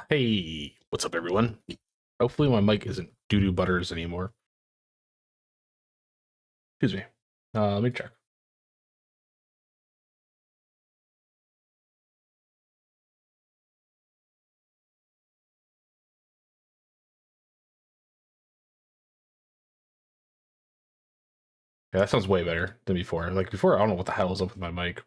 Hey, what's up, everyone? Hopefully my mic isn't doo-doo butters anymore. Excuse me. Let me check. Yeah, that sounds way better than before. Like before, I don't know what the hell is up with my mic.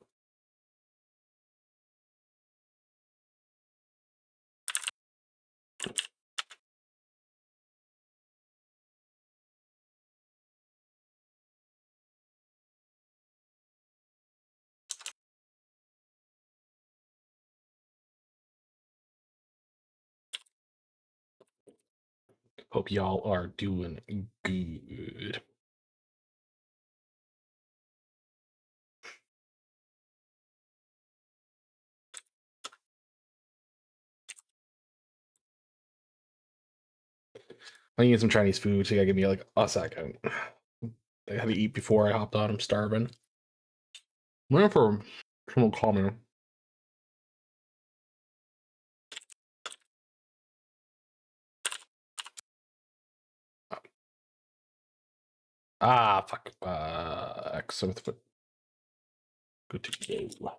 Hope y'all are doing good. I'm eating some Chinese food, so you gotta give me like a second. I had to eat before I hopped on. I'm starving. I'm waiting for someone to call me. Ah, fuck. X with foot. Good to go.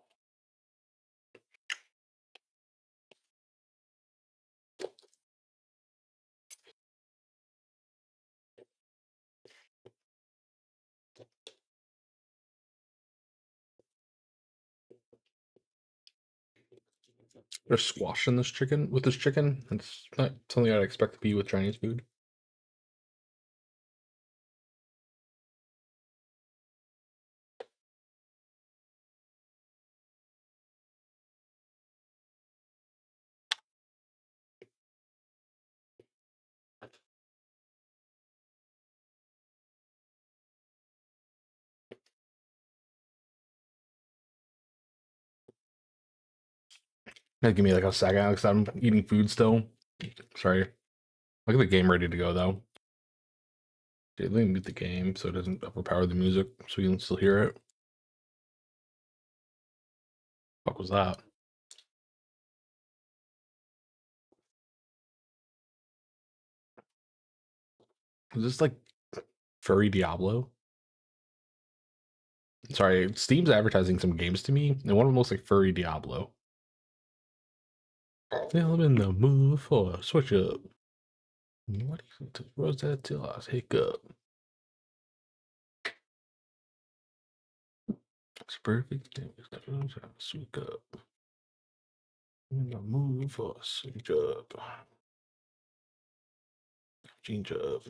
There's squash in this chicken. With this chicken, it's not something I'd expect to be with Chinese food. Give me like a second, Alex. I'm eating food still. Sorry. Look at the game ready to go though. Let me mute the game so it doesn't overpower the music so you can still hear it. What was that? Is this like furry Diablo? Sorry, Steam's advertising some games to me, and one of them looks like furry Diablo. Yeah, I'm in the mood for a switch up. What is it? What's that till I hiccup? It's perfect. Switch up. I'm in the mood for a switch up. Change up.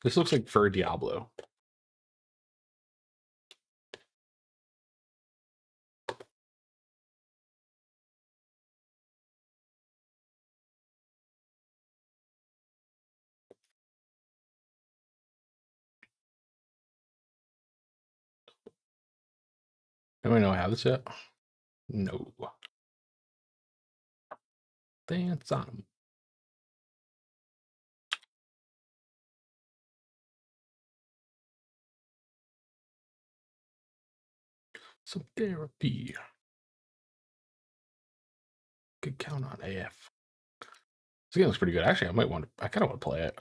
This looks like fur Diablo. Do I know I have this yet? No. Dance on them. Some therapy. Could count on AF. This game looks pretty good. Actually, I kind of want to play it.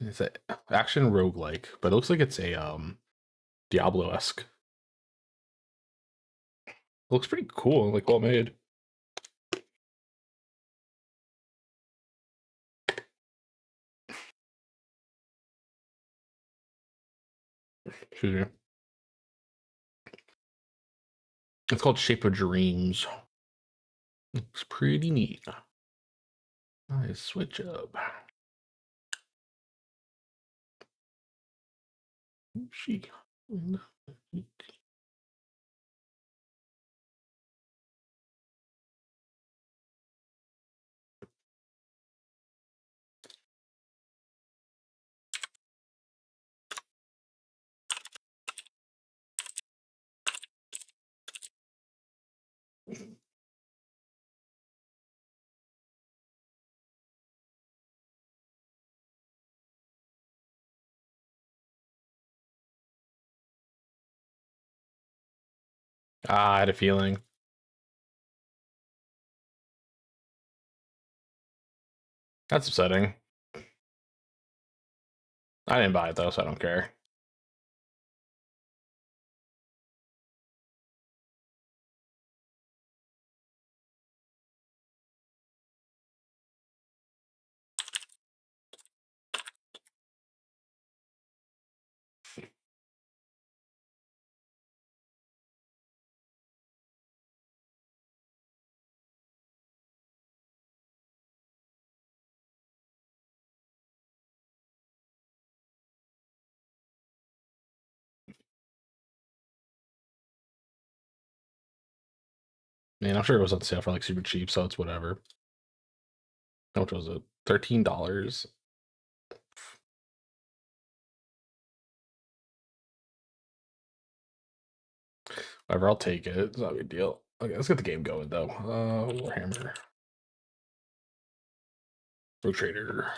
It's an action roguelike, but it looks like it's a Diablo-esque. Looks pretty cool, like well made. Excuse me. It's called Shape of Dreams. Looks pretty neat. Nice switch up. She. Ah, I had a feeling. That's upsetting. I didn't buy it though, so I don't care. Man, I'm sure it was on sale for like super cheap, so it's whatever. How much was it? $13. Whatever, I'll take it. It's not a big deal. Okay, let's get the game going though. Warhammer. Rogue Trader.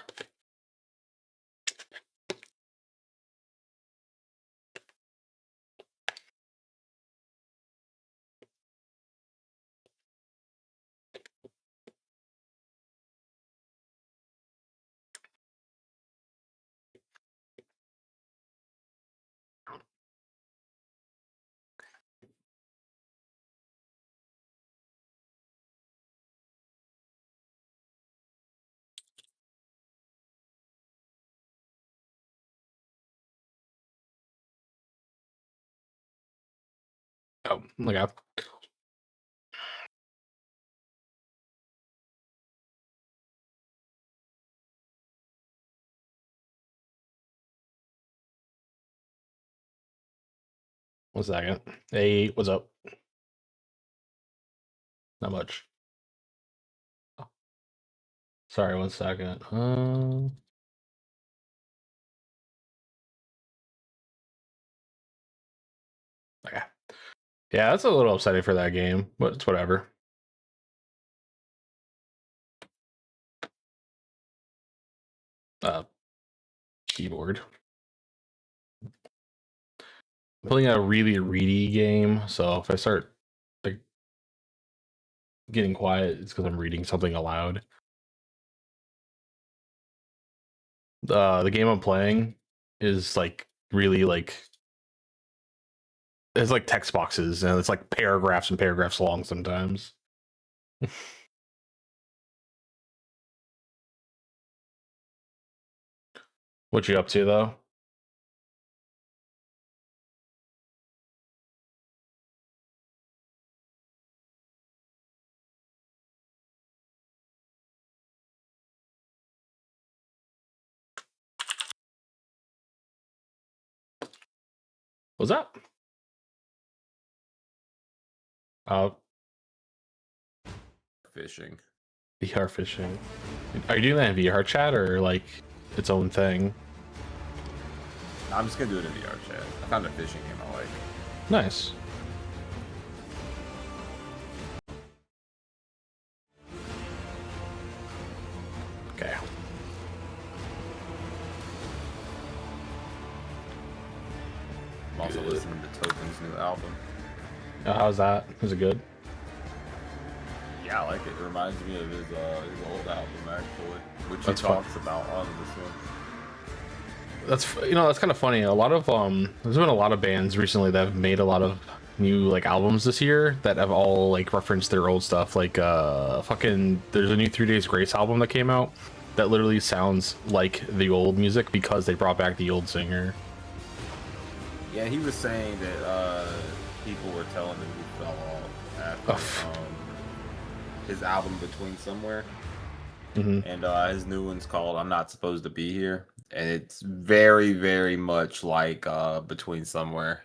Oh, look out. One second. Hey, what's up? Not much. Oh, sorry, one second. Okay. Yeah, that's a little upsetting for that game, but it's whatever. Keyboard. I'm playing a really reedy game, so if I start like getting quiet, it's because I'm reading something aloud. The game I'm playing is like really like it's like text boxes and it's like paragraphs and paragraphs long sometimes. What you up to though? What's up? Uh, Fishing. VR fishing. Are you doing that in VR chat or like its own thing? I'm just gonna do it in VR chat. I found a fishing game I like. Nice. Okay. I'm also Good. listening to Token's new album. How's that? Is it good? Yeah, I like it. It reminds me of his old album actually, which he That's talks about on this one. That's that's kind of funny. A lot of there's been a lot of bands recently that have made a lot of new like albums this year that have all like referenced their old stuff. Like fucking there's a new 3 Days Grace album that came out that literally sounds like the old music because they brought back the old singer. Yeah, he was saying that people were telling him he fell off after his album Between Somewhere. Mm-hmm. And his new one's called I'm Not Supposed to Be Here. And it's very, very much like Between Somewhere.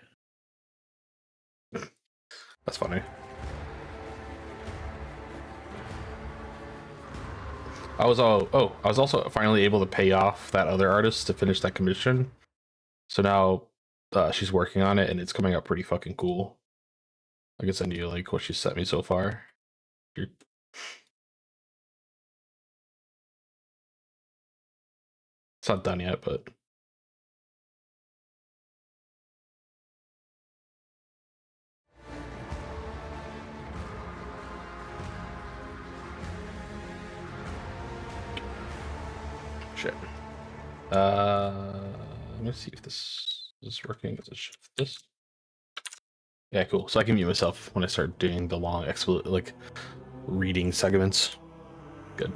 That's funny. I was I was also finally able to pay off that other artist to finish that commission. So now she's working on it and it's coming out pretty fucking cool. I can send you like what she sent me so far. It's not done yet, but Let me see if this is working. Does it shift this? Yeah, cool. So I can mute myself when I start doing the long like reading segments. Good.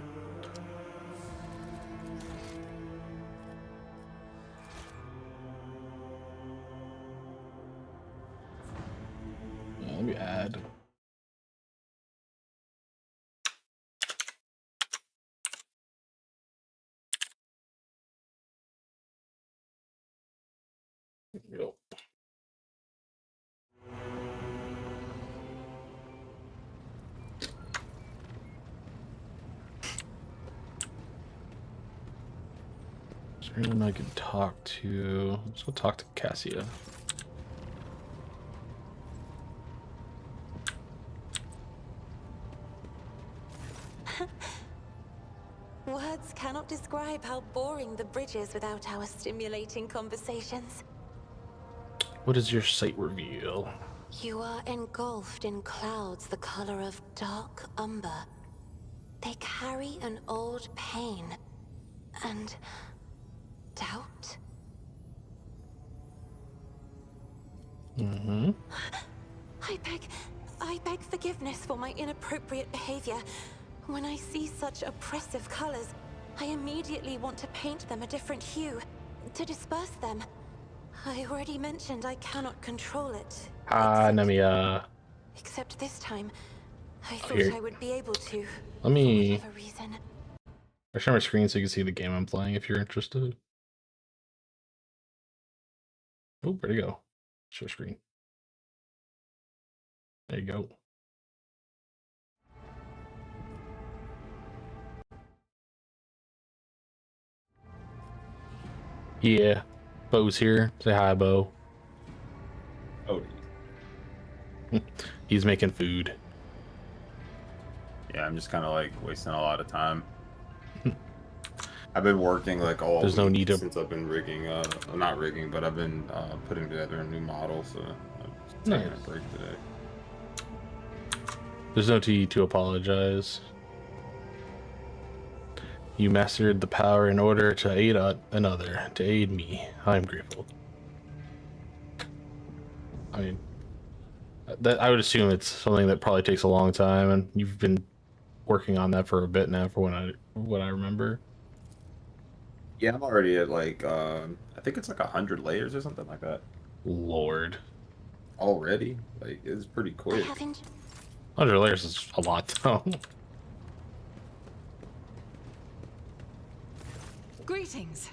Let me add. There we go. Is there anyone I can talk to? Let's go talk to Cassia. Words cannot describe how boring the bridge is without our stimulating conversations. What is your sight reveal? You are engulfed in clouds the color of dark umber. They carry an old pain and doubt. Mm-hmm. I beg forgiveness for my inappropriate behavior. When I see such oppressive colors, I immediately want to paint them a different hue, to disperse them. I already mentioned I cannot control it. Namiya. Except this time, I thought Here. I would be able to. Let me. For whatever reason. I'll share my screen so you can see the game I'm playing if you're interested. Oh, where'd it go? Share screen. There you go. Yeah. Bo's here. Say hi, Bo. Oh. He's making food. Yeah, I'm just kind of like wasting a lot of time. I've been working like all There's no need to... since I've been rigging, not rigging, but I've been putting together a new model, so I'm just taking a break today. There's no need to apologize. You mastered the power in order to aid another, to aid me. I am grateful. I mean, that I would assume it's something that probably takes a long time, and you've been working on that for a bit now, for what I remember. Yeah, I'm already at like I think it's like 100 layers or something like that. Lord. Already? Like, it's pretty quick. 100 layers is a lot, though. Greetings.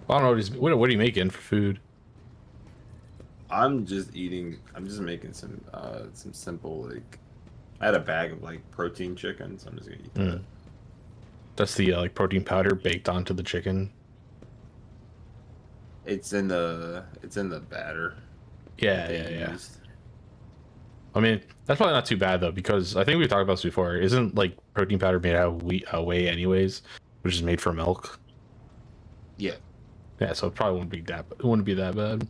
I don't know what are you making for food? I'm just making some simple, like, I had a bag of like protein chicken, so I'm just gonna eat that. That's the like protein powder baked onto the chicken. It's in the batter. Yeah. I mean, that's probably not too bad though, because I think we've talked about this before. Isn't like protein powder made out of whey anyways, which is made from milk? Yeah. Yeah, so it probably wouldn't be that bad.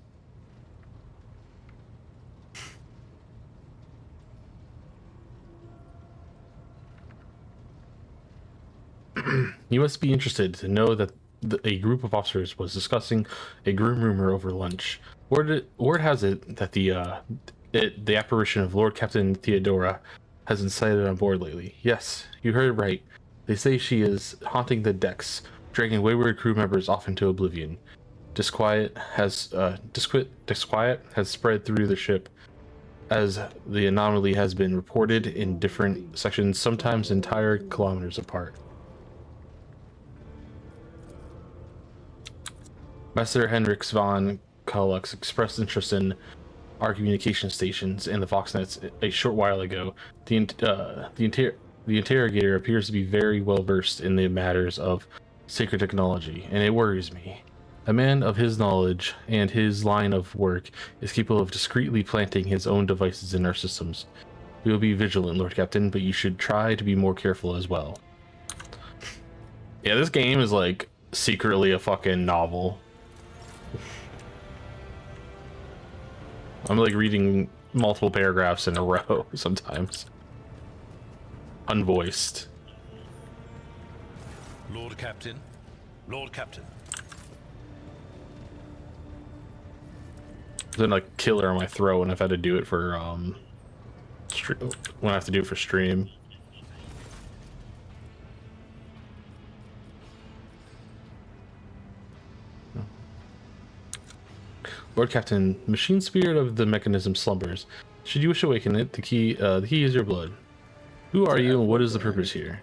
You must be interested to know that a group of officers was discussing a grim rumor over lunch. Word has it that the apparition of Lord Captain Theodora has been sighted on board lately. Yes, you heard right. They say she is haunting the decks, dragging wayward crew members off into oblivion. Disquiet has spread through the ship, as the anomaly has been reported in different sections, sometimes entire kilometers apart. Master Hendrix von Kalux expressed interest in our communication stations and the Voxnets a short while ago. The interrogator appears to be very well versed in the matters of sacred technology, and it worries me. A man of his knowledge and his line of work is capable of discreetly planting his own devices in our systems. We will be vigilant, Lord Captain, but you should try to be more careful as well. Yeah, this game is like secretly a fucking novel. I'm like reading multiple paragraphs in a row sometimes. Unvoiced. Lord Captain. Lord Captain. Then like killer on my throat when I've had to do it for when I have to do it for stream. Lord Captain, machine spirit of the mechanism slumbers. Should you wish to awaken it, the key is your blood. Who are you and what is the purpose here?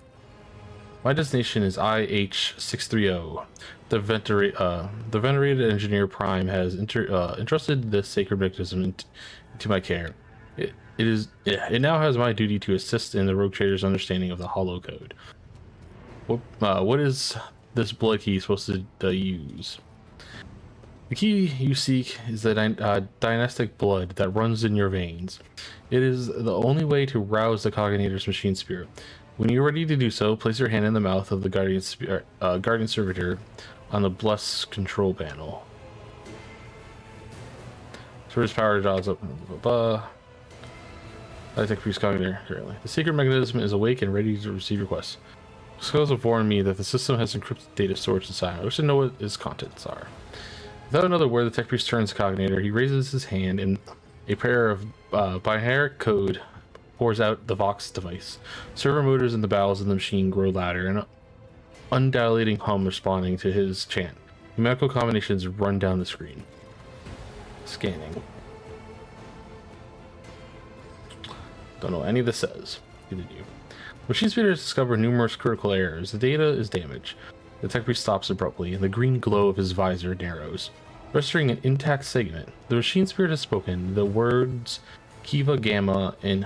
My destination is IH-630. The venerated engineer Prime has entrusted this sacred mechanism into my care. It now has my duty to assist in the rogue trader's understanding of the hollow code. What is this blood key supposed to use? The key you seek is the dynastic blood that runs in your veins. It is the only way to rouse the Cognator's machine spirit. When you're ready to do so, place your hand in the mouth of the guardian servitor on the bless control panel. Service power draws up. I take priest Cognator currently. The secret mechanism is awake and ready to receive requests. Skulls have warned me that the system has encrypted data stored inside. I wish to know what its contents are. Without another word, the tech priest turns to Cognator. He raises his hand and a pair of binary code pours out the Vox device. Servo motors in the bowels of the machine grow louder, an undulating hum responding to his chant. Numerical combinations run down the screen. Scanning. Don't know what any of this says. Continue. Machine speeders discover numerous critical errors. The data is damaged. The tech priest stops abruptly, and the green glow of his visor narrows, registering an intact segment. The machine spirit has spoken. The words Kiva Gamma and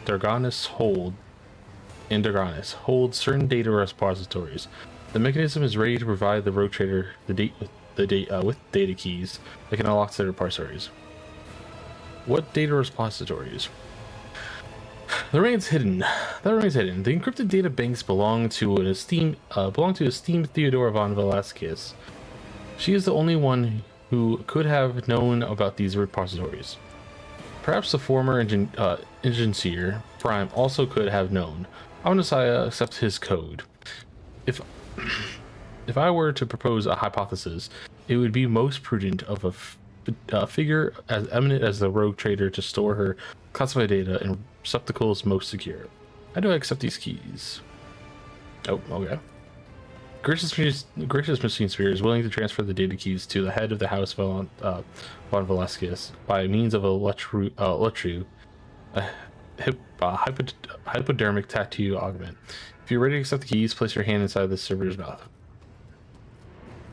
Darganis hold certain data repositories. The mechanism is ready to provide the rogue trader with data keys that can unlock their repositories. What data repositories? That remains hidden. The encrypted data banks belong to esteemed Theodora von Velasquez. She is the only one who could have known about these repositories. Perhaps the former engineer Prime also could have known. Omnissiah accepts his code. If I were to propose a hypothesis, it would be most prudent of a figure as eminent as the rogue trader to store her classified data in receptacles most secure. How do I accept these keys? Oh, okay. Gracious Machine Sphere is willing to transfer the data keys to the head of the House von Velasquez by means of a hypodermic tattoo augment. If you're ready to accept the keys, place your hand inside the server's mouth.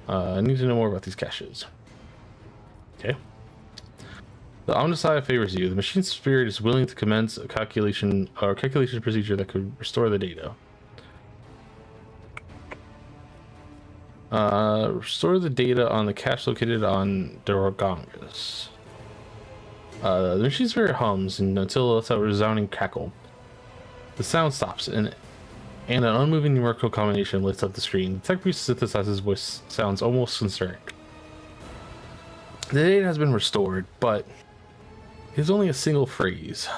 I need to know more about these caches. Okay. The Omnissiah favors you. The machine spirit is willing to commence a calculation procedure that could restore the data. Restore the data on the cache located on Dorogongas. The machine spirit hums until it's a resounding cackle. The sound stops and an unmoving numerical combination lights up the screen. The tech priest synthesizes voice sounds almost concerned. The data has been restored, but it's only a single phrase.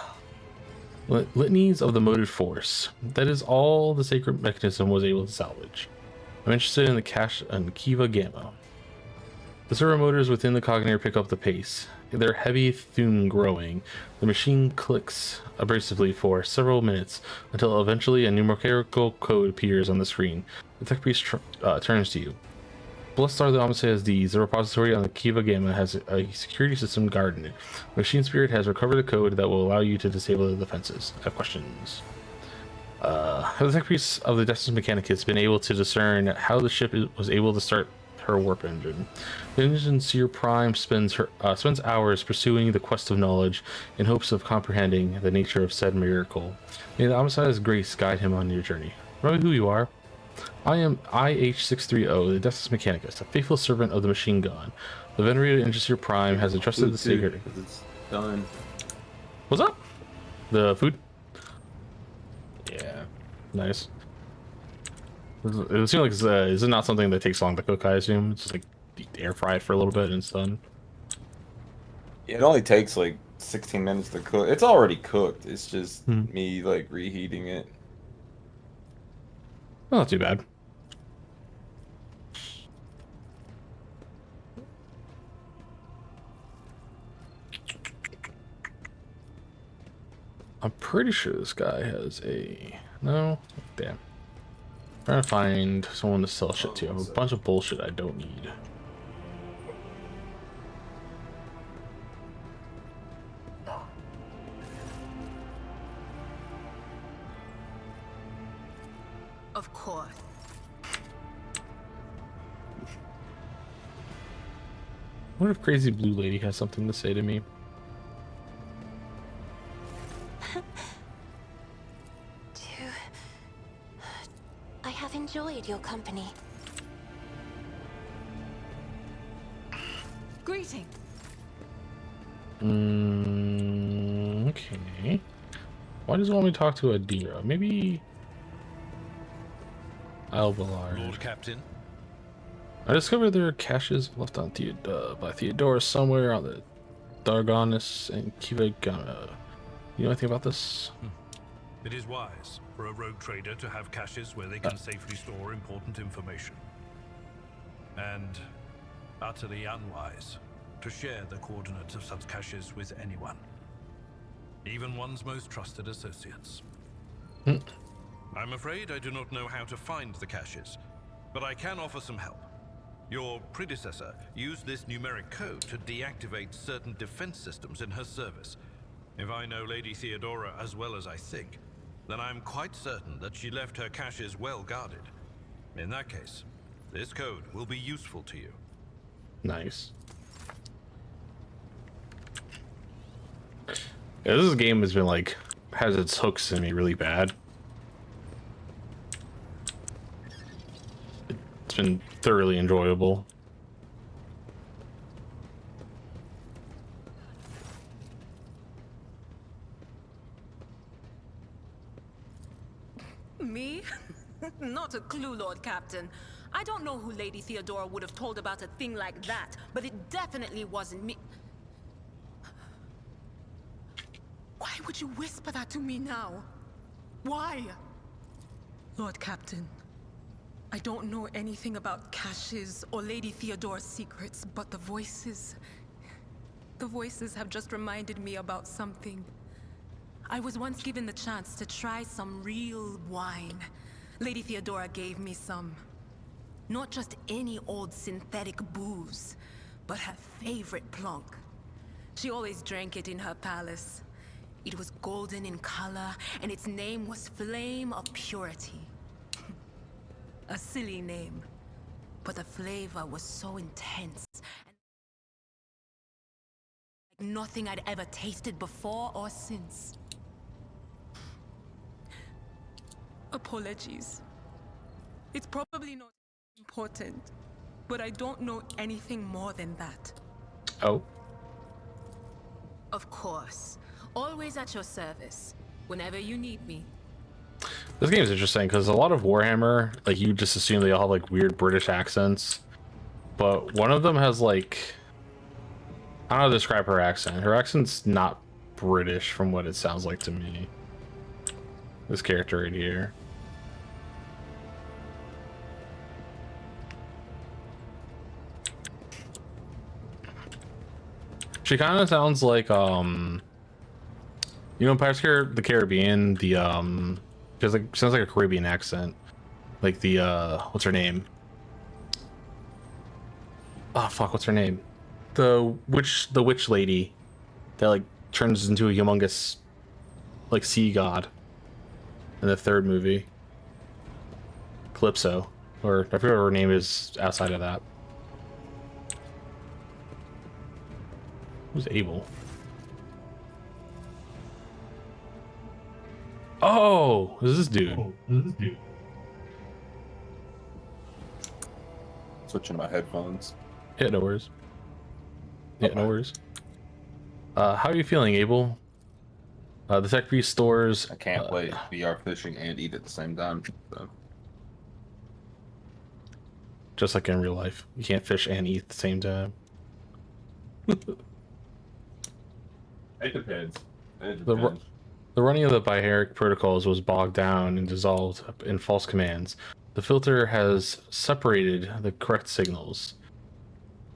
Litanies of the motive force. That is all the sacred mechanism was able to salvage. I'm interested in the cache and Kiva Gamma. The servo motors within the Cognator pick up the pace. Their heavy thum growing, the machine clicks abrasively for several minutes until eventually a numerical code appears on the screen. The tech priest turns to you. Blessed are the Omnissiah's deeds. The repository on the Kiva Gamma has a security system guarding it. Machine Spirit has recovered a code that will allow you to disable the defenses. I have questions. The tech priest of the Destinus Mechanicus has been able to discern how the ship was able to start her warp engine. The engineer Prime spends hours pursuing the quest of knowledge in hopes of comprehending the nature of said miracle. May the Omnissiah's grace guide him on your journey. Remember who you are? I am IH-630, the Destinus Mechanicus, a faithful servant of the machine gun. The venerated engineer Prime has entrusted the sacred. It's done. What's up? The food? Yeah. Nice. It seems like is it not something that takes long to cook? I assume it's just like air fry it for a little bit and it's done. It only takes like 16 minutes to cook. It's already cooked. It's just Hmm. me like reheating it. Well, not too bad. I'm pretty sure this guy has a... No? Damn. Trying to find someone to sell shit to. I have a bunch of bullshit I don't need. Of course. What if Crazy Blue Lady has something to say to me? I have enjoyed your company. Greeting. Okay. Why does it want me to talk to Adira? Maybe... Albillard. Lord Captain, I discovered there are caches left on by Theodora somewhere on the Dargonis and Kivagana. You know anything about this? it is wise for a rogue trader to have caches where they can safely store important information. And utterly unwise to share the coordinates of such caches with anyone. Even one's most trusted associates. I'm afraid I do not know how to find the caches, but I can offer some help. Your predecessor used this numeric code to deactivate certain defense systems in her service. If I know Lady Theodora as well as I think, then I'm quite certain that she left her caches well guarded. In that case, this code will be useful to you. Nice. Yeah, this game has been like, has its hooks in me really bad. It's been thoroughly enjoyable. Me? Not a clue, Lord Captain. I don't know who Lady Theodora would have told about a thing like that, but it definitely wasn't me. Why would you whisper that to me now? Why? Lord Captain, I don't know anything about caches or Lady Theodora's secrets, but the voices have just reminded me about something. I was once given the chance to try some real wine. Lady Theodora gave me some. Not just any old synthetic booze, but her favorite plonk. She always drank it in her palace. It was golden in color, and its name was Flame of Purity. A silly name, but the flavor was so intense, and like nothing I'd ever tasted before or since. Apologies. It's probably not important, but I don't know anything more than that. Oh. Of course. Always at your service, whenever you need me. This game is interesting because a lot of Warhammer, like you just assume they all have like weird British accents, but one of them has like, I don't know how to describe her accent. Her accent's not British from what it sounds like to me. This character right here. She kind of sounds like you know, Pirates of the Caribbean, the just like sounds like a Caribbean accent, like the what's her name? Oh fuck, what's her name? The witch lady that like turns into a humongous like sea god in the third movie. Calypso, or I forget what her name is outside of that. Who's Abel? Oh, who's this dude? Switching my headphones. Yeah, no worries. Yeah, no worries. How are you feeling, Abel? The Tech Beast stores. I can't play VR fishing and eat at the same time. So. Just like in real life, you can't fish and eat at the same time. It depends. It The, depends. the running of the Biharic protocols was bogged down and dissolved in false commands. The filter has separated the correct signals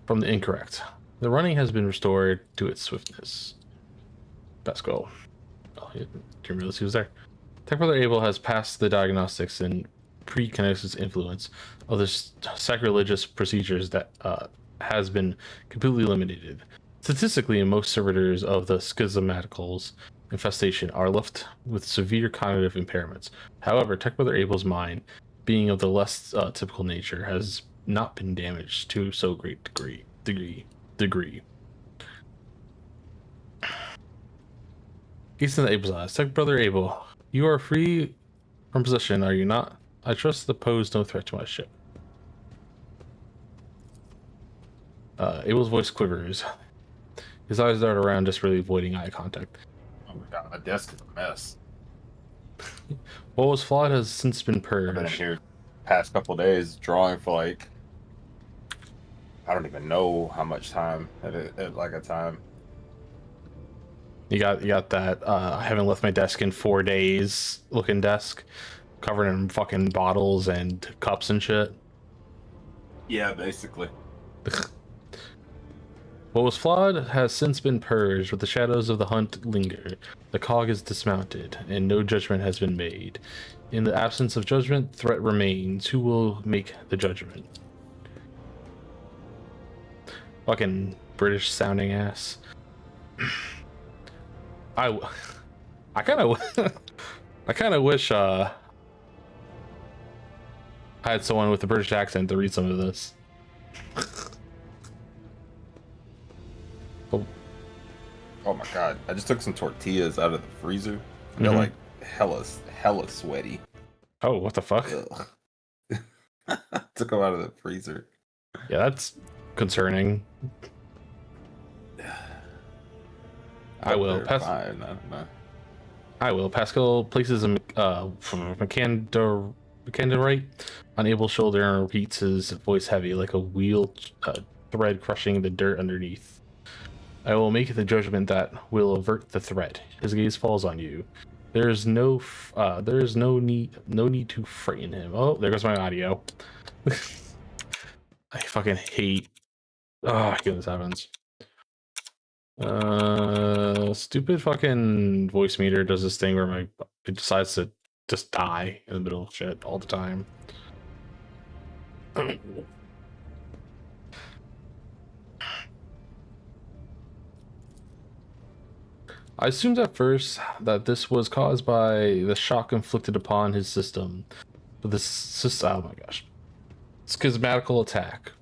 from the incorrect. The running has been restored to its swiftness. Best goal. Oh, didn't realize he was there. Tech Brother Abel has passed the diagnostics and pre-kinesis influence of the sacrilegious procedures that has been completely eliminated. Statistically, most servitors of the schismatical's infestation are left with severe cognitive impairments. However, Tech Brother Abel's mind, being of the less typical nature, has not been damaged to so great degree. Easton the Abel's eyes. Tech Brother Abel, you are free from possession, are you not? I trust the pose no threat to my ship. Abel's voice quivers. His eyes dart around, desperately avoiding eye contact. Oh my god, my desk is a mess. What was flawed has since been I've been in purged. here past couple days drawing for like I don't even know how much time at like a time. You got that I haven't left my desk in 4 days looking desk, covered in fucking bottles and cups and shit. Yeah, basically. What was flawed has since been purged, but the shadows of the hunt linger. The cog is dismounted, and no judgment has been made. In the absence of judgment, threat remains. Who will make the judgment? Fucking British sounding ass. I kind of wish I had someone with a British accent to read some of this. Oh my god, I just took some tortillas out of the freezer. They're like hella sweaty. Oh, what the fuck? Took them out of the freezer. Yeah, that's concerning. I will. They're fine. I don't know. I will. Pascal places a McCandorite on Abel's shoulder and repeats, his voice heavy like a wheel thread crushing the dirt underneath. I will make the judgment that will avert the threat. His gaze falls on you. There is no need to frighten him. Oh, there goes my audio. I fucking hate. Oh, I hate this happens. Stupid fucking voice meter does this thing where it decides to just die in the middle of shit all the time. I assumed at first that this was caused by the shock inflicted upon his system, but oh my gosh, schismatical attack.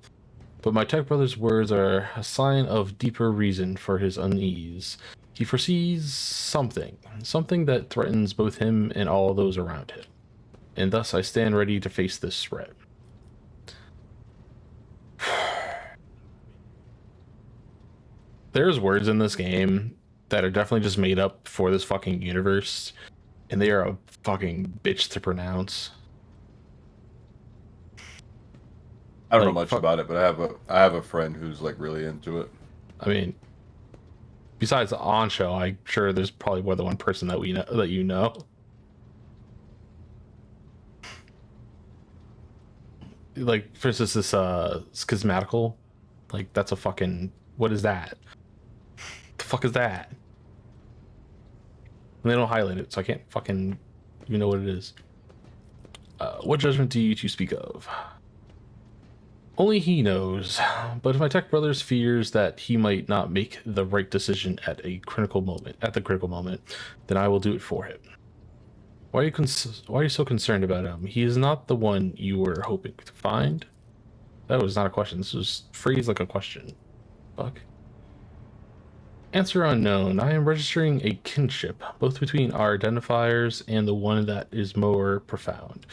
But my tech brother's words are a sign of deeper reason for his unease. He foresees something that threatens both him and all those around him, and thus I stand ready to face this threat. There's words in this game that are definitely just made up for this fucking universe, and they are a fucking bitch to pronounce. I don't know much about it, but I have a friend who's like really into it. I mean, besides the on show, I'm sure there's probably more than one person that you know. Like, for instance, this schismatical, like, that's a fucking, what is that? The fuck is that? And they don't highlight it, so I can't fucking even know what it is. What judgment do you two speak of? Only he knows, but if my tech brother's fears that he might not make the right decision at the critical moment, then I will do it for him. Why are you so concerned about him? He is not the one you were hoping to find. That was not a question. This was phrased like a question. Fuck. Answer unknown. I am registering a kinship, both between our identifiers and the one that is more profound.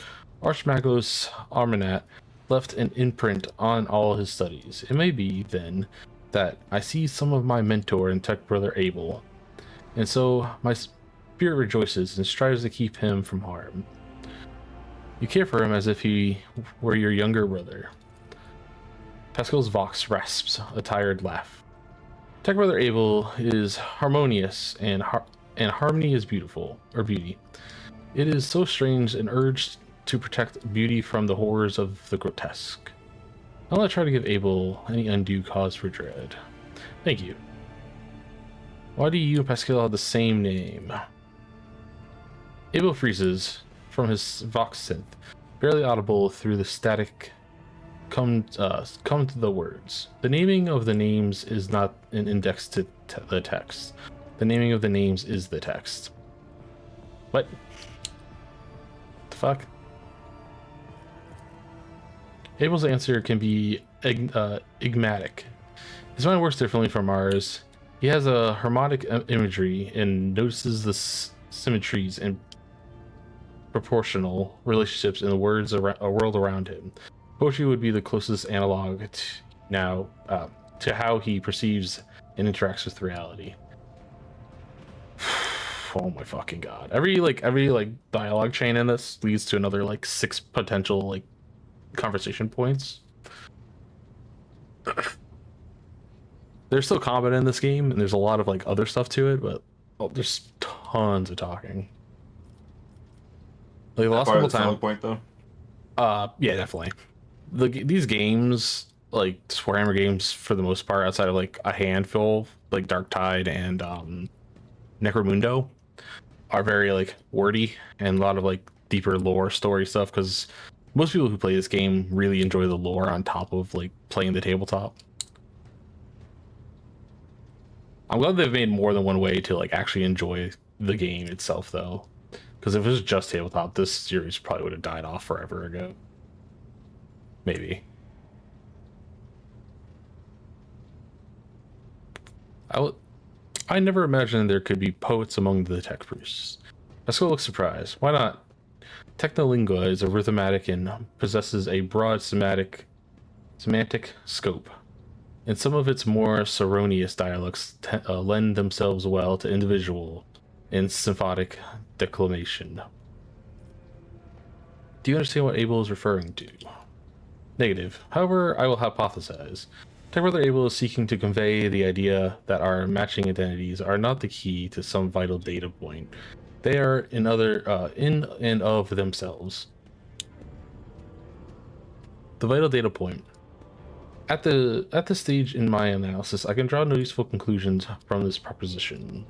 Archmagos Armanat left an imprint on all his studies. It may be, then, that I see some of my mentor in tech brother Abel, and so my spirit rejoices and strives to keep him from harm. You care for him as if he were your younger brother. Pascal's vox rasps a tired laugh. Tech Brother Abel is harmonious, and harmony is beautiful, or beauty. It is so strange and urged to protect beauty from the horrors of the grotesque. I'll not try to give Abel any undue cause for dread. Thank you. Why do you and Pascal have the same name? Abel freezes from his Vox synth, barely audible through the static. Come to the words. The naming of the names is not an index to the text. The naming of the names is the text. What? The fuck? Abel's answer can be enigmatic. His mind works differently from ours. He has a harmonic imagery and notices the symmetries and proportional relationships in the world around him. Poetry would be the closest analog to how he perceives and interacts with reality. Oh my fucking god! Every dialogue chain in this leads to another 6 potential conversation points. There's still combat in this game, and there's a lot of other stuff to it, but there's tons of talking. The last couple times. Point though. Yeah, definitely. These games, Warhammer games, for the most part, outside of a handful, like Darktide and Necromundo, are very wordy and a lot of deeper lore story stuff. Because most people who play this game really enjoy the lore on top of playing the tabletop. I'm glad they've made more than one way to actually enjoy the game itself, though. Because if it was just tabletop, this series probably would have died off forever ago. Maybe. I never imagined there could be poets among the tech priests. Pascal looks surprised. Why not? Technolingua is a rhythmatic and possesses a broad semantic scope, and some of its more Saronius dialects lend themselves well to individual and symphonic declamation. Do you understand what Abel is referring to? Negative. However, I will hypothesize. Tech Brother Abel is seeking to convey the idea that our matching identities are not the key to some vital data point. They are in and of themselves. The vital data point. At this stage in my analysis, I can draw no useful conclusions from this proposition.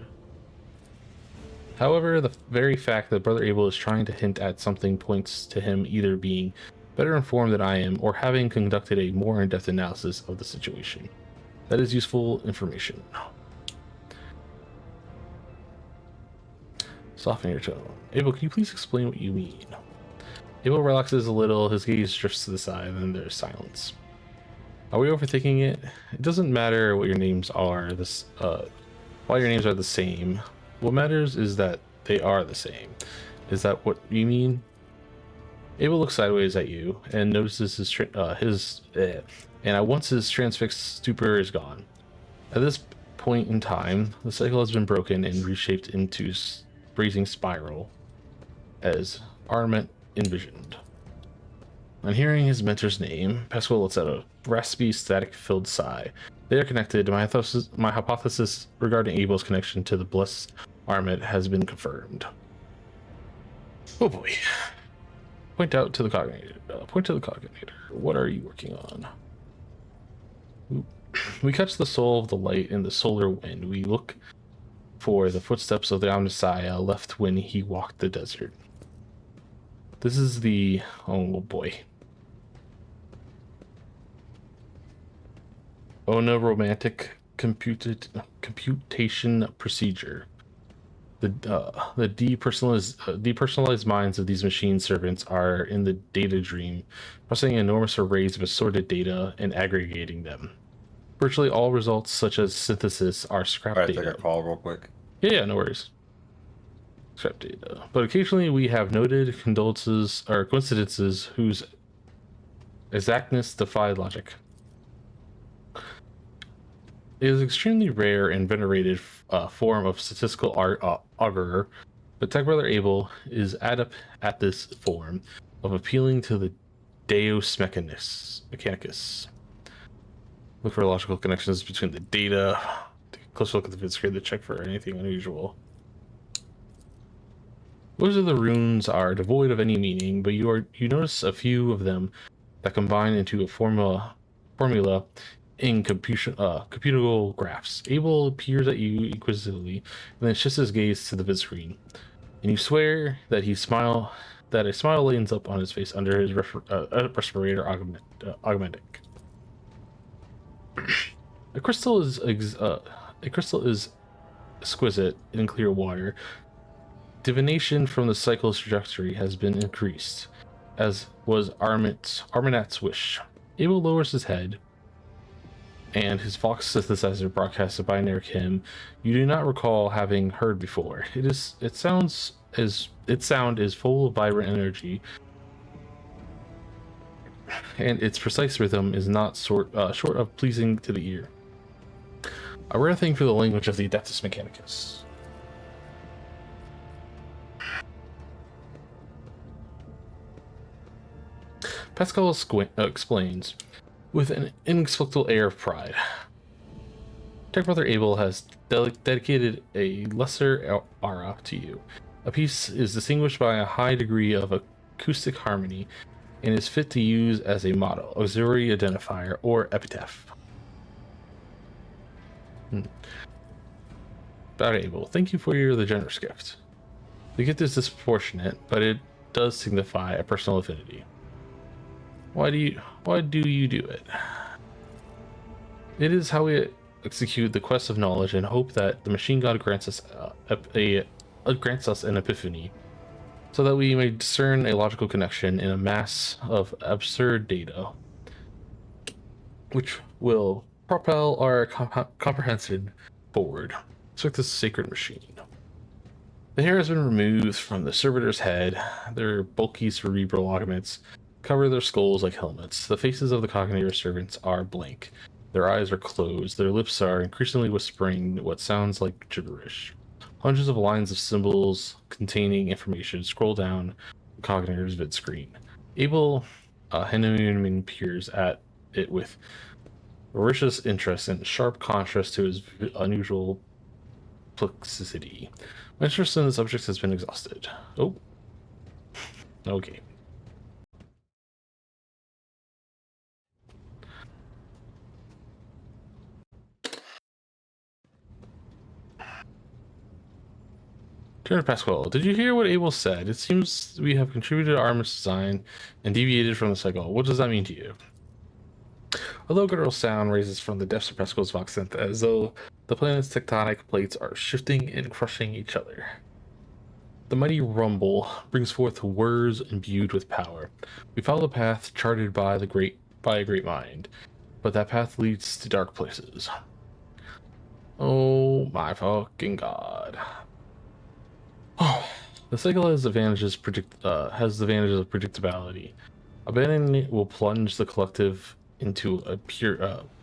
However, the very fact that Brother Abel is trying to hint at something points to him either being better informed than I am, or having conducted a more in-depth analysis of the situation. That is useful information. Soften your tone. Abel, can you please explain what you mean? Abel relaxes a little, his gaze drifts to the side, and then there's silence. Are we overthinking it? It doesn't matter what your names are. While your names are the same, what matters is that they are the same. Is that what you mean? Abel looks sideways at you and notices once his transfixed stupor is gone. At this point in time, the cycle has been broken and reshaped into breathing spiral, as Arment envisioned. On hearing his mentor's name, Pascal lets out a raspy, static-filled sigh. They are connected. My hypothesis regarding Abel's connection to the blessed Arment has been confirmed. Oh boy. Point to the cognator. What are you working on? We catch the soul of the light in the solar wind. We look for the footsteps of the Omnissiah left when he walked the desert. This is the... oh boy. Romantic computation procedure. The depersonalized minds of these machine servants are in the data dream, processing enormous arrays of assorted data and aggregating them. Virtually all results, such as synthesis, are scrap data. Alright, take a call real quick. Yeah, no worries. Scrap data. But occasionally we have noted coincidences whose exactness defy logic. It is extremely rare and venerated form of statistical augurer, but Tech Brother Abel is adept at this form of appealing to the Deus Mechanicus. Look for logical connections between the data closer look at the vid screen to check for anything unusual. Most of the runes are devoid of any meaning, but you notice a few of them that combine into a formula in computable graphs. Abel peers at you inquisitively, and then shifts his gaze to the vid screen. And you swear that a smile lanes up on his face under his respirator augmentic. A crystal is exquisite in clear water. Divination from the cycle's trajectory has been increased, as was Armanat's wish. Abel lowers his head, and his Vox synthesizer broadcasts a binary hymn you do not recall having heard before. Its sound is full of vibrant energy, and its precise rhythm is not short of pleasing to the ear. A rare thing for the language of the Adeptus Mechanicus. Pascal explains, with an inexplicable air of pride. Tech Brother Abel has dedicated a lesser aura to you. A piece is distinguished by a high degree of acoustic harmony and is fit to use as a motto, auxiliary identifier, or epitaph. About Abel, thank you for the generous gift. The gift is disproportionate, but it does signify a personal affinity. Why do you do it? It is how we execute the quest of knowledge and hope that the machine god grants us an epiphany, so that we may discern a logical connection in a mass of absurd data, which will propel our comprehension forward. It's like this sacred machine. The hair has been removed from the servitor's head. Their bulky cerebral augments cover their skulls like helmets. The faces of the Cognitor servants are blank. Their eyes are closed. Their lips are increasingly whispering what sounds like gibberish. Hundreds of lines of symbols containing information scroll down the Cognitor's vid screen. Abel Henneman peers at it with voracious interest and sharp contrast to his unusual plexicity. My interest in the subject has been exhausted. Oh. Okay. Turn to Pascal. Did you hear what Abel said? It seems we have contributed to Armor's design and deviated from the cycle. What does that mean to you? A low guttural sound raises from the depths of Pascal's Vox synth, as though the planet's tectonic plates are shifting and crushing each other. The mighty rumble brings forth words imbued with power. We follow the path charted by a great mind, but that path leads to dark places. Oh my fucking god. Oh, the cycle has the advantages of predictability. Abandoning it will plunge the collective into a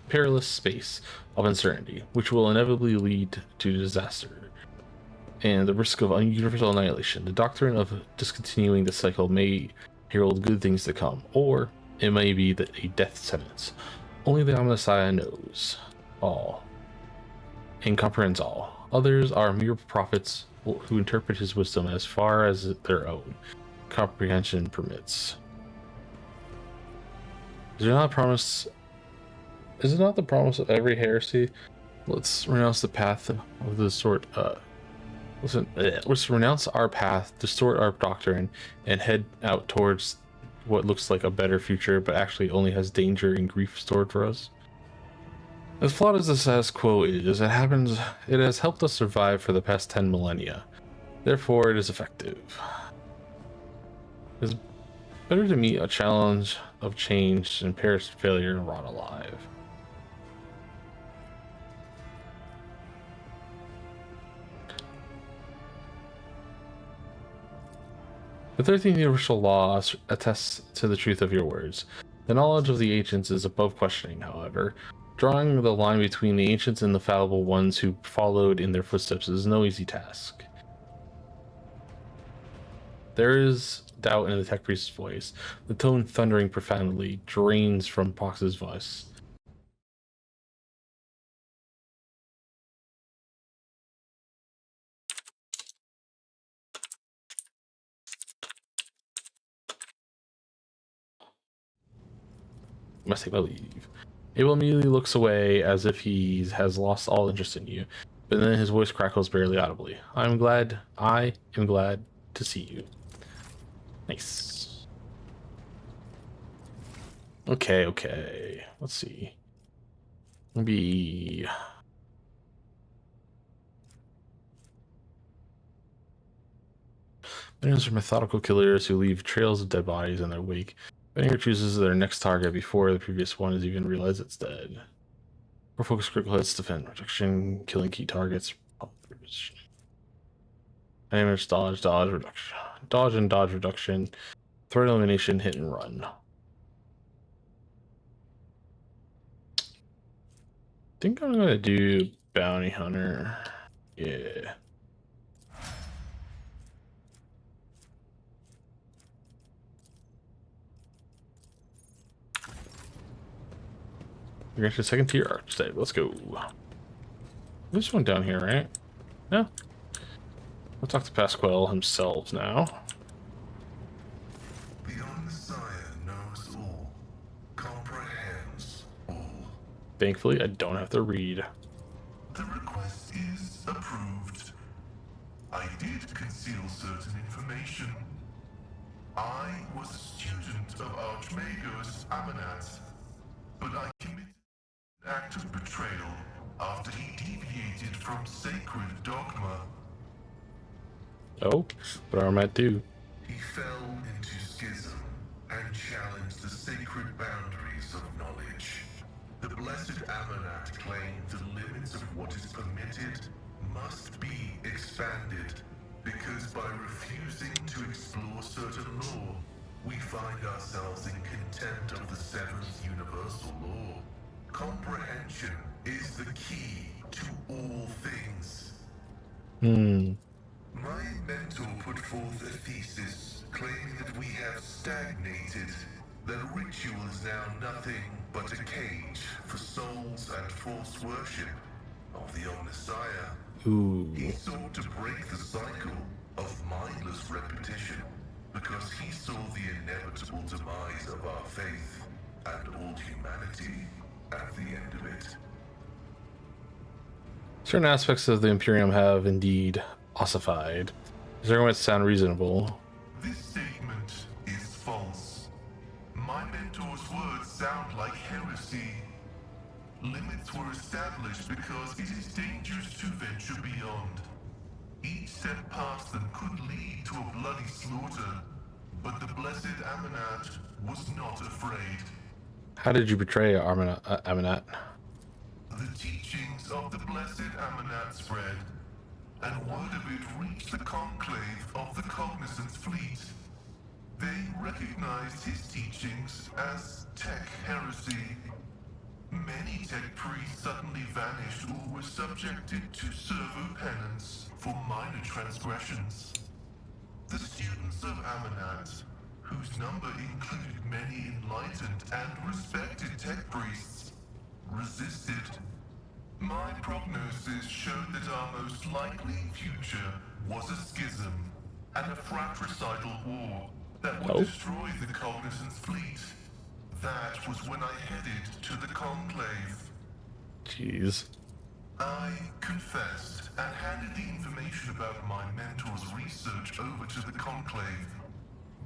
perilous space of uncertainty, which will inevitably lead to disaster and the risk of universal annihilation. The doctrine of discontinuing the cycle may herald good things to come, or it may be a death sentence. Only the Omnissiah knows all and comprehends all. Others are mere prophets who interpret his wisdom as far as their own comprehension permits. Is it not the promise of every heresy? Let's renounce the path of the sort. Let's renounce our path, distort our doctrine, and head out towards what looks like a better future, but actually only has danger and grief stored for us. As flawed as the status quo is, it has helped us survive for the past 10 millennia. Therefore, it is effective. It's better to meet a challenge of change than perish failure and rot alive. The 13th Universal Law attests to the truth of your words. The knowledge of the ancients is above questioning, however. Drawing the line between the ancients and the fallible ones who followed in their footsteps is no easy task. There is doubt in the tech priest's voice. The tone thundering profoundly drains from Pox's voice. must take my leave. Abel immediately looks away as if he has lost all interest in you, but then his voice crackles barely audibly. I am glad to see you. Nice. Okay. Let's see. Maybe... Minions are methodical killers who leave trails of dead bodies in their wake. Veneer chooses their next target before the previous one has even realized it's dead. Or focus critical hits, defend protection, killing key targets. Damage, dodge, reduction. Dodge and dodge reduction. Threat elimination, hit and run. I think I'm gonna do bounty hunter. Yeah. You're gonna second tier archetype. Let's go. This one down here, right? No. We'll talk to Pasquale himself now. The Messiah knows all, comprehends all. Thankfully, I don't have to read. The request is approved. I did conceal certain information. I was a student of Archmagos Amanat, but I committed an act of betrayal after he deviated from sacred dogma. Oh, but I'm at 2. He fell into schism and challenged the sacred boundaries of knowledge. The blessed Amanat claimed the limits of what is permitted must be expanded, because by refusing to explore certain law, we find ourselves in contempt of the seventh universal law. Comprehension is the key to all things. My mentor put forth a thesis claiming that we have stagnated, that ritual is now nothing but a cage for souls and false worship of the Messiah. Ooh. He sought to break the cycle of mindless repetition because he saw the inevitable demise of our faith and all humanity at the end of it. Certain aspects of the Imperium have indeed ossified. Does everyone sound reasonable? This statement is false. My mentor's words sound like heresy. Limits were established because it is dangerous to venture beyond. Each step past them could lead to a bloody slaughter, but the blessed Amanat was not afraid. How did you betray Amanat? The teachings of the blessed Amanat spread, and word of it reached the conclave of the Cognizance fleet. They recognized his teachings as tech heresy. Many tech priests suddenly vanished or were subjected to servo penance for minor transgressions. The students of Amanat, whose number included many enlightened and respected tech priests, resisted. My prognosis showed that our most likely future was a schism and a fratricidal war that would destroy the Cognizance fleet. That was when I headed to the Conclave. Jeez. I confessed and handed the information about my mentor's research over to the Conclave.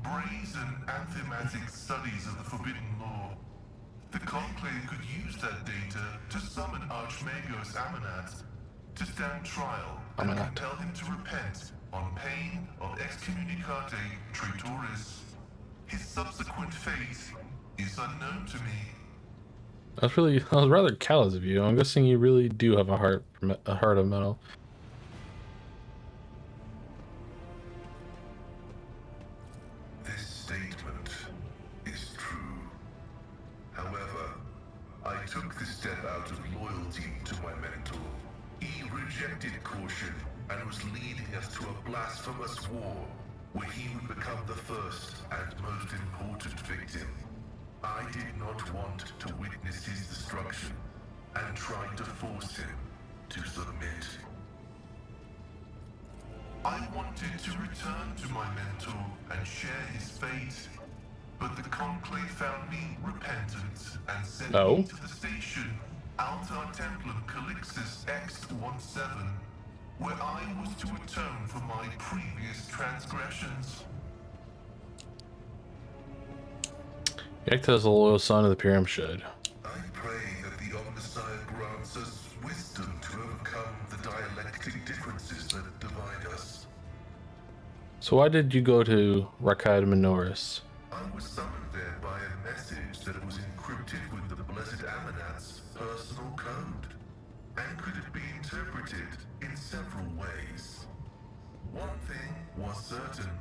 Brazen anthematic studies of the Forbidden Law. The Conclave could use that data to summon Archmagos Amanat to stand trial and compel him to repent on pain of excommunicate traitoris. His subsequent fate is unknown to me. That was rather callous of you. I'm guessing you really do have a heart of metal. This statement is true. However, I took this step out of loyalty to my mentor. He rejected caution and was leading us to a blasphemous war where he would become the first and most important victim. I did not want to witness his destruction and tried to force him to submit. I wanted to return to my mentor and share his fate, but the Conclave found me repentant and sent Oh. me to the station Altar Templum Calixis X17, where I was to atone for my previous transgressions. Act as a loyal son of the Pyram should. I pray that the Omnissiah grants us wisdom to overcome the dialectic differences that divide us. So why did you go to Rakad Minoris? I was summoned there by a message that was encrypted with the Blessed Amanat's personal code, and could it be interpreted in several ways. One thing was certain: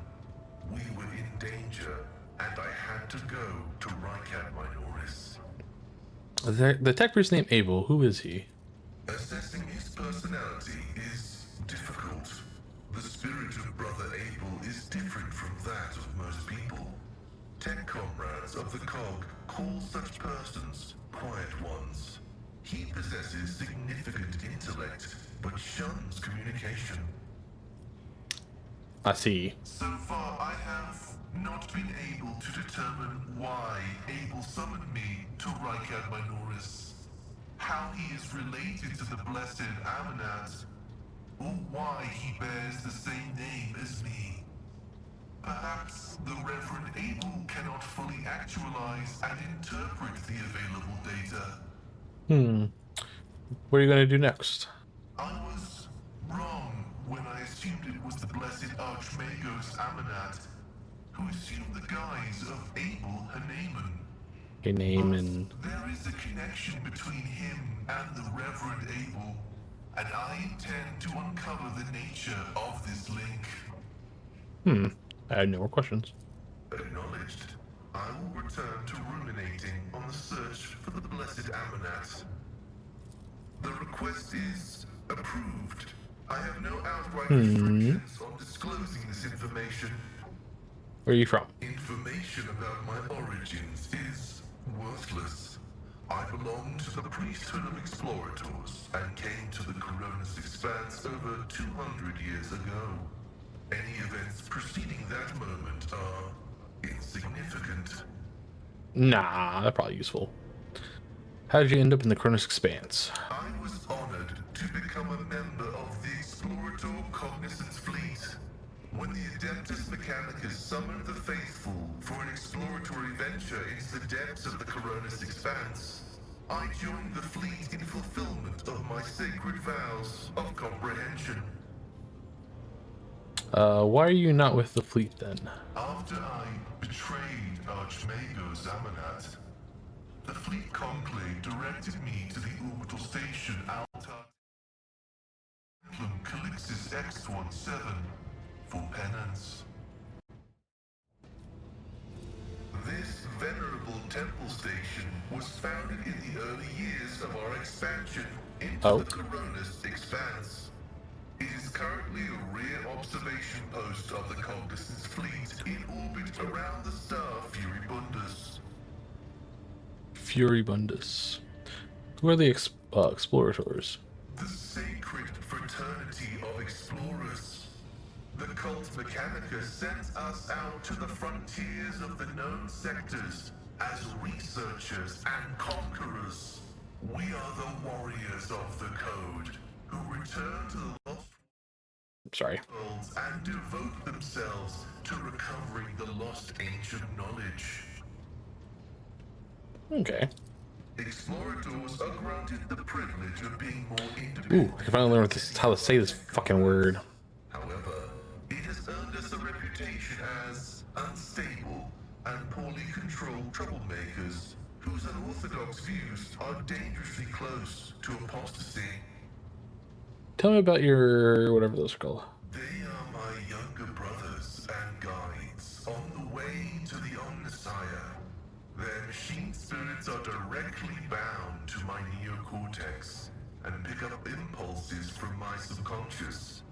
we were in danger, and I had to go to Rakad Minoris. The tech priest named Abel, who is he? Assessing his personality is difficult. The spirit of Brother Abel is different from that of most people. Tech comrades of the Cog call such persons quiet ones. He possesses significant intellect, but shuns communication. I see. So far, I have not been able to determine why Abel summoned me to Rakad Minoris, how he is related to the Blessed Amanat, or why he bears the same name as me. Perhaps the Reverend Abel cannot fully actualize and interpret the available data. What are you gonna do next? I was wrong when I assumed it was the Blessed Archmagos Amanat, who assumed the guise of Abel Haneman. A name and There is a connection between him and the Reverend Abel, and I intend to uncover the nature of this link. I had no more questions. Acknowledged. I will return to ruminating on the search for the Blessed Amanat. The request is approved. I have no outright restrictions on disclosing this information. Where are you from? Information about my origins is worthless. I belong to the priesthood of explorators and came to the Coronis Expanse over 200 years ago. Any events preceding that moment are insignificant. Nah, that's probably useful. How did you end up in the Cronus Expanse? I was honored to become a member of the Explorator Cognizance Fleet. When the Adeptus Mechanicus summoned the faithful for an exploratory venture into the depths of the Coronis Expanse, I joined the fleet in fulfillment of my sacred vows of comprehension. Why are you not with the fleet then? After I betrayed Archmagos Amanat, the fleet conclave directed me to the orbital station Altar Templum Calixis X17 for penance. This venerable temple station was founded in the early years of our expansion into the Coronis Expanse. It is currently a rear observation post of the Cognizance fleet in orbit around the star Furibundus. Furibundus. Who are the explorators? The sacred fraternity of explorers. The cult Mechanica sends us out to the frontiers of the known sectors as researchers and conquerors. We are the warriors of the code who return to the lost Sorry. worlds and devote themselves to recovering the lost ancient knowledge. Okay. Explorators are granted the privilege of being more Ooh, independent. I can finally learn how to say this fucking word. However, it has earned us a reputation as unstable and poorly controlled troublemakers whose unorthodox views are dangerously close to apostasy. Tell me about your whatever those are called. They are my younger brothers and guides on the way to the Omnissiah. Their machine spirits are directly bound to my neocortex and pick up impulses from my subconscious.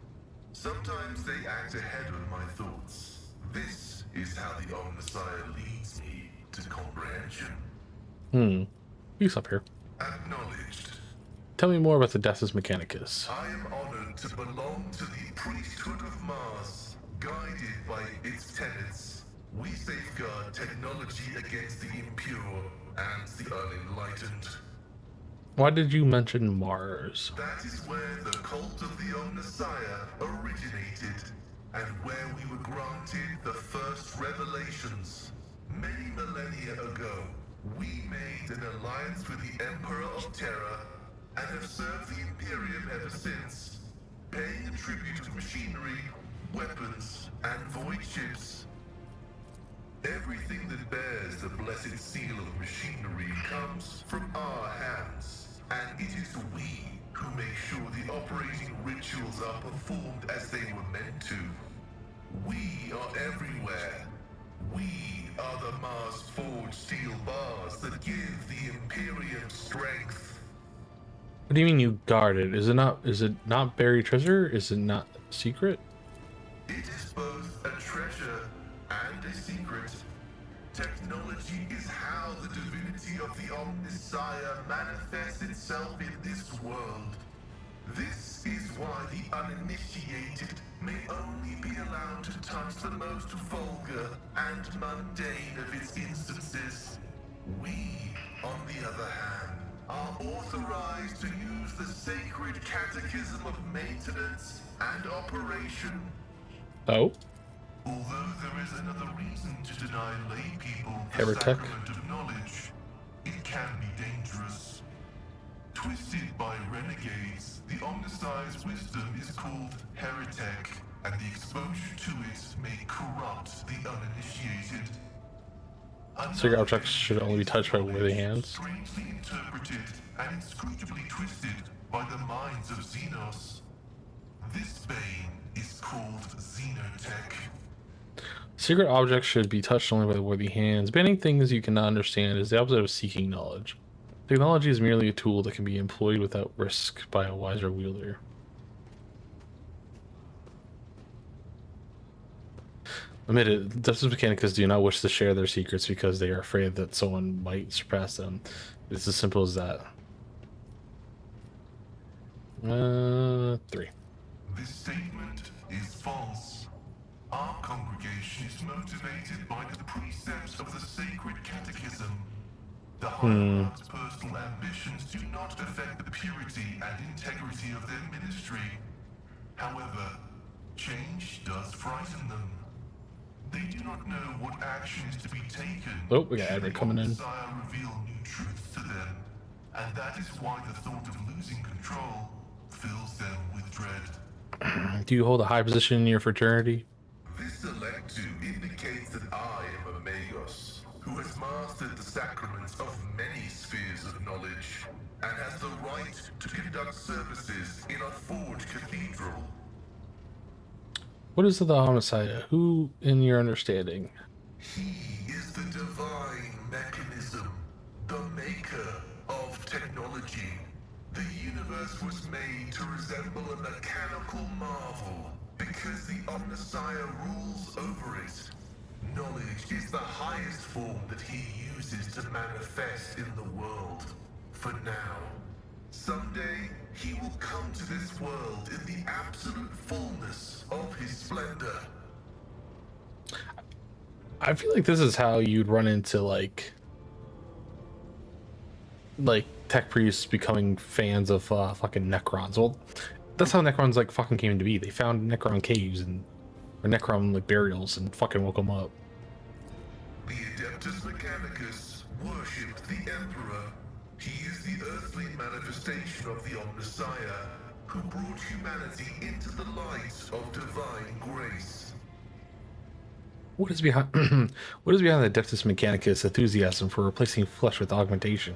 Sometimes they act ahead of my thoughts. This is how the Omnissiah leads me to comprehension. He's up here. Acknowledged. Tell me more about the Deathus Mechanicus. I am honored to belong to the priesthood of Mars, guided by its tenets. We safeguard technology against the impure and the unenlightened. Why did you mention Mars? That is where the cult of the Omnissiah originated, and where we were granted the first revelations. Many millennia ago, we made an alliance with the Emperor of Terra, and have served the Imperium ever since, paying a tribute to machinery, weapons, and void ships. Everything that bears the blessed seal of machinery comes from our hands, and it is we who make sure the operating rituals are performed as they were meant to. We are everywhere. We are the Mars-forged steel bars that give the Imperium strength. What do you mean you guard it? Is it not buried treasure? Is it not secret? It is both a treasure and a secret. Technology is how the divinity of the Omnissiah manifests itself in this world. This is why the uninitiated may only be allowed to touch the most vulgar and mundane of its instances. We, on the other hand, are authorized to use the sacred catechism of maintenance and operation. Oh, Although there is another reason to deny lay people the Heretic. sacrament of knowledge, it can be dangerous. Twisted by renegades, the Omnissiah's wisdom is called heretic, and the exposure to it may corrupt the uninitiated. secret objects should only be touched by worthy hands. Strangely interpreted and inscrutably twisted by the minds of Xenos. This bane is called Xenotech. Secret objects should be touched only by worthy hands. Banning things you cannot understand is the opposite of seeking knowledge. Technology is merely a tool that can be employed without risk by a wiser wielder. Admit it, Justice Mechanicus do not wish to share their secrets because they are afraid that someone might surpass them. It's as simple as that. 3. This statement is false. Our congregation is motivated by the precepts of the sacred catechism. The hierarchs' personal ambitions do not affect the purity and integrity of their ministry. However, change does frighten them. They do not know what action is to be taken. Oh, we got should Edward the coming in. Messiah reveal new truths to them, and that is why the thought of losing control fills them with dread. Do you hold a high position in your fraternity? This electu indicates that I am a Magos, who has mastered the sacraments of many spheres of knowledge, and has the right to conduct services in a forged cathedral. What is the Omnissiah? Who, in your understanding? He is the divine mechanism, the maker of technology. The universe was made to resemble a mechanical marvel, because the Omnissiah rules over it. Knowledge is the highest form that he uses to manifest in the world. For now. Someday, he will come to this world in the absolute fullness of his splendor. I feel like this is how you'd run into like tech priests becoming fans of fucking Necrons. Well, that's how Necrons like fucking came to be. They found Necron caves and or Necron like burials and fucking woke them up. The Adeptus Mechanicus worshipped the Emperor. He is the earthly manifestation of the Omnissiah, who brought humanity into the light of divine grace. What is behind what is behind the Adeptus Mechanicus enthusiasm for replacing flesh with augmentation?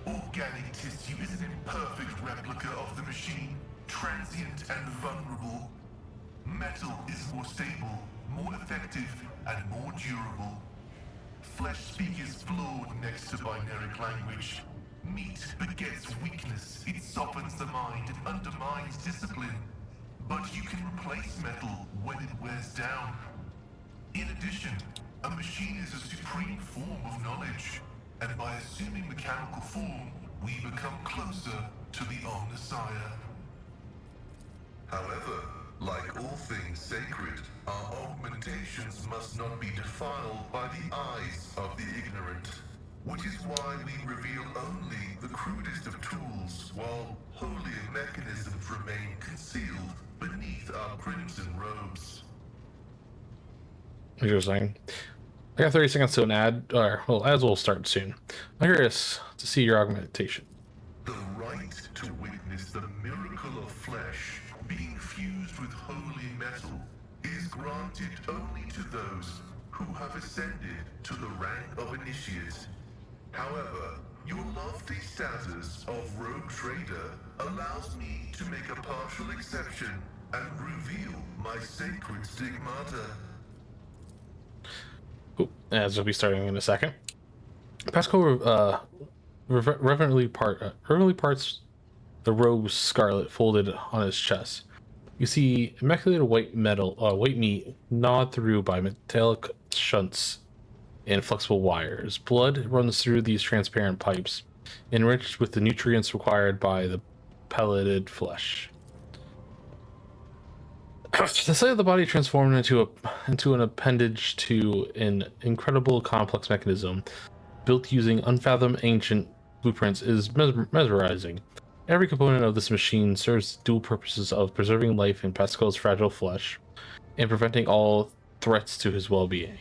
Organic tissue is an imperfect replica of the machine, transient and vulnerable. Metal is more stable, more effective, and more durable. Flesh speak is flawed next to binary language. Meat begets weakness, it softens the mind and undermines discipline. But you can replace metal when it wears down. In addition, a machine is a supreme form of knowledge, and by assuming mechanical form, we become closer to the Omnissiah. However, like all things sacred, Our augmentations must not be defiled by the eyes of the ignorant, which is why we reveal only the crudest of tools, while holier mechanisms remain concealed beneath our crimson robes. Interesting. I got 30 seconds to an ad, or well, ads will start soon. I'm curious to see your augmentation. The right to witness the miracle of flesh being fused with holy metal is granted only to those who have ascended to the rank of initiate. However, your lofty status of rogue trader allows me to make a partial exception and reveal my sacred stigmata. Cool. Ads will be starting in a second. Pascal reverently parts the robe's scarlet folded on his chest. You see immaculate white meat gnawed through by metallic shunts and flexible wires. Blood runs through these transparent pipes, enriched with the nutrients required by the pelleted flesh. The sight of the body transformed into an appendage to an incredible complex mechanism built using unfathomed ancient blueprints is mesmerizing. Every component of this machine serves dual purposes of preserving life in Pascal's fragile flesh and preventing all threats to his well-being.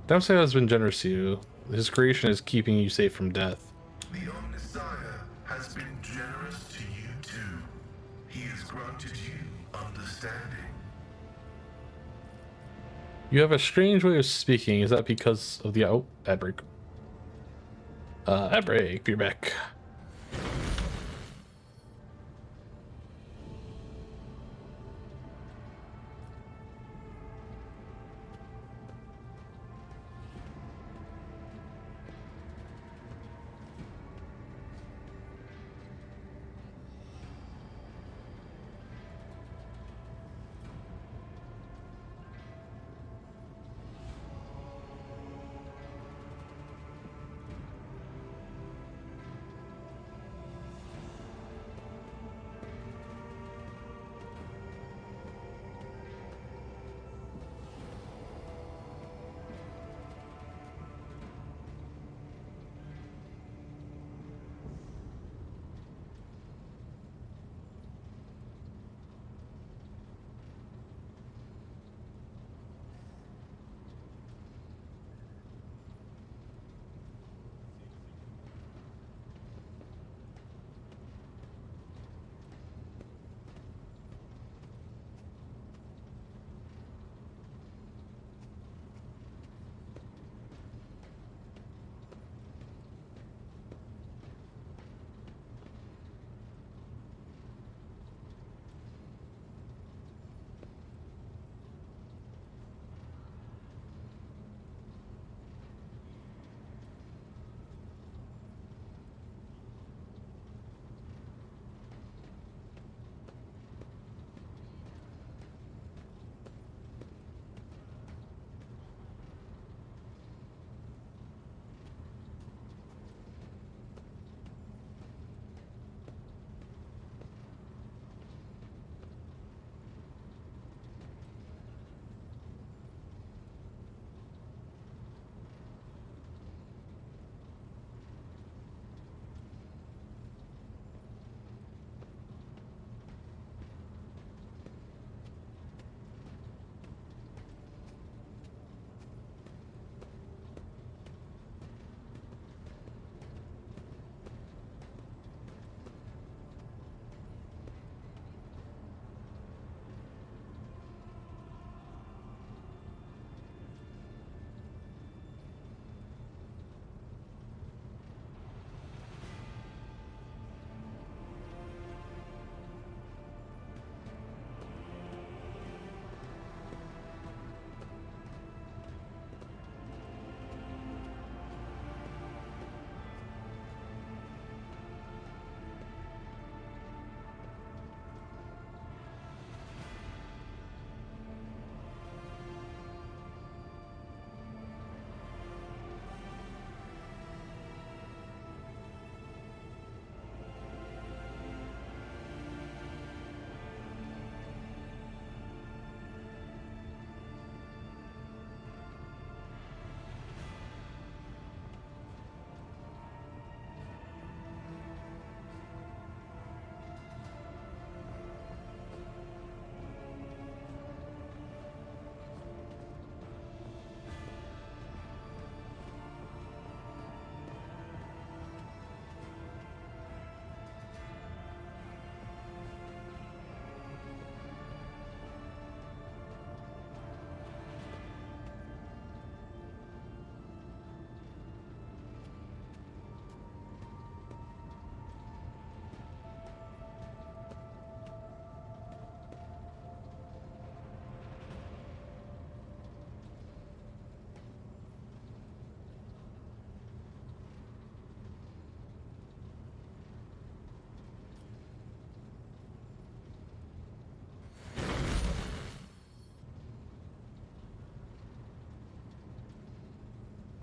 Damsel has been generous to you. His creation is keeping you safe from death. The Omnissiah has been generous to you too. He has granted you understanding. You have a strange way of speaking. Is that because of the ad break? Ad break, you're back.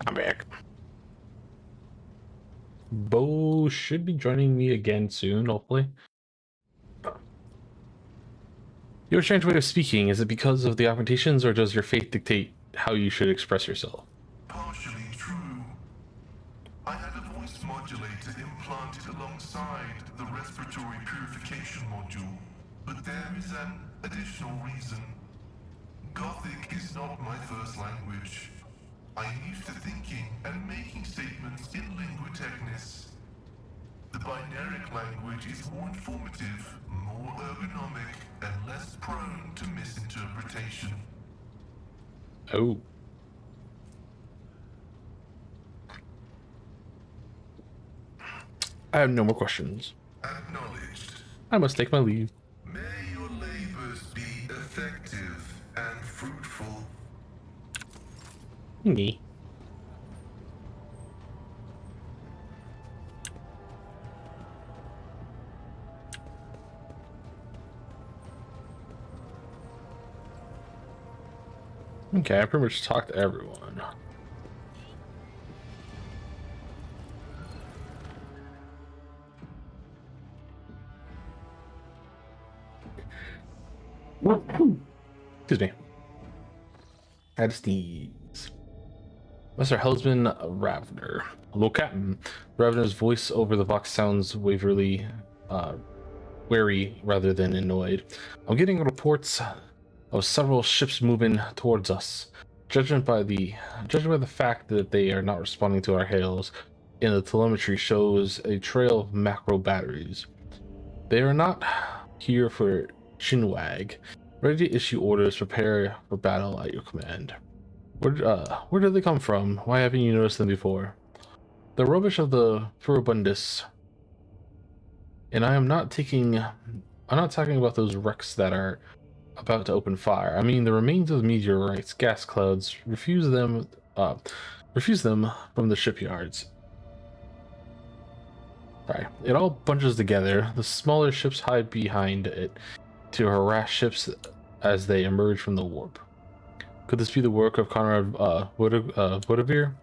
I'm back. Bo should be joining me again soon, hopefully. Your strange way of speaking, is it because of the augmentations, or does your faith dictate how you should express yourself? Partially true. I had a voice modulator implanted alongside the respiratory purification module, but there is an additional reason. Gothic is not my first language. I'm used to thinking and making statements in lingua technis. The binaric language is more informative, more ergonomic, and less prone to misinterpretation. Oh. I have no more questions. Acknowledged. I must take my leave. May your labors be effective and fruitful. Me. Okay, I pretty much talked to everyone. Excuse me. I had to sneeze. Mr. Helsman Ravner. Hello, Captain. Ravner's voice over the box sounds wary rather than annoyed. I'm getting reports of several ships moving towards us. Judging by the fact that they are not responding to our hails, and the telemetry shows a trail of macro batteries. They are not here for chinwag. Ready to issue orders. Prepare for battle at your command. Where did they come from? Why haven't you noticed them before? The rubbish of the Furibundus. And I'm not talking about those wrecks that are about to open fire. I mean the remains of the meteorites, gas clouds. Refuse them from the shipyards. Sorry. It all bunches together. The smaller ships hide behind it to harass ships as they emerge from the warp. Could this be the work of Conrad Vodavir?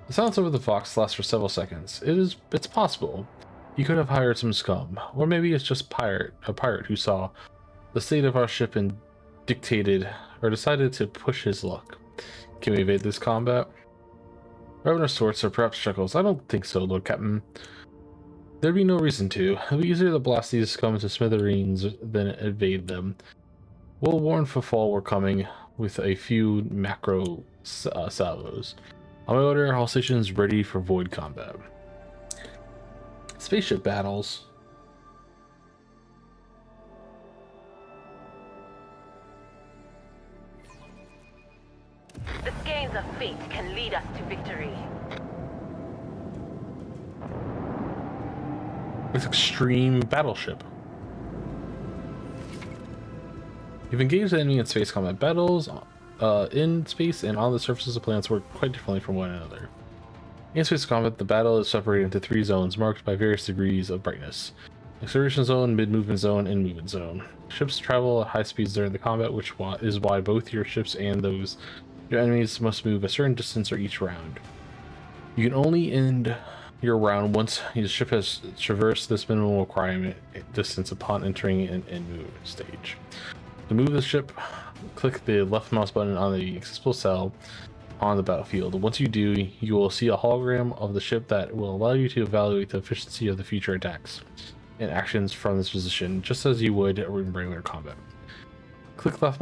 The silence over the Fox lasts for several seconds. It's possible. He could have hired some scum, or maybe it's just a pirate who saw the state of our ship and decided to push his luck. Can we evade this combat? Revenant sorts or perhaps chuckles. I don't think so, Lord Captain. There'd be no reason to. It'd be easier to blast these scum to smithereens than evade them. We'll warn Fafal we're coming with a few macro salvos. On my order, all stations ready for void combat. Spaceship battles. The skeins of fate can lead us to victory. With extreme battleship. You've engaged the enemy in space combat. Battles in space and on the surfaces of planets work quite differently from one another. In space combat, the battle is separated into 3 zones marked by various degrees of brightness. Acceleration zone, mid-movement zone, and movement zone. Ships travel at high speeds during the combat, which is why both your ships and those your enemies must move a certain distance or each round. You can only end your round once your ship has traversed this minimum requirement distance upon entering an end move stage. To move the ship, click the left mouse button on the accessible cell on the battlefield. Once you do, you will see a hologram of the ship that will allow you to evaluate the efficiency of the future attacks and actions from this position, just as you would in regular combat. Click left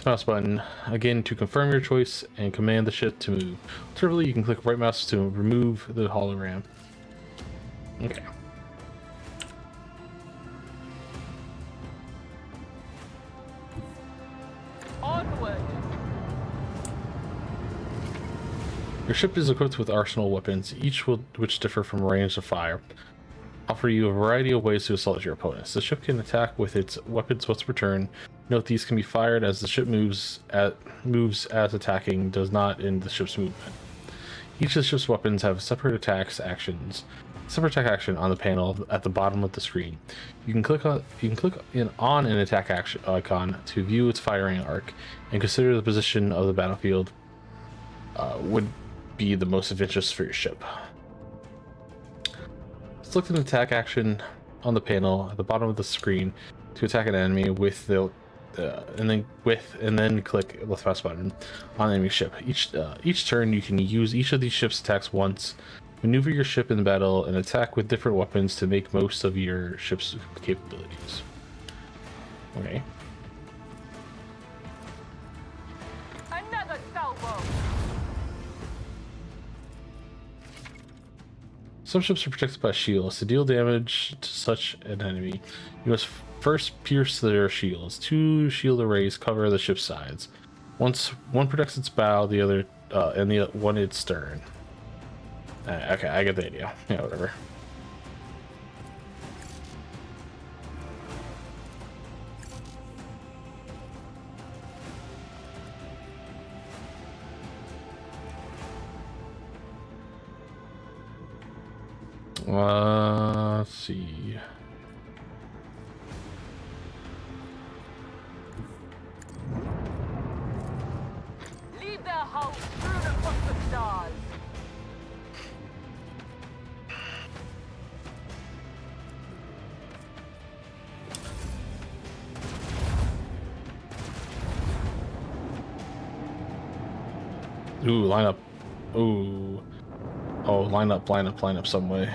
mouse button again to confirm your choice and command the ship to move. Alternatively, you can click right mouse to remove the hologram. Okay. Onward! Your ship is equipped with arsenal weapons, which differ from range of fire, offer you a variety of ways to assault your opponents. The ship can attack with its weapons once per turn. Note these can be fired as the ship moves as attacking does not end the ship's movement. Each of the ship's weapons have separate attack action on the panel at the bottom of the screen. You can click on an attack action icon to view its firing arc and consider the position of the battlefield. be the most advantageous for your ship. Select an attack action on the panel at the bottom of the screen to attack an enemy with the and then click the left mouse button on the enemy ship. Each turn you can use each of these ships' attacks once. Maneuver your ship in battle and attack with different weapons to make most of your ship's capabilities. Okay. Another salvo. Some ships are protected by shields. To deal damage to such an enemy, you must first pierce their shields. 2 shield arrays cover the ship's sides. One protects its bow, the other and the one its stern. Okay, I get the idea. Yeah, whatever. Let's see. Leave their hulls strewn across the stars. Ooh, line up. Ooh. Oh, line up some way.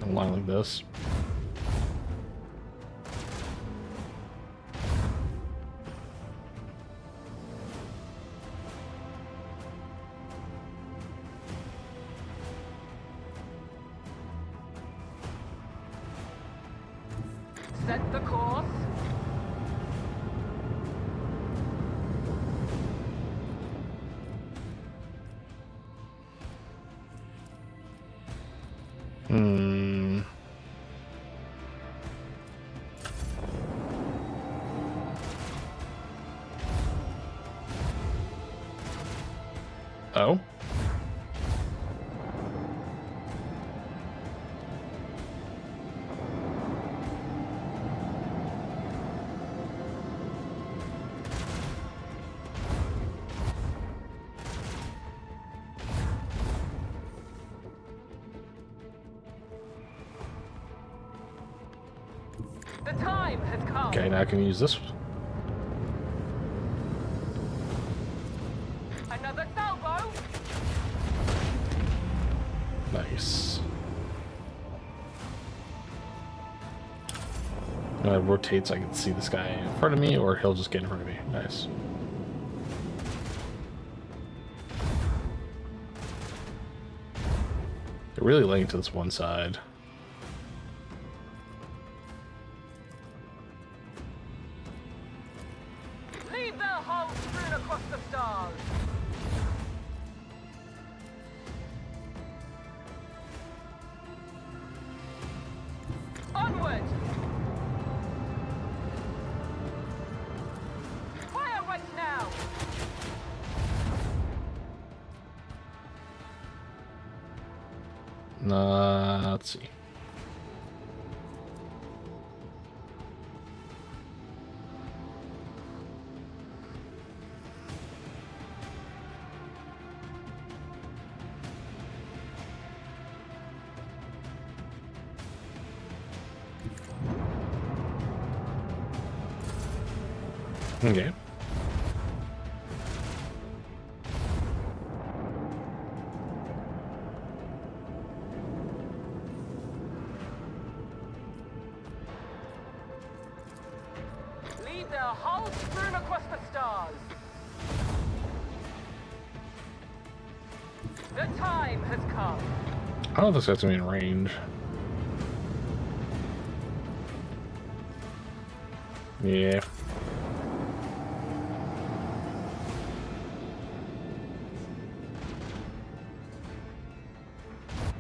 Line like this. Set the course. Oh. The time has come. Okay, now I can use this. Another salvo. Nice. When it rotates, I can see this guy in front of me, or he'll just get in front of me. Nice. They're really laying to this one side. Leave their hulls strewn across the stars. Onward. Fire right now. Let's see. Okay. Leave their hulls strewn across the stars. The time has come. I don't know if this guy's gonna be in range. Yeah.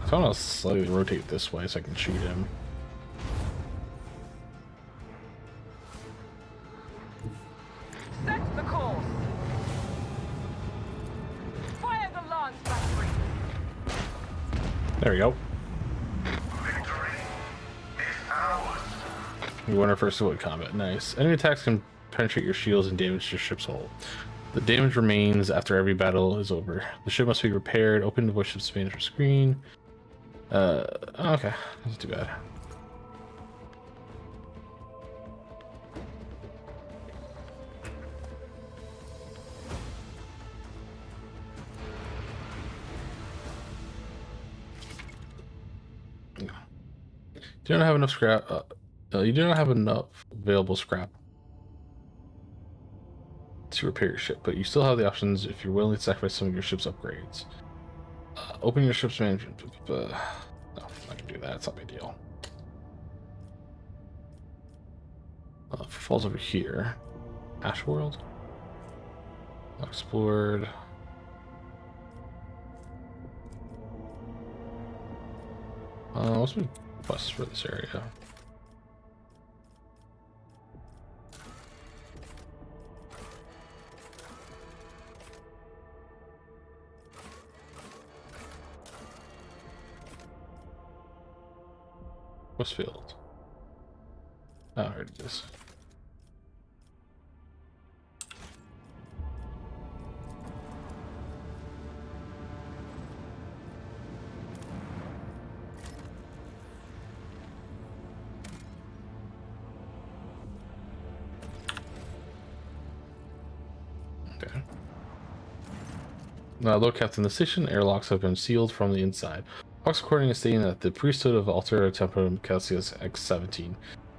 So I'm gonna slightly rotate this way so I can shoot him. Set the course. Fire the lance battery. There we go. Victory is ours. You won our first civilian combat. Nice. Enemy attacks can penetrate your shields and damage your ship's hull. The damage remains after every battle is over. The ship must be repaired. Open the voice ship's management screen. Okay, that's too bad. Do not have enough scrap. You do not have enough available scrap to repair your ship, but you still have the options if you're willing to sacrifice some of your ship's upgrades. Open your ship's management. No, I can do that. It's not a big deal. Falls over here. Ash World. Explored. What's my quest for this area? Westfield. Oh, here it is. Okay. Lord Captain, the station airlocks have been sealed from the inside. Fox recording is stating that the priesthood of Alter Temporum Cassius X-17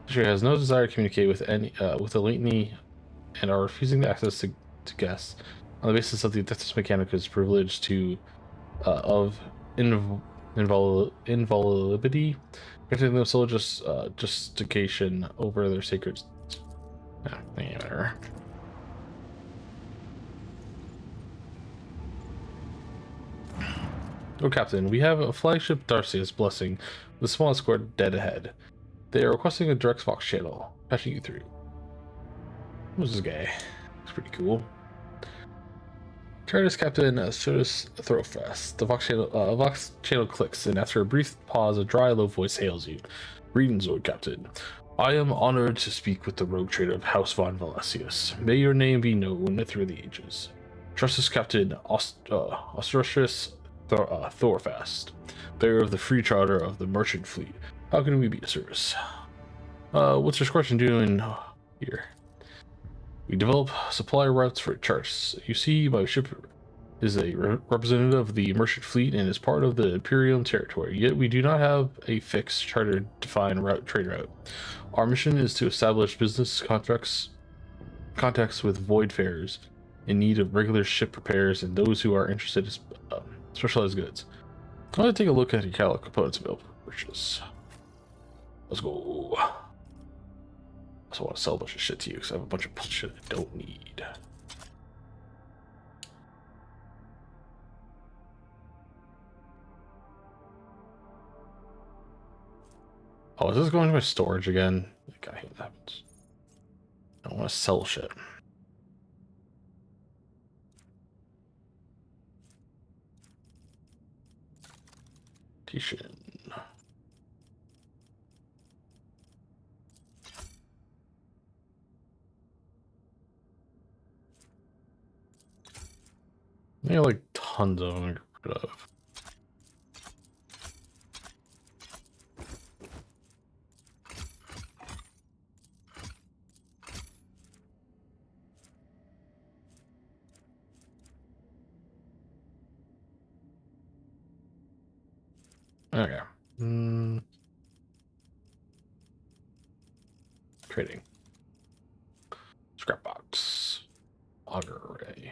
has no desire to communicate with the Lateney and are refusing the access to guests on the basis of the Adeptus Mechanicus privilege to of inviolability, granting them sole justification over their sacred. Whatever. Oh, Captain, we have a flagship Darcius Blessing with a small escort dead ahead. They are requesting a direct Fox channel. Patching you through. Who's this guy? Looks pretty cool. Chartist Captain Sodus Throwfest. The Vox channel clicks, and after a brief pause, a dry, low voice hails you. Greetings, Lord Captain. I am honored to speak with the rogue trader of House von Valesius. May your name be known through the ages. Trustus Captain Ostrocius Thorfast, bearer of the free charter of the merchant fleet. How can we be of service? What's your squadron doing here? We develop supply routes for charts. You see, my ship is a representative of the merchant fleet and is part of the Imperium territory, yet we do not have a fixed charter-defined trade route. Our mission is to establish business contacts with voidfarers in need of regular ship repairs and those who are interested in specialized goods. I want to take a look at your catalog components available for purchase. Let's go. I also want to sell a bunch of shit to you because I have a bunch of bullshit I don't need. Oh, is this going to my storage again? Like, I hate what happens. I don't want to sell shit. T-shirt. There are like tons of them to get rid of. Okay. Trading. Scrap box. Auger array.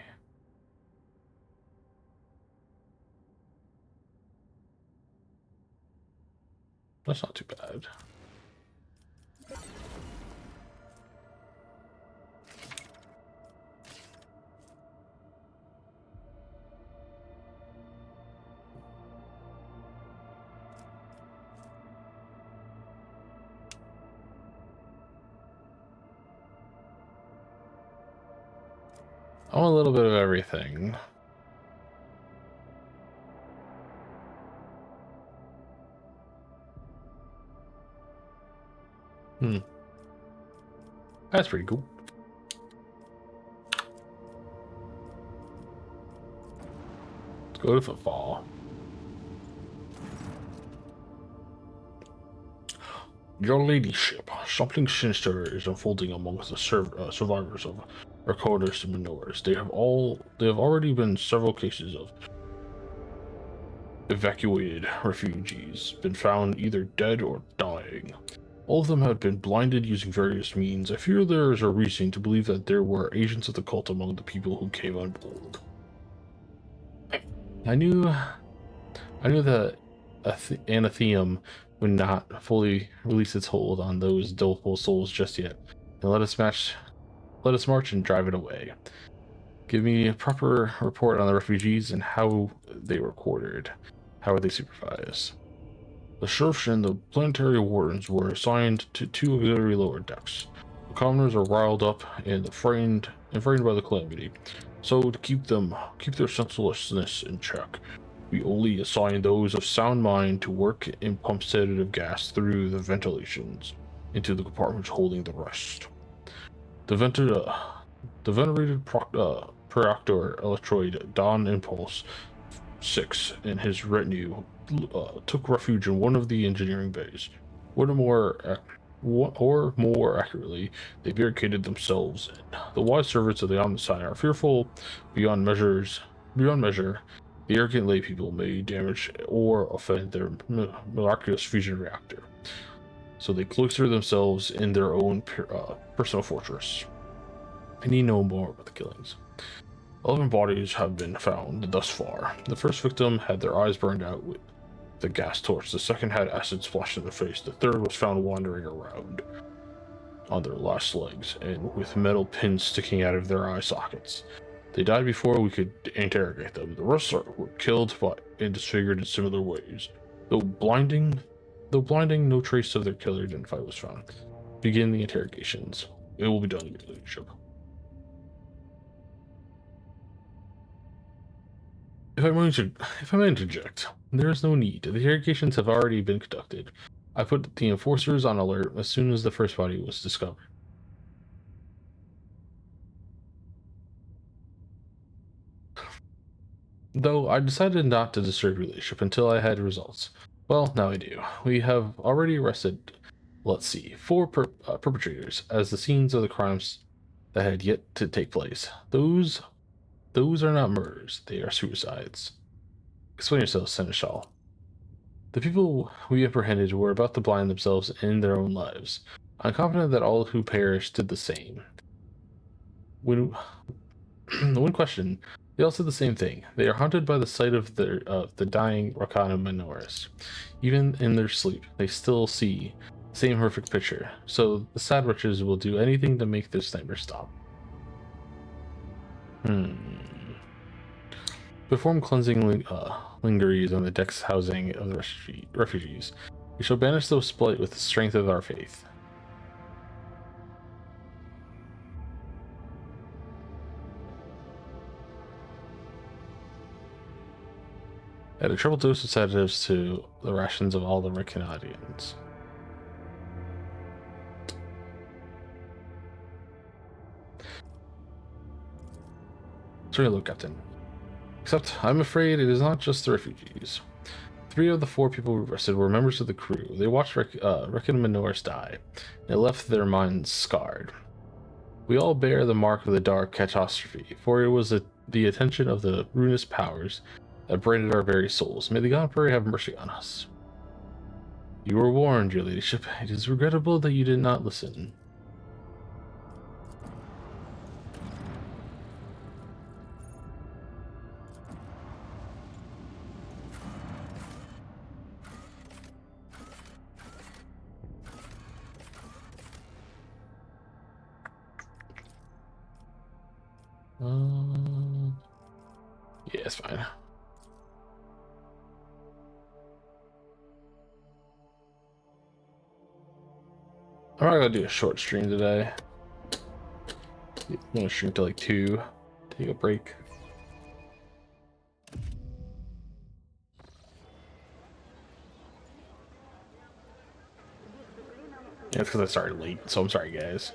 That's not too bad. I want a little bit of everything. That's pretty cool. Go to football. Your ladyship, something sinister is unfolding amongst the survivors of Recorders and Minors. There have already been several cases of evacuated refugees been found either dead or dying. All of them have been blinded using various means. I fear there is a reason to believe that there were agents of the cult among the people who came on board. I knew that Anathema would not fully release its hold on those doleful souls just yet, and let us march and drive it away. Give me a proper report on the refugees and how they were quartered. How were they supervised? The sheriffs and the planetary wardens were assigned to 2 auxiliary lower decks. The commoners are riled up and frightened by the calamity, so to keep their senselessness in check, we only assign those of sound mind to work and pump sedative gas through the ventilations into the compartments holding the rest. The venerated Proctor Electroid Don Impulse 6 and his retinue took refuge in one of the engineering bays. Or more accurately, they barricaded themselves in. The wise servants of the Omnicide are fearful beyond measure. The arrogant lay people may damage or offend their miraculous fusion reactor, so they cloister themselves in their own personal fortress. I need no more about the killings. 11 bodies have been found thus far. The first victim had their eyes burned out with the gas torch. The second had acid splashed in their face. The third was found wandering around on their last legs and with metal pins sticking out of their eye sockets. They died before we could interrogate them. The rest were killed and disfigured in similar ways. Though blinding, no trace of their killer identified was found. Begin the interrogations. It will be done in your leadership. If I may interject, there is no need. The interrogations have already been conducted. I put the enforcers on alert as soon as the first body was discovered. Though I decided not to disturb your leadership until I had results. Well, now I do. We have already arrested, let's see, 4 perpetrators as the scenes of the crimes that had yet to take place. Those are not murders, they are suicides. Explain yourself, Seneschal. The people we apprehended were about to blind themselves in their own lives. I'm confident that all who perished did the same. When questioned, they all said the same thing. They are haunted by the sight of the dying Rakana Minoris. Even in their sleep, they still see the same horrific picture. So the sad wretches will do anything to make this nightmare stop. Perform cleansing lingeries on the deck's housing of the refugees. We shall banish those split with the strength of our faith. Add a triple dose of sedatives to the rations of all the Recanadians. Certainly, Captain. Except, I'm afraid it is not just the refugees. 3 of the 4 people we arrested were members of the crew. They watched Reckon Minoris die, and it left their minds scarred. We all bear the mark of the dark catastrophe, for it was the attention of the ruinous powers that branded our very souls. May the God Emperor have mercy on us. You were warned, your ladyship. It is regrettable that you did not listen. Yeah, it's fine. I'm not gonna do a short stream today. I'm gonna stream till like 2. Take a break. Yeah, it's because I started late, so I'm sorry, guys.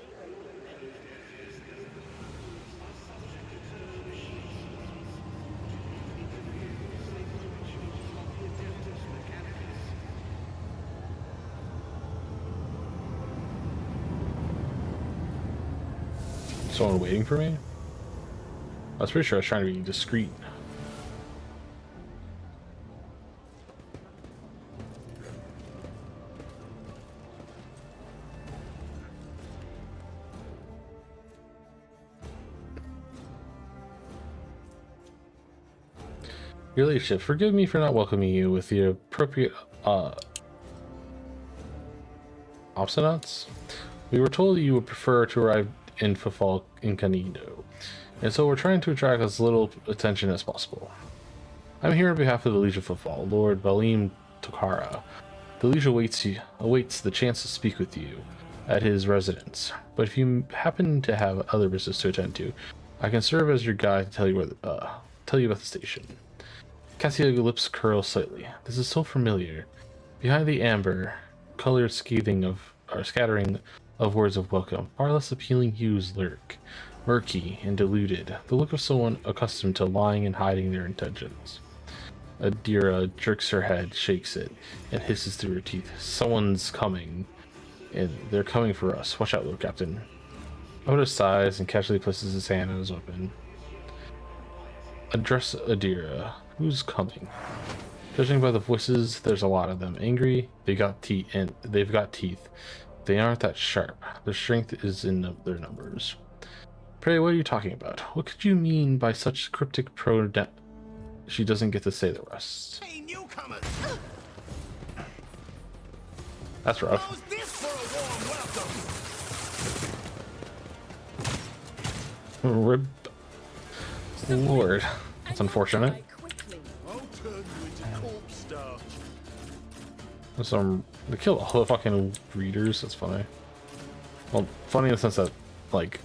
Someone waiting for me? I was pretty sure I was trying to be discreet. Your ladyship, forgive me for not welcoming you with the appropriate obstinance. We were told you would prefer to arrive in Fafal Incognito, and so we're trying to attract as little attention as possible. I'm here on behalf of the Liege of Fafal, Lord Balim Tokara. The Liege awaits the chance to speak with you at his residence, but if you happen to have other business to attend to, I can serve as your guide to tell you about the station. Cassio's lips curl slightly. This is so familiar. Behind the amber-colored scattering of words of welcome, far less appealing hues lurk, murky and diluted, the look of someone accustomed to lying and hiding their intentions. Adira jerks her head, shakes it, and hisses through her teeth. Someone's coming, and they're coming for us. Watch out, Lord Captain. Oda sighs and casually places his hand on his weapon. Address Adira. Who's coming? Judging by the voices, there's a lot of them. Angry, they've got teeth. They aren't that sharp. Their strength is in their numbers. Pray, what are you talking about? What could you mean by such cryptic She doesn't get to say the rest. Hey, newcomers! That's rough. How's this for a warm welcome? Rib. Lord, that's unfortunate. I'll turn you into corpse starch. They kill all the fucking readers. That's funny. Well, funny in the sense that, like,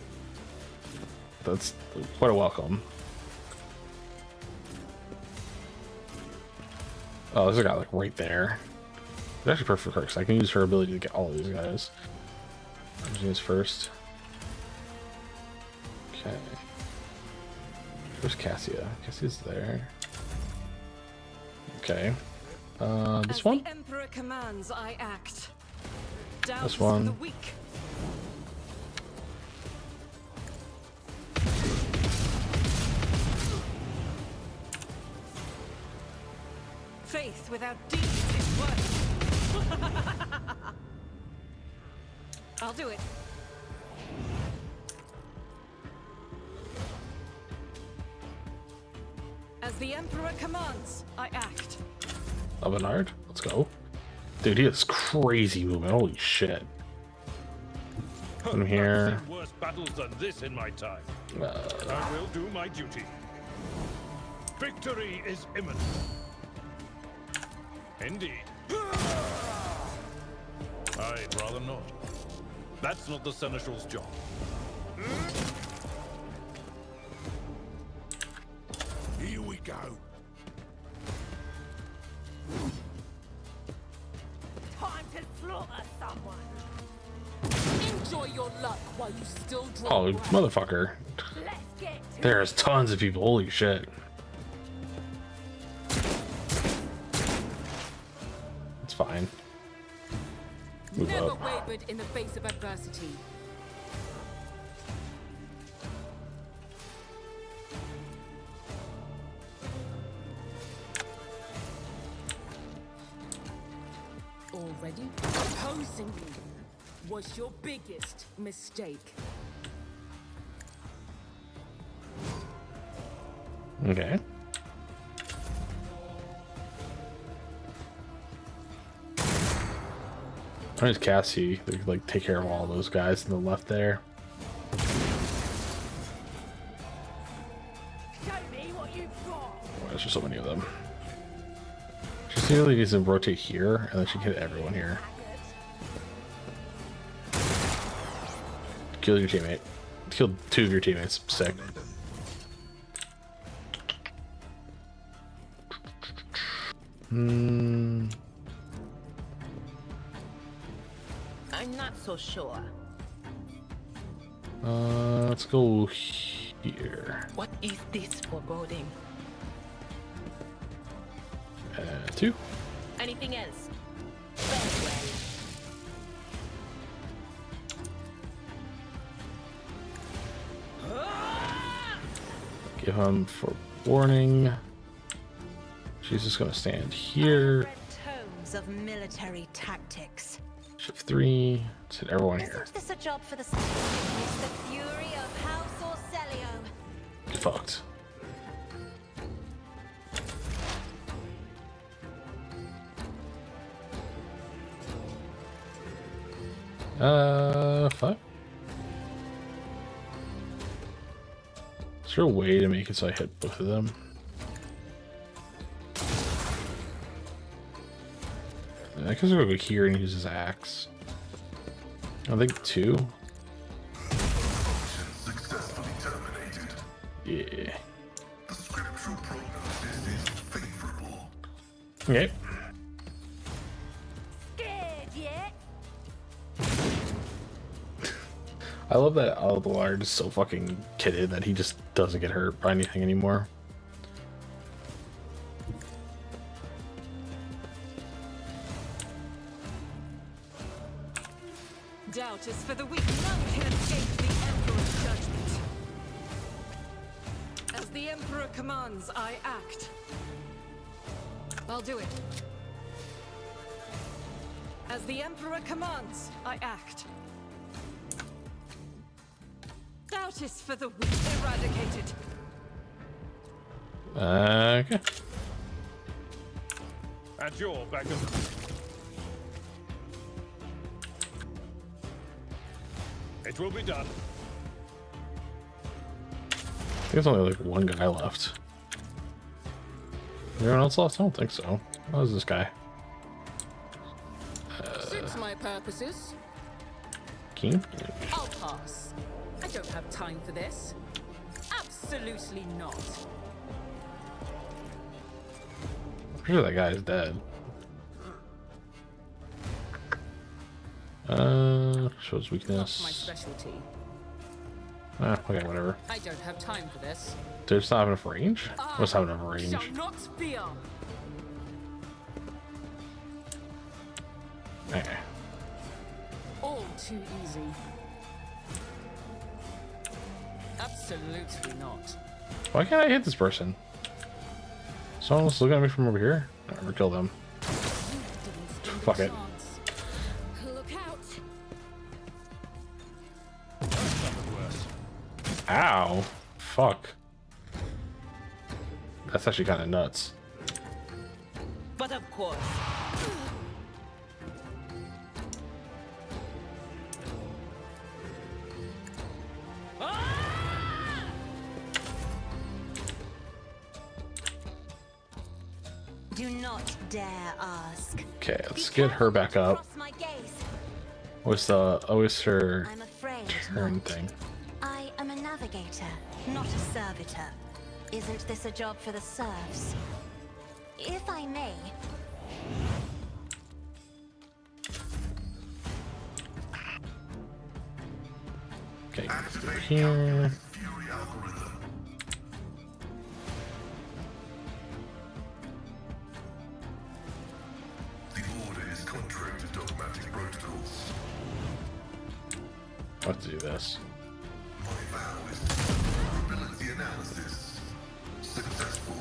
that's quite a welcome. Oh, there's a guy like right there. It's actually perfect for her, because I can use her ability to get all of these guys. I'm using this first. Okay. Where's Cassia? Cassia's there. Okay. This one? The Emperor commands, I act. This one. The weak. Faith without deeds is worth. I'll do it. As the Emperor commands, I act. Bernard, let's go. Dude, he has crazy movement. Holy shit. I'm here. I've seen worse battles than this in my time. I will do my duty. Victory is imminent. Indeed. I'd rather not. That's not the Seneschal's job. Here we go. Time to slaughter someone. Enjoy your luck while you still draw. Oh, motherfucker. Let's get to There's tons of people. Holy shit. It's fine. Move Never up. wavered in the face of adversity. Already? Opposing me was your biggest mistake. Okay. There's Cassie. They could, like, take care of all those guys on the left there. show me what you've got. Why is there so many of them? She really needs to rotate here, and then she can hit everyone here. Kill your teammate. Killed 2 of your teammates. Sick. I'm not so sure. Let's go here. What is this foreboding? 2. Anything else? Very well. Give him for warning. She's just gonna stand here. Tomes of military tactics. Shift 3. Let's hit everyone here. Isn't this a job for the It's the fury of House Orcelio. Get fucked. Fuck. Is there a way to make it so I hit both of them? I guess I'll go here and use his axe. I think 2. Successfully terminated. Yeah. The scriptural prognosis is favorable. Okay. Scared yet? I love that Aldalard is so fucking kitted that he just doesn't get hurt by anything anymore. Doubt is for the weak. None can escape the Emperor's judgment. As the Emperor commands, I act. I'll do it. As the Emperor commands, I act. Doubt is for the weak. Eradicated. Okay. At your beck and it will be done. I think there's only like one guy left. Anyone else left? I don't think so. How's this guy? Suits my purposes. King? I'll pass. I don't have time for this. Absolutely not. I'm sure that guy is dead. Shows Not my weakness. specialty. Okay, whatever. I don't have time for this. Dude, it's not have enough range? Must have enough I range. shall not fear. Okay. All too easy. Absolutely not. Why can't I hit this person? Someone's looking at me from over here? I'll never kill them. Fuck it. Look out. Ow. Fuck. That's actually kind of nuts. But of course. Do not dare ask. Okay, let's get her back up. Cross my gaze. What's her I'm afraid turn not. thing? I am a navigator, not a servitor. Isn't this a job for the serfs? If I may, Okay, over here. Fury algorithm. The order is contrary to dogmatic protocols. Let's do this. My vow is vulnerability analysis. Successful.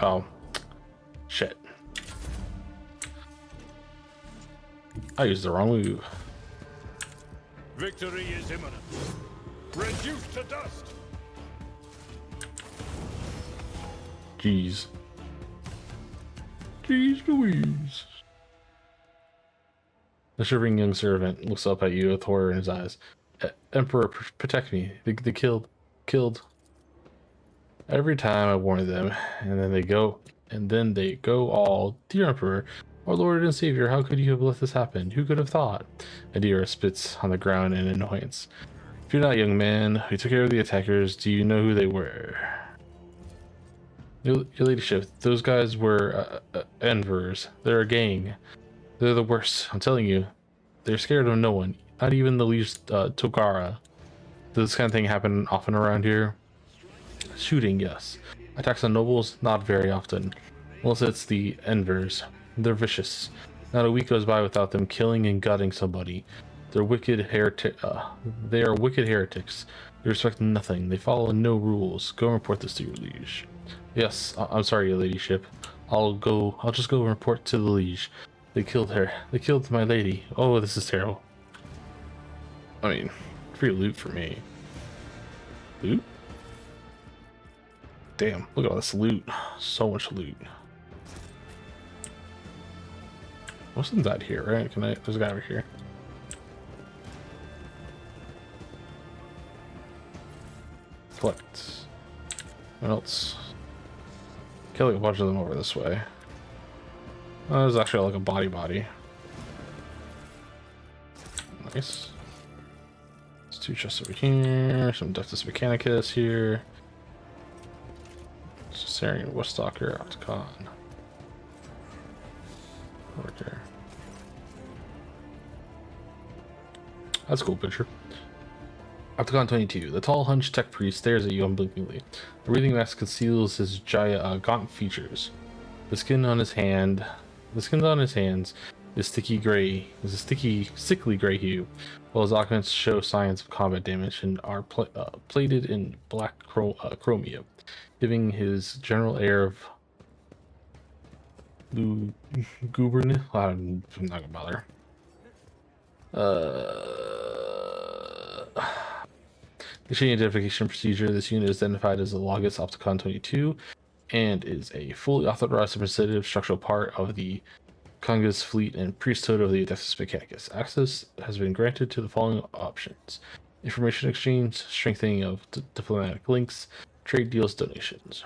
Oh. Shit. I used the wrong move. Victory is imminent. Reduced to dust. Jeez. Jeez Louise. The shivering young servant looks up at you with horror in his eyes. Emperor, protect me. They killed. Every time I warn them, and then they go all, dear Emperor, our Lord and Savior, how could you have let this happen? Who could have thought? Adira spits on the ground in annoyance. Fear not, young man. We took care of the attackers. Do you know who they were? Your ladyship, those guys were Envers. They're a gang. They're the worst. I'm telling you. They're scared of no one. Not even the least Tokara. Does this kind of thing happen often around here? Shooting, yes. Attacks on nobles, not very often. Unless it's the Envers. They're vicious. Not a week goes by without them killing and gutting somebody. They're wicked they are wicked heretics. They respect nothing. They follow no rules. Go and report this to your liege. Yes, I'm sorry, your ladyship. I'll just go and report to the liege. They killed her. They killed my lady. Oh, this is terrible. I mean, free loot for me. Loot? Damn, look at all this loot. So much loot. Wasn't that here, right? There's a guy over here. Collect. What else? Killing a bunch of them over this way. Oh, there's actually like a body. Nice. There's 2 chests over here. Some Ductus Mechanicus here. Sarian Weststalker, Opticon. Worker. That's a cool picture. Opticon 22. The tall, hunched tech priest stares at you unblinkingly. The breathing mask conceals his gaunt features. The skin on his hands is sickly gray hue, while his occupants show signs of combat damage and are plated in black chromium, giving his general air of Gubernatorial. I'm not gonna bother. Machine identification procedure. This unit is identified as the Logos Opticon 22 and is a fully authorized representative structural part of the Conga's fleet and priesthood of the Adeptus Mechanicus. Access has been granted to the following options: information exchange, strengthening of diplomatic links, trade deals, donations.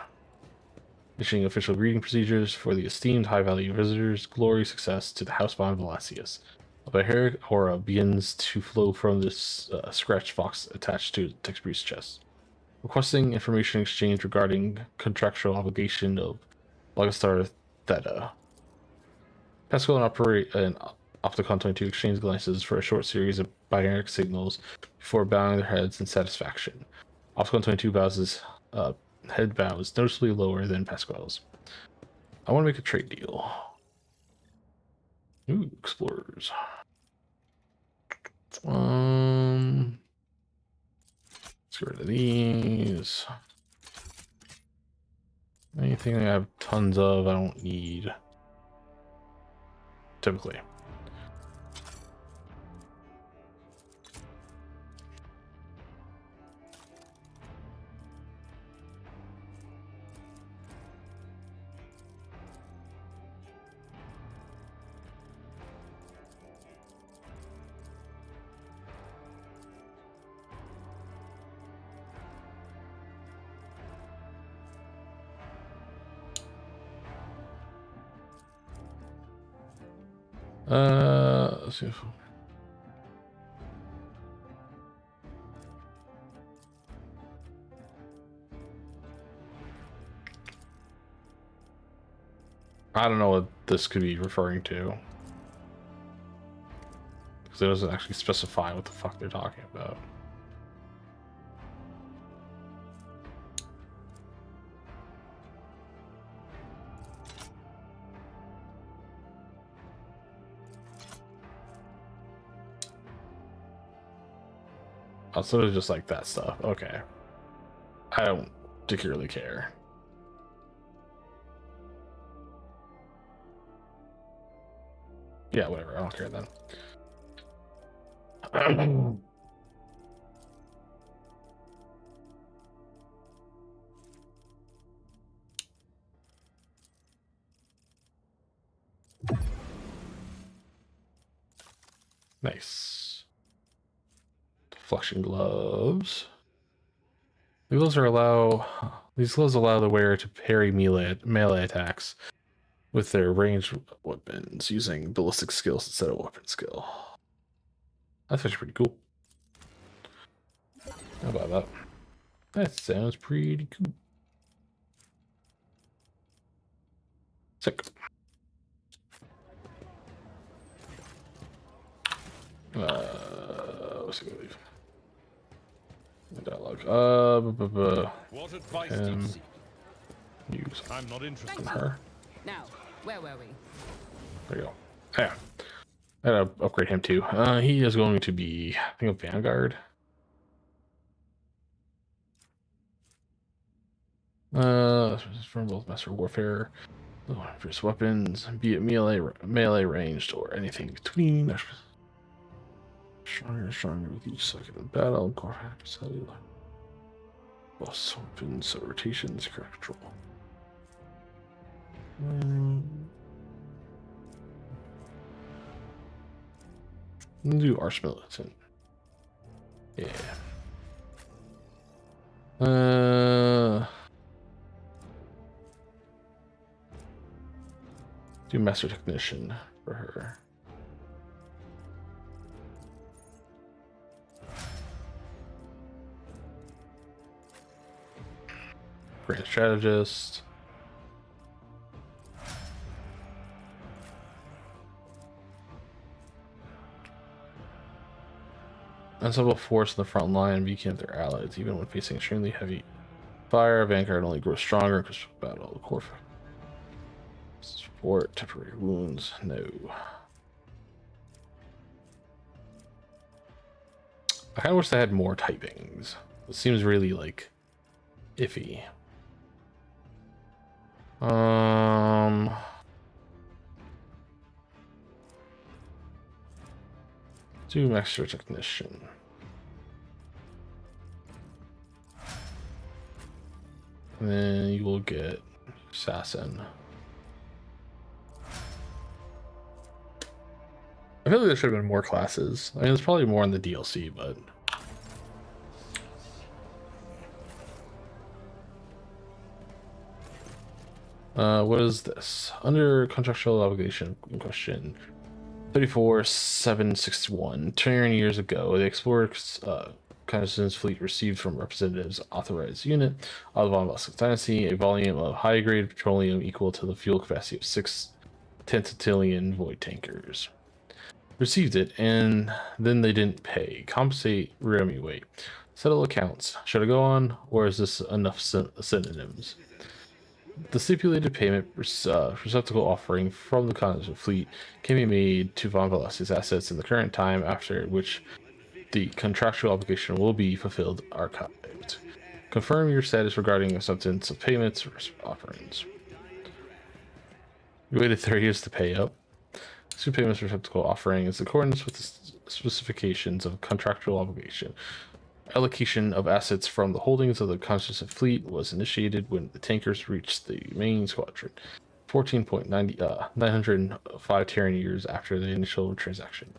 Issuing official greeting procedures for the esteemed high-value visitors. Glory, success to the housebound Velasius. A Baharic aura begins to flow from this scratched box attached to the text priest's chest. Requesting information exchange regarding contractual obligation of Logistar Theta. Pascal and Opticon 22 exchange glances for a short series of binary signals before bowing their heads in satisfaction. Opticon 22 bows his head bows noticeably lower than Pascal's. I want to make a trade deal. Ooh, explorers. Let's get rid of these. Anything I have tons of, I don't need. Typically. Let's see if I don't know what this could be referring to, because it doesn't actually specify what the fuck they're talking about. Oh, so it's just like that stuff. Okay. I don't particularly care. Yeah, whatever. I don't care then. Nice. Flushing gloves. These gloves allow the wearer to parry melee attacks with their ranged weapons using ballistic skills instead of weapon skill. That's actually pretty cool. How about that? That sounds pretty cool. Sick. Let's see what we leave. Dialogue. What advice do you seek? Use. I'm not interested in her. Now, where were we? There you Yeah. I gotta upgrade him too. He is going to be, I think, a Vanguard. From both Master Warfare, first weapons, be it melee ranged or anything between. Stronger with each second of battle. Cellular. Boss weapons, rotations, control. Do Arch Militant. Yeah. Do Master Technician for her. Grand Strategist. Unstoppable force in the front line weaken their allies, even when facing extremely heavy fire. Vanguard only grows stronger because of battle. Core support, temporary wounds. No. I kind of wish they had more typings. It seems really like iffy. Do Master Technician. And then you will get Assassin. I feel like there should have been more classes. I mean, there's probably more in the DLC, but what is this? Under contractual obligation in question 34,761. 10 years ago, the Explorer's Reconnaissance Fleet received from representatives authorized unit of the Von Velasquez Dynasty a volume of high-grade petroleum equal to the fuel capacity of 6 tentillion void tankers. Received it, and then they didn't pay. Compensate, rear-me weight. Settle accounts. Should I go on, or is this enough synonyms? The stipulated payment receptacle offering from the Reconnaissance Fleet can be made to Von Velasquez's assets in the current time, after which the contractual obligation will be fulfilled, archived. Confirm your status regarding acceptance of payments or offerings. You waited 30 years to pay up. Two payments receptacle offering is in accordance with the specifications of contractual obligation. Allocation of assets from the holdings of the Reconnaissance Fleet was initiated when the tankers reached the main squadron, 14.905 Terran years after the initial transaction.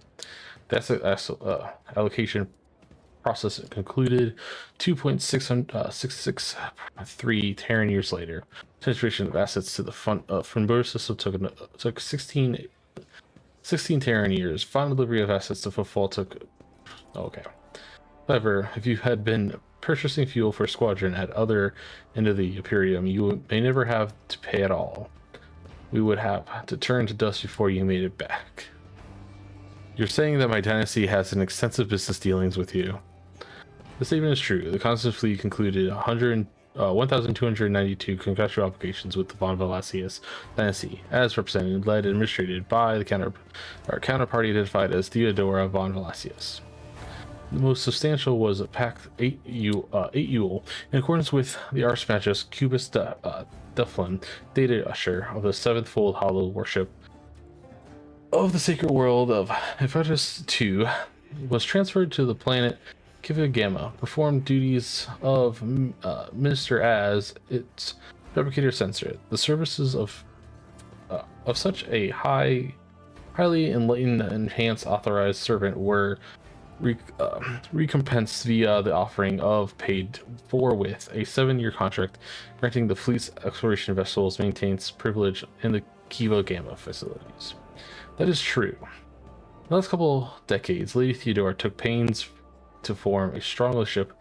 The allocation process concluded 2.663 Terran years later. Transmission of assets to the front system took 16 Terran years. Final delivery of assets to fulfill took... Okay. However, if you had been purchasing fuel for a squadron at other end of the Imperium, you may never have to pay at all. We would have to turn to dust before you made it back. You're saying that my dynasty has an extensive business dealings with you. The statement is true. The Constant Fleet concluded 1,292 contractual obligations with the Von Velasquez dynasty, as represented, led, and administrated by the counterparty identified as Theodora Von Velasquez. The most substantial was a Pact 8 Yule, in accordance with the Archmagus Cubus Deflin, data usher of the sevenfold hollow worship of the sacred world of Hephaestus II, was transferred to the planet Kiva Gamma, performed duties of minister as its fabricator censor. The services of such a highly enlightened, enhanced, authorized servant were recompensed via the offering of paid for with a 7-year contract granting the fleet's exploration vessels maintains privilege in the Kiva Gamma facilities. That is true. The last couple decades, Lady Theodora took pains to form a strong relationship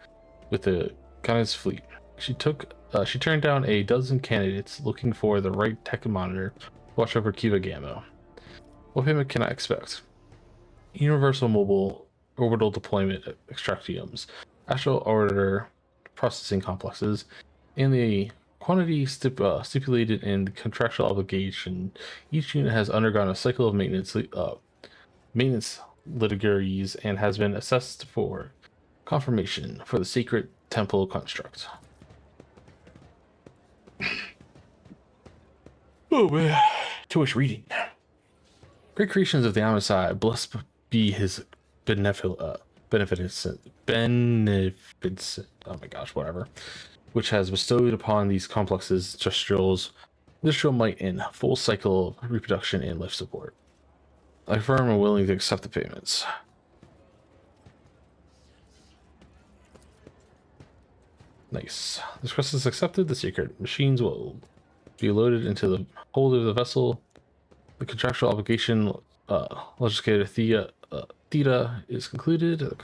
with the Ghana's fleet. She turned down a dozen candidates looking for the right tech monitor to watch over Kiva Gamma. What payment can I expect? Universal Mobile Orbital Deployment Extractiums, Astral Orbiter Processing Complexes, and the quantity stipulated in the contractual obligation, each unit has undergone a cycle of maintenance liturgies and has been assessed for confirmation for the sacred temple construct. Oh man, too much reading. Great creations of the Amosai, blessed be his beneficence, oh my gosh, whatever, which has bestowed upon these complexes industrial might and full cycle of reproduction and life support. I firm are willing to accept the payments. Nice. This request is accepted. The sacred machines will be loaded into the hold of the vessel. The contractual obligation, legislator Theta is concluded. The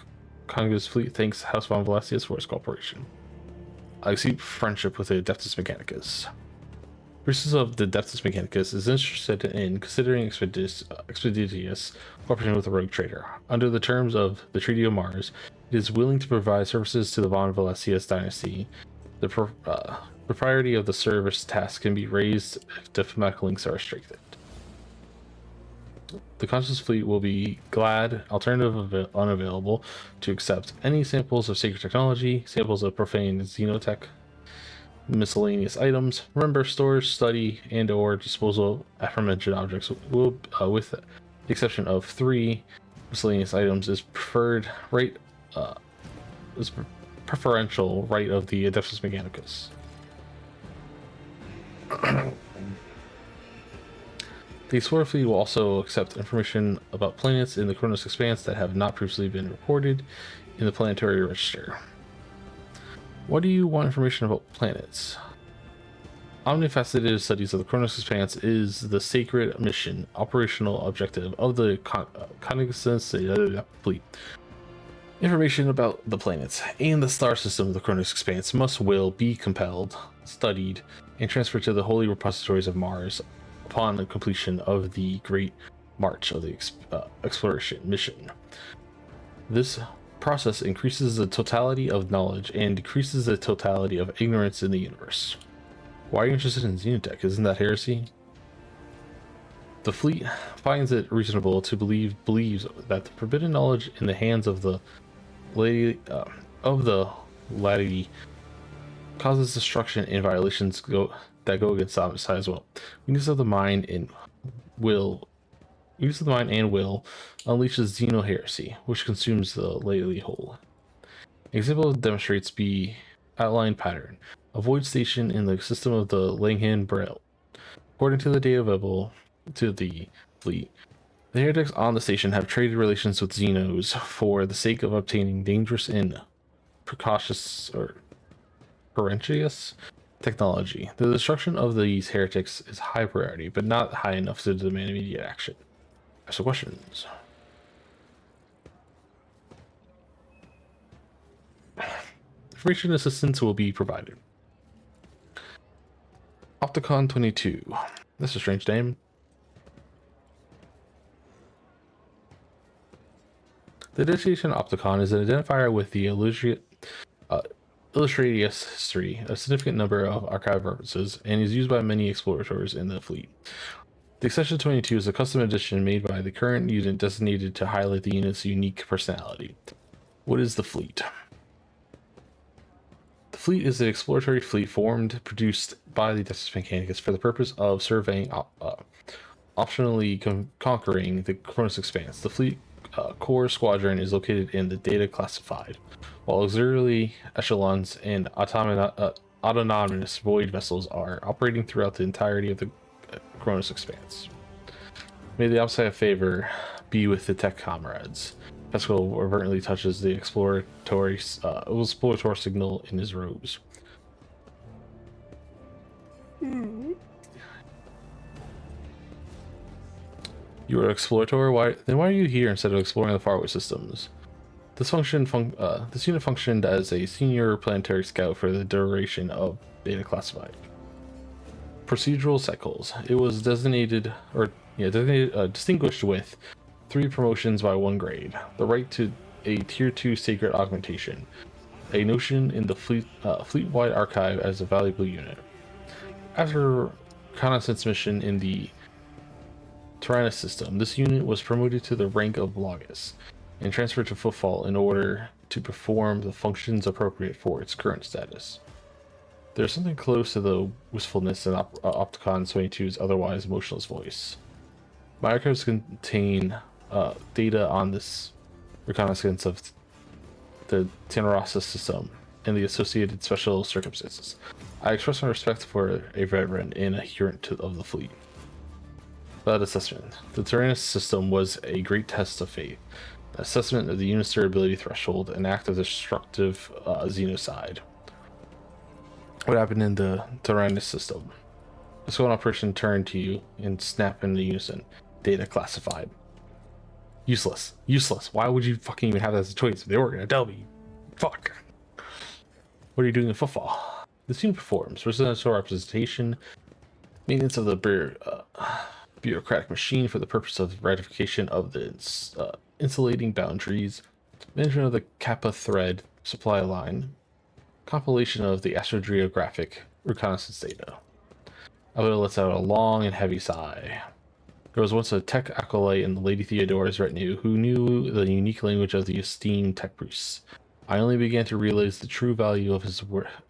Congress fleet thanks House von Velasius for its cooperation. I seek friendship with the Adeptus Mechanicus. Priestess of the Adeptus Mechanicus is interested in considering expeditious cooperation with a rogue trader. Under the terms of the Treaty of Mars, it is willing to provide services to the von Velasius dynasty. The propriety of the service task can be raised if diplomatic links are restricted. The Conscious Fleet will be glad, alternative unavailable, to accept any samples of sacred technology, samples of profane xenotech, miscellaneous items. Remember, storage, study, and or disposal of aforementioned objects will, with the exception of 3 miscellaneous items, is preferential right of the Adeptus Mechanicus. The Explorer Fleet will also accept information about planets in the Kronos Expanse that have not previously been reported in the Planetary Register. What do you want information about planets? Omnifaceted studies of the Kronos Expanse is the sacred mission, operational objective of the Cognizance Fleet. Information about the planets and the star system of the Kronos Expanse will be compiled, studied, and transferred to the holy repositories of Mars upon the completion of the Great March of the exploration mission. This process increases the totality of knowledge and decreases the totality of ignorance in the universe. Why are you interested in xenotech? Isn't that heresy? The fleet finds it reasonable to believes that the forbidden knowledge in the hands of the laity causes destruction and violations that go against the Amosai as well. Weakness of the mind and will unleashes xeno heresy, which consumes the laity whole. An example demonstrates the outline pattern. A void station in the system of the Langhan Braille. According to the data available to the fleet, the heretics on the station have traded relations with Xenos for the sake of obtaining dangerous and precocious or pernicious technology. The destruction of these heretics is high priority, but not high enough to demand immediate action. Ask some questions. Information assistance will be provided. Opticon 22. That's a strange name. The designation Opticon is an identifier with the illustrious history, a significant number of archive references, and is used by many explorators in the fleet. The Extension 22 is a custom edition made by the current unit designated to highlight the unit's unique personality. What is the fleet? The fleet is an exploratory fleet produced by the Adeptus Mechanicus for the purpose of surveying, optionally conquering the Kronos Expanse. The fleet core squadron is located in the data classified, while auxiliary echelons and autonomous void vessels are operating throughout the entirety of the Kronos Expanse. May the Amosai of favor be with the tech comrades. Pesco overtly touches the exploratory signal in his robes. You are an explorator? Then why are you here instead of exploring the faraway systems? This unit functioned as a senior planetary scout for the duration of data classified. Procedural cycles. It was distinguished with 3 promotions by 1 grade, the right to a tier 2 sacred augmentation, a notion in the fleet-wide archive as a valuable unit, After reconnaissance mission in the Tyrannus system, this unit was promoted to the rank of Logus and transferred to Footfall in order to perform the functions appropriate for its current status. There's something close to the wistfulness in Opticon 22's otherwise emotionless voice. My archives contain data on this reconnaissance of the Tanarasa system and the associated special circumstances. I express my respect for a veteran and adherent of the fleet. That assessment. The Tyrannus system was a great test of faith. Assessment of the unit's durability threshold, an act of destructive xenocide. What happened in the Tyrannus system? Let's go on operation turn to you and snap into unison. Data classified. Useless. Useless. Why would you fucking even have that as a choice if they were gonna tell me? Fuck. What are you doing in Footfall? This unit performs residential representation, maintenance of the bureaucratic machine for the purpose of ratification of the insulating boundaries, management of the Kappa thread supply line, compilation of the astrogeographic reconnaissance data. Alberto lets out a long and heavy sigh. There was once a tech acolyte in the Lady Theodora's retinue who knew the unique language of the esteemed tech priests. I only began to realize the true value of his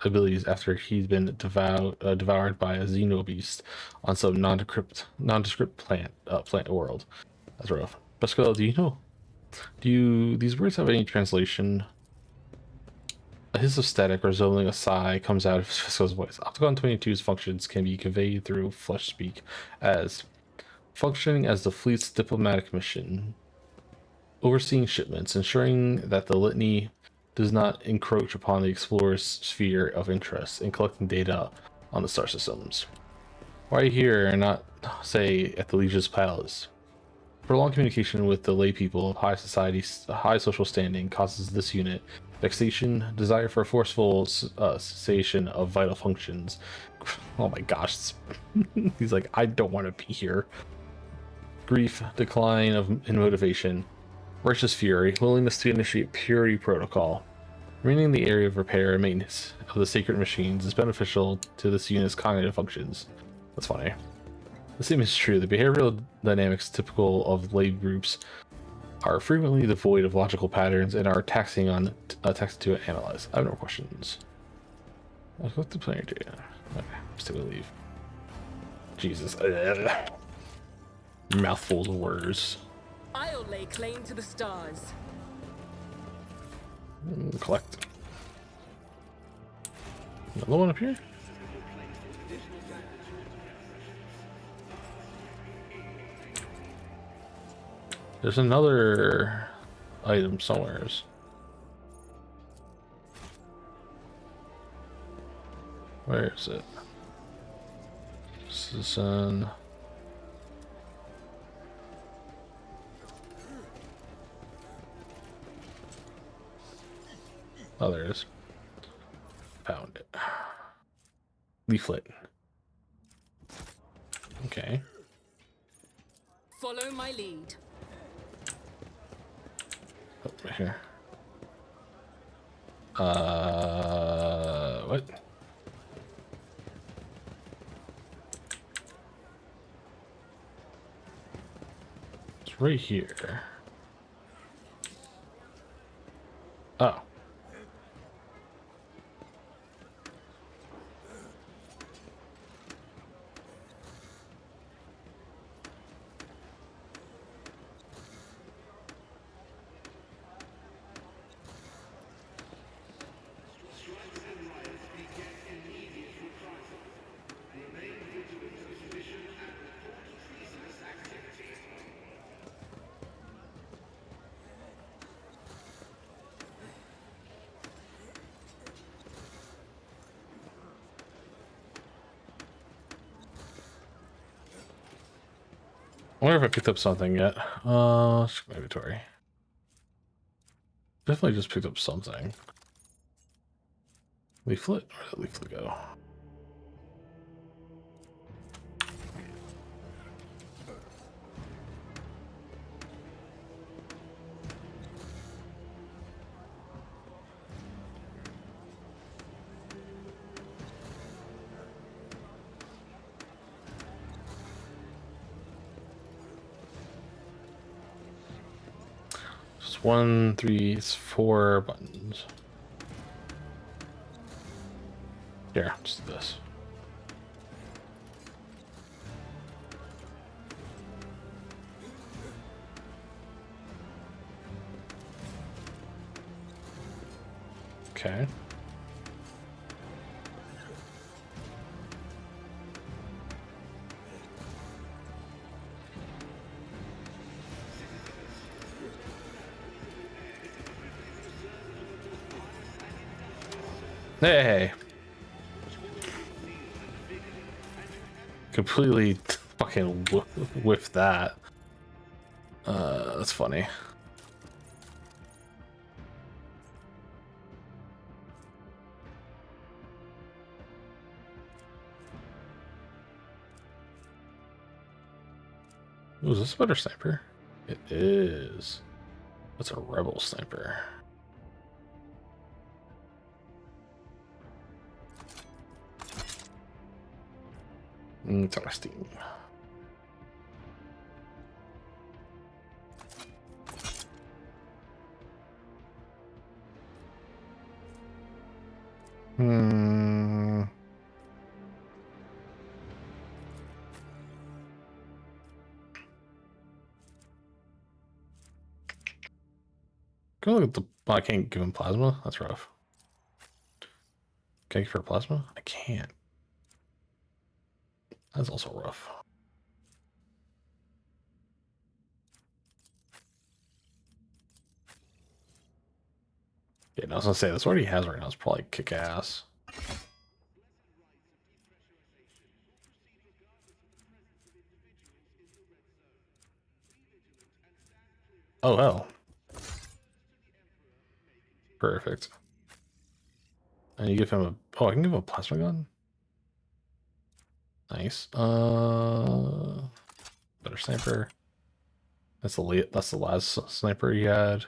abilities after he'd been devoured by a xenobeast on some nondescript plant world. That's rough. Pascal, these words have any translation? A hiss of static resembling a sigh comes out of Fisco's voice. Opticon 22's functions can be conveyed through flesh speak as functioning as the fleet's diplomatic mission, overseeing shipments, ensuring that the litany does not encroach upon the explorer's sphere of interest, and collecting data on the star systems. Why are you here and not, say, at the Legion's palace? Prolonged communication with the lay people of high society, high social standing causes this unit vexation, desire for a forceful cessation of vital functions. Oh my gosh. He's like, I don't want to be here. Grief, decline in motivation, righteous fury, willingness to initiate purity protocol. Remaining in the area of repair and maintenance of the sacred machines is beneficial to this unit's cognitive functions. That's funny. The same is true. The behavioral dynamics typical of lay groups are frequently devoid of logical patterns and are taxing to analyze. I have no questions. Let's go to player data. Okay, let's take a leave. Jesus. Mouthfuls of words. I'll lay claim to the stars. Collect. Another one up here? There's another item somewhere. Where is it? Citizen. Oh, there it is. Found it. Leaflet. Okay. Follow my lead. Oh, right here. What? It's right here. Oh. I wonder if I picked up something yet. Check my inventory. Definitely just picked up something. Leaflet? Where did the leaflet go? It's 1, 3, it's 4 buttons. Here, just do this. Okay. Hey. Completely fucking whiffed that. That's funny. Ooh, is this a better sniper? It is. What's a rebel sniper? Interesting. Go look at the. Oh, I can't give him plasma. That's rough. Can I give her plasma? I can't. That's also rough. Yeah, no, I was gonna say that's what he has right now. It's probably kick ass. Oh hell. Perfect. And you give him a. Oh, I can give him a plasma gun. Nice. Better sniper. That's the last sniper he had.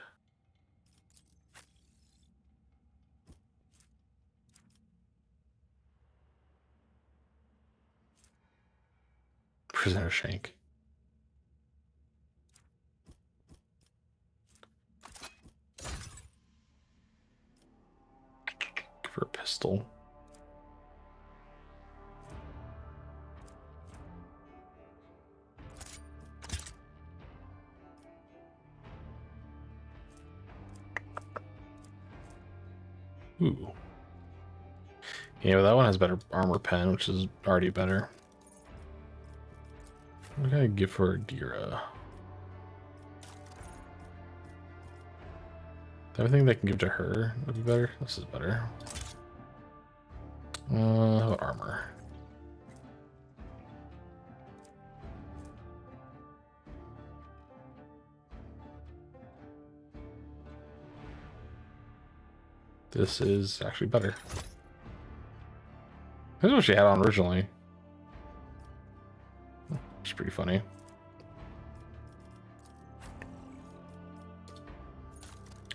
Prisoner shank. For a pistol. Ooh. Yeah, well, that one has better armor pen, which is already better. What can I give for Dira? Everything they can give to her would be better. This is better. How about armor? This is actually better. This is what she had on originally. It's pretty funny.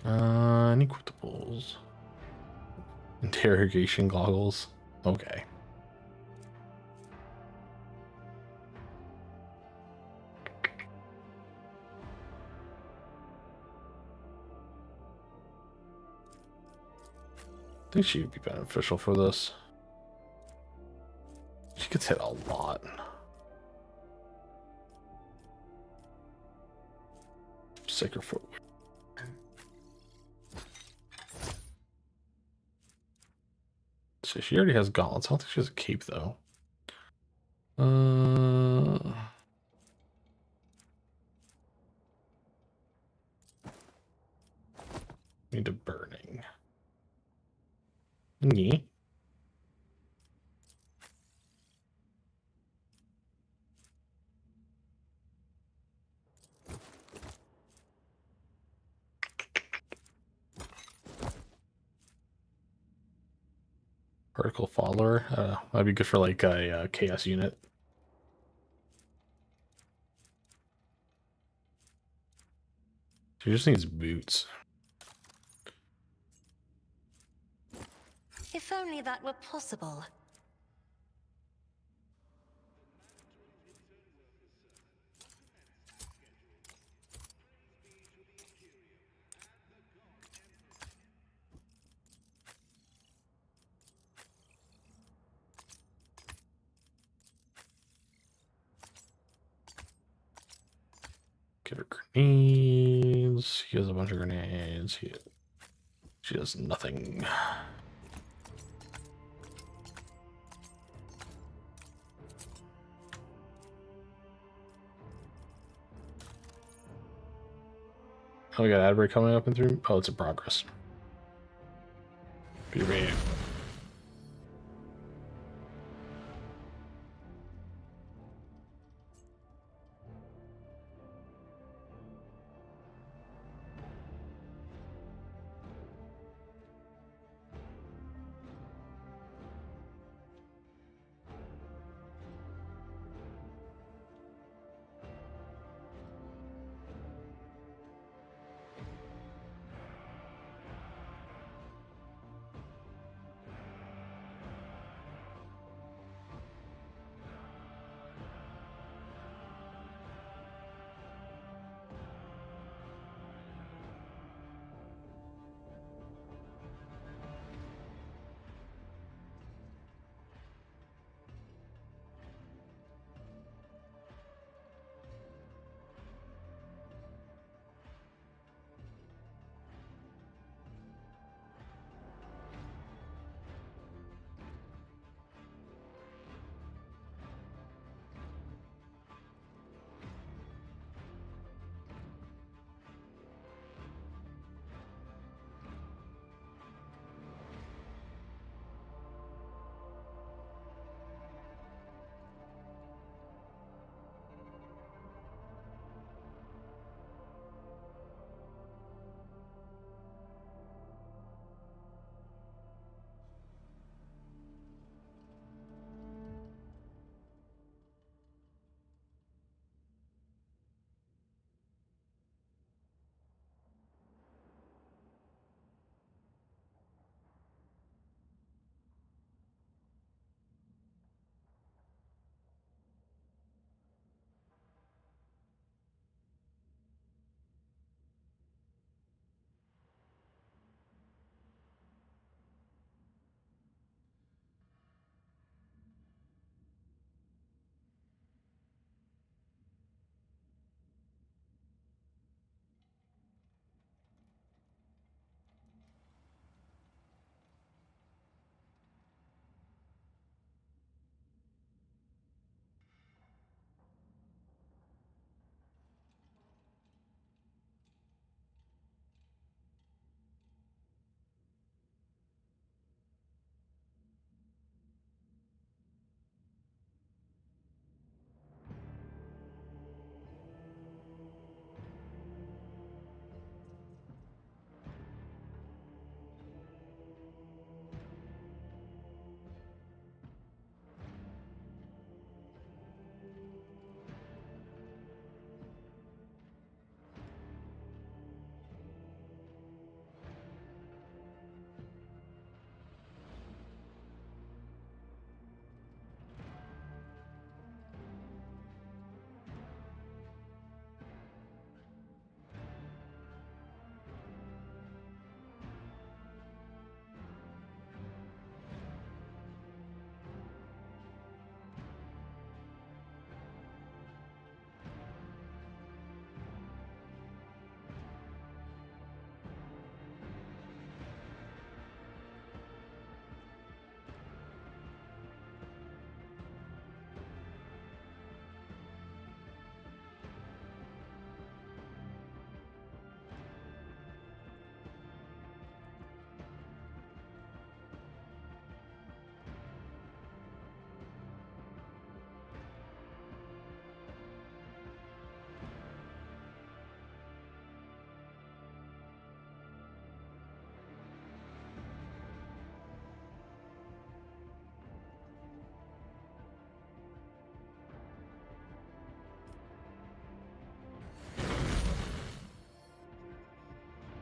Unequitables. Interrogation goggles. Okay. I think she would be beneficial for this. She gets hit a lot. Sacred foot. So she already has gauntlets. I don't think she has a cape though. Need a burning. Yeah. Particle follower. That'd be good for like a chaos unit. She just needs boots. If only that were possible. Give her grenades. He has a bunch of grenades. She does nothing. Oh, we got ad break coming up in 3. Oh, it's in progress. Be right.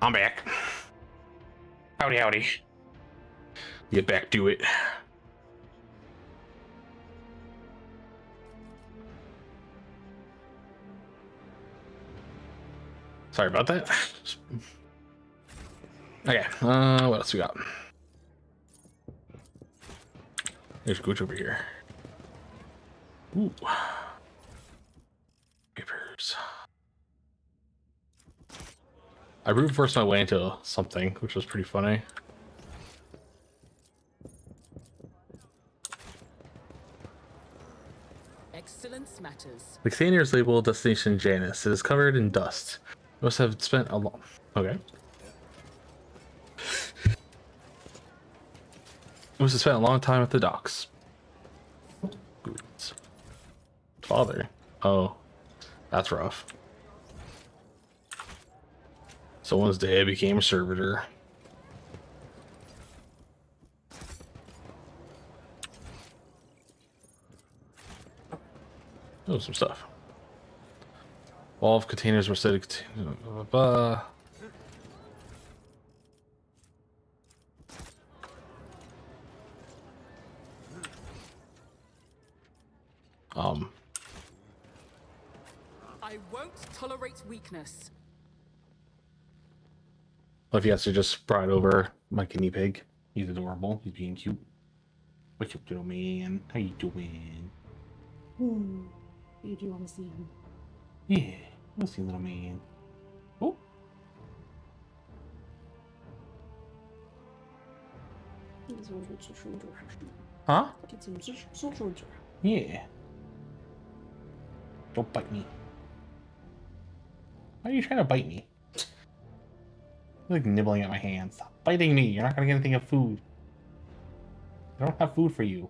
I'm back. Howdy, howdy. Get back to it. Sorry about that. Okay, what else we got? There's Gooch over here. Ooh. Papers. I brute forced my way into something, which was pretty funny. Excellence matters. The container is labeled Destination Janus. It is covered in dust. It must have spent a long... Okay. It must have spent a long time at the docks. Goods. Father. Oh. That's rough. Someone's dad became a servitor. Oh, some stuff. All of containers were set to I won't tolerate weakness. Well, if you guys just brought over my guinea pig. He's adorable. He's being cute. What's up, little man? How you doing? You do want to see him? Yeah, let's see, little man. Oh. Huh? Yeah. Don't bite me. Why are you trying to bite me? You're like nibbling at my hand. Stop biting me. You're not gonna get anything of food. I don't have food for you.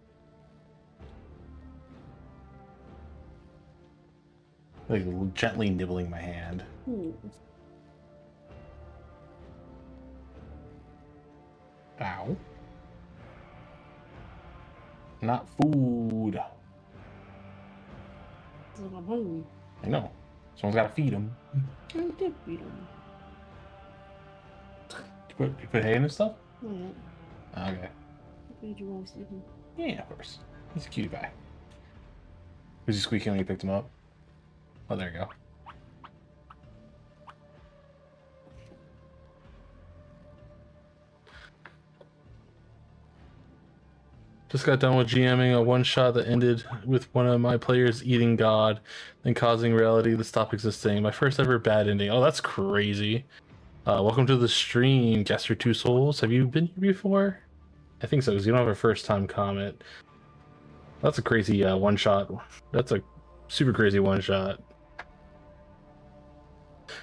Like gently nibbling my hand. Ow. Not food. I'm hungry. I know. Someone's gotta feed him. I did feed him. You put hay in his stuff? Oh, yeah. Okay. Did you want to see him? Yeah, of course. He's a cutie pie. Was he squeaking when you picked him up? Oh, there you go. Just got done with GMing a one-shot that ended with one of my players eating God and causing reality to stop existing. My first ever bad ending. Oh, that's crazy. Welcome to the stream, Guess Your Two Souls. Have you been here before? I think so, because you don't have a first-time comment. That's a crazy one-shot. That's a super crazy one-shot.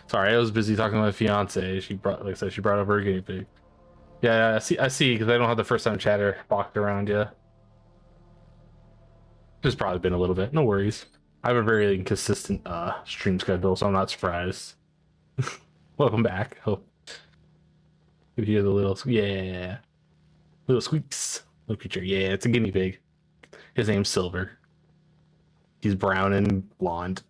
Sorry, I was busy talking to my fiance. She brought, like I said, she brought over a guinea pig. Yeah, I see, because I don't have the first-time chatter blocked around yet. There's probably been a little bit. No worries. I have a very consistent stream schedule, so I'm not surprised. Welcome back. Oh, you hear the little little squeaks. Little creature. Yeah, it's a guinea pig. His name's Silver. He's brown and blonde.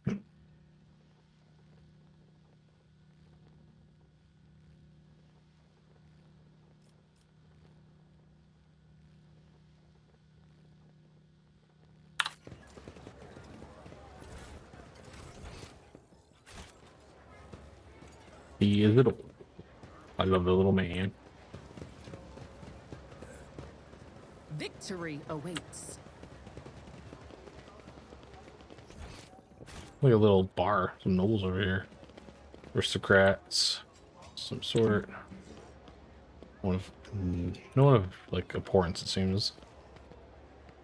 He is little. I love the little man. Victory awaits. Like a little bar. Some nobles over here. Aristocrats. Some sort. No one of like importance, it seems.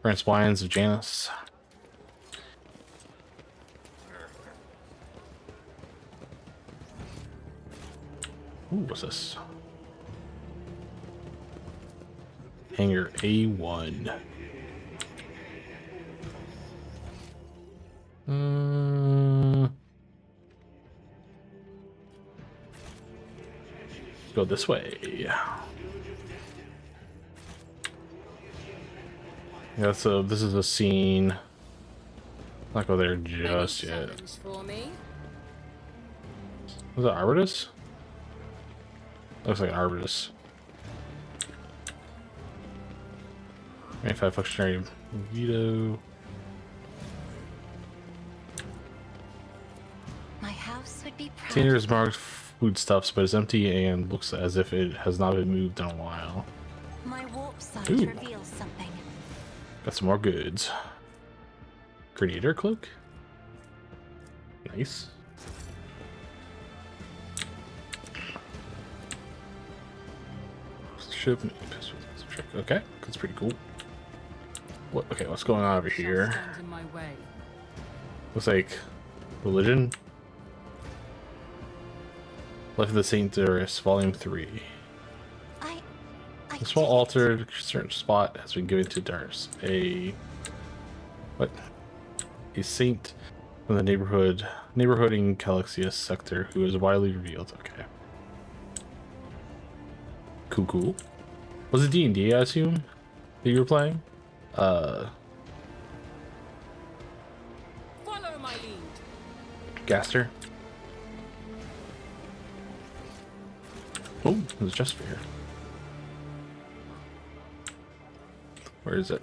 Prince Wines of Janus. Ooh, what's this? Hangar A1. Go this way. Yeah, so this is a scene. Not go there just yet. For me? Was it Arbitus? Looks like Arbitus. 25 functionary veto. My house would be proud. Container is marked foodstuffs, but it's empty and looks as if it has not been moved in a while. My warp sight Ooh. reveals something. Got some more goods. Grenadier cloak. Nice. ship. Okay, that's pretty cool. What? Okay, what's going on over here? In my way. Looks like religion. Life of the Saint Darius, Volume 3. A small altered certain spot has been given to Darius. A saint from the neighborhood in Calexius sector who is widely revealed. Okay. Cool. Was it D&D, I assume, that you were playing? Follow my lead. Gaster. Oh, there's a chest for here. Where is it?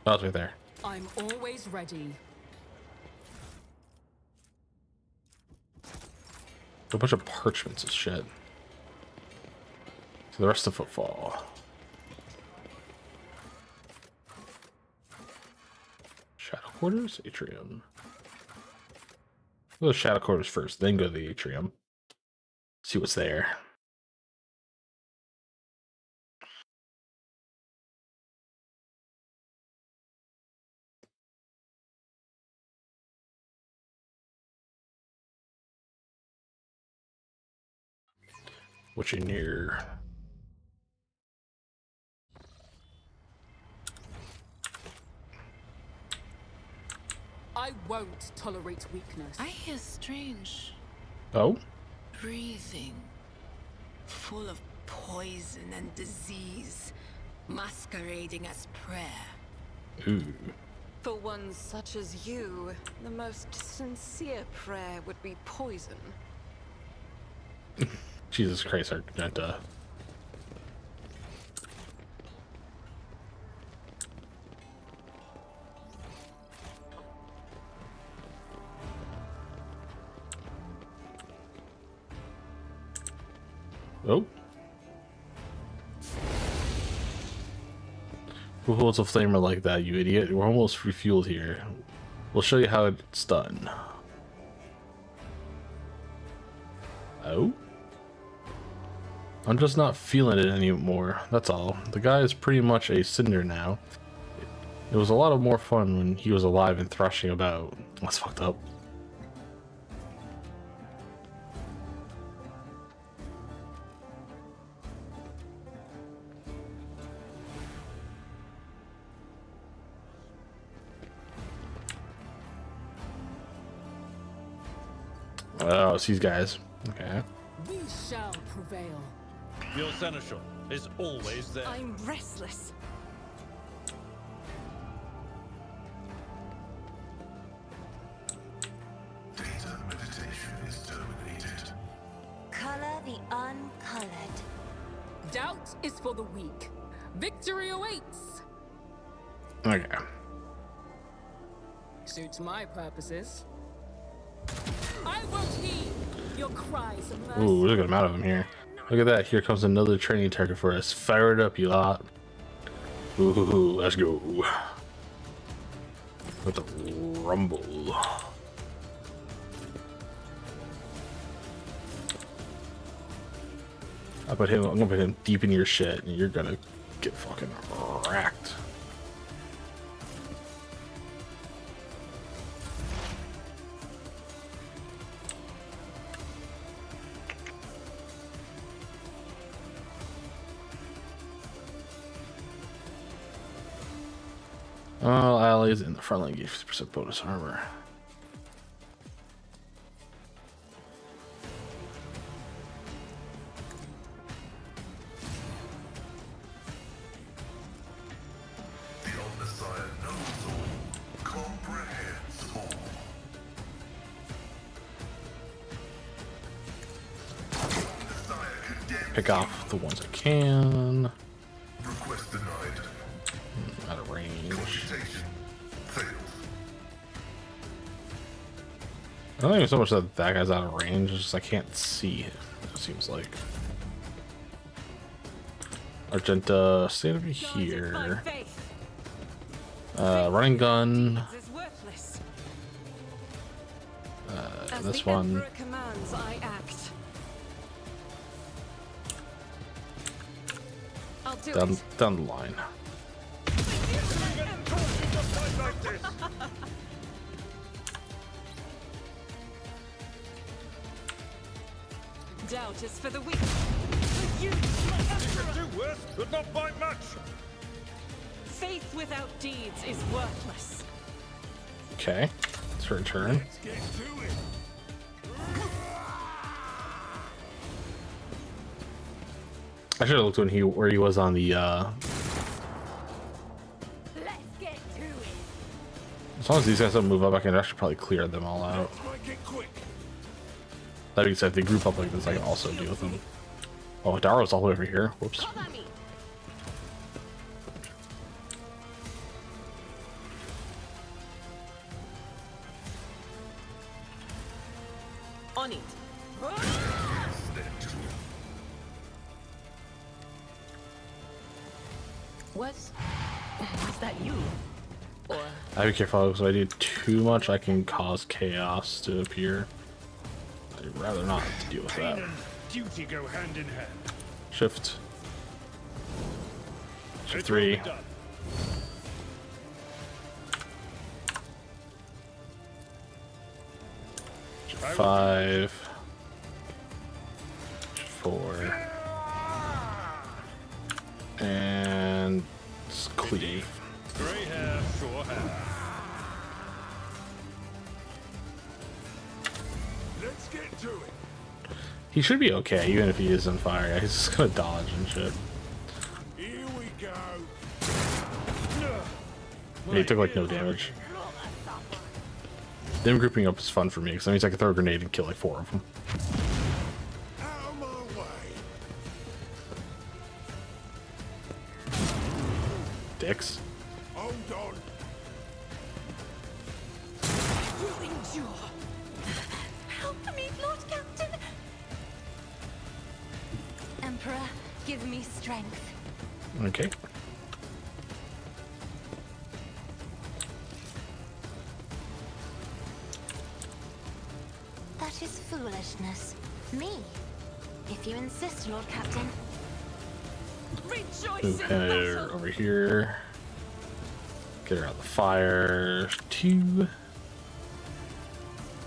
Oh, it's right there. I'm always ready. A bunch of parchments and shit. So the rest of footfall. Shadow quarters, atrium. Go to the shadow quarters first, then go to the atrium. See what's there. What's in here? I won't tolerate weakness. I hear strange Oh? breathing, full of poison and disease, masquerading as prayer. Ooh. For one such as you, the most sincere prayer would be poison. Jesus Christ, Argenta. Oh. Who holds a flamer like that, you idiot? We're almost refueled here. We'll show you how it's done. Oh? I'm just not feeling it anymore, that's all. The guy is pretty much a cinder now. It was a lot of more fun when he was alive and thrashing about. That's fucked up. Oh, it's these guys. Okay. We shall prevail. Your seneschal is always there. I'm restless. Data meditation is terminated. Color the uncolored. Doubt is for the weak. Victory awaits. Okay. Suits my purposes. I won't heed your cries of mercy. Ooh, look at the amount of them here. Look at that. Here comes another training target for us. Fire it up, you lot. Ooh, let's go. With the rumble. I'm gonna put him deep in your shit, and you're gonna get fucking racked. All allies in the front line get 50% bonus armor. The Omnissiah knows all, comprehends all. Pick off the ones I can. Request denied. Out of range. Computation failed. I don't even so much that that guy's out of range, it's just I can't see him, it seems like. Argenta, stay over here. Running gun. this one. Emperor commands, I act. I'll do it. Down the line. Doubt is for the weak. For you, my emperor. Do worse, but not by much. Faith without deeds is worthless. Okay, it's her turn. Let's get to it. I should have looked where he was on the. Let's get to it. As long as these guys don't move up, I can actually probably clear them all out. Let's make it quick. That being said, if they group up like this, I can also deal with them. Oh, Daro's all the way over here. Whoops. Cover me. On it. Was that you? Or I have to be careful because if I do too much, I can cause chaos to appear. I'd rather not to deal with that. Pain and duty go hand in hand. Shift. Shift It will be 3. done. Shift 5. Shift 4. And cleave. Grey hair, sure hair. Let's get to it. He should be okay, even if he is on fire. He's just gonna dodge and shit. Here we go. He took like no damage. Them grouping up is fun for me because that means I can throw a grenade and kill like 4 of them. Out of my way. Dicks. Hold on. Will endure. Help me, Lord Captain! Emperor, give me strength. Okay. That is foolishness. Me. If you insist, Lord Captain. Rejoice Move in her battle. over here. Get her out of the fire. 2.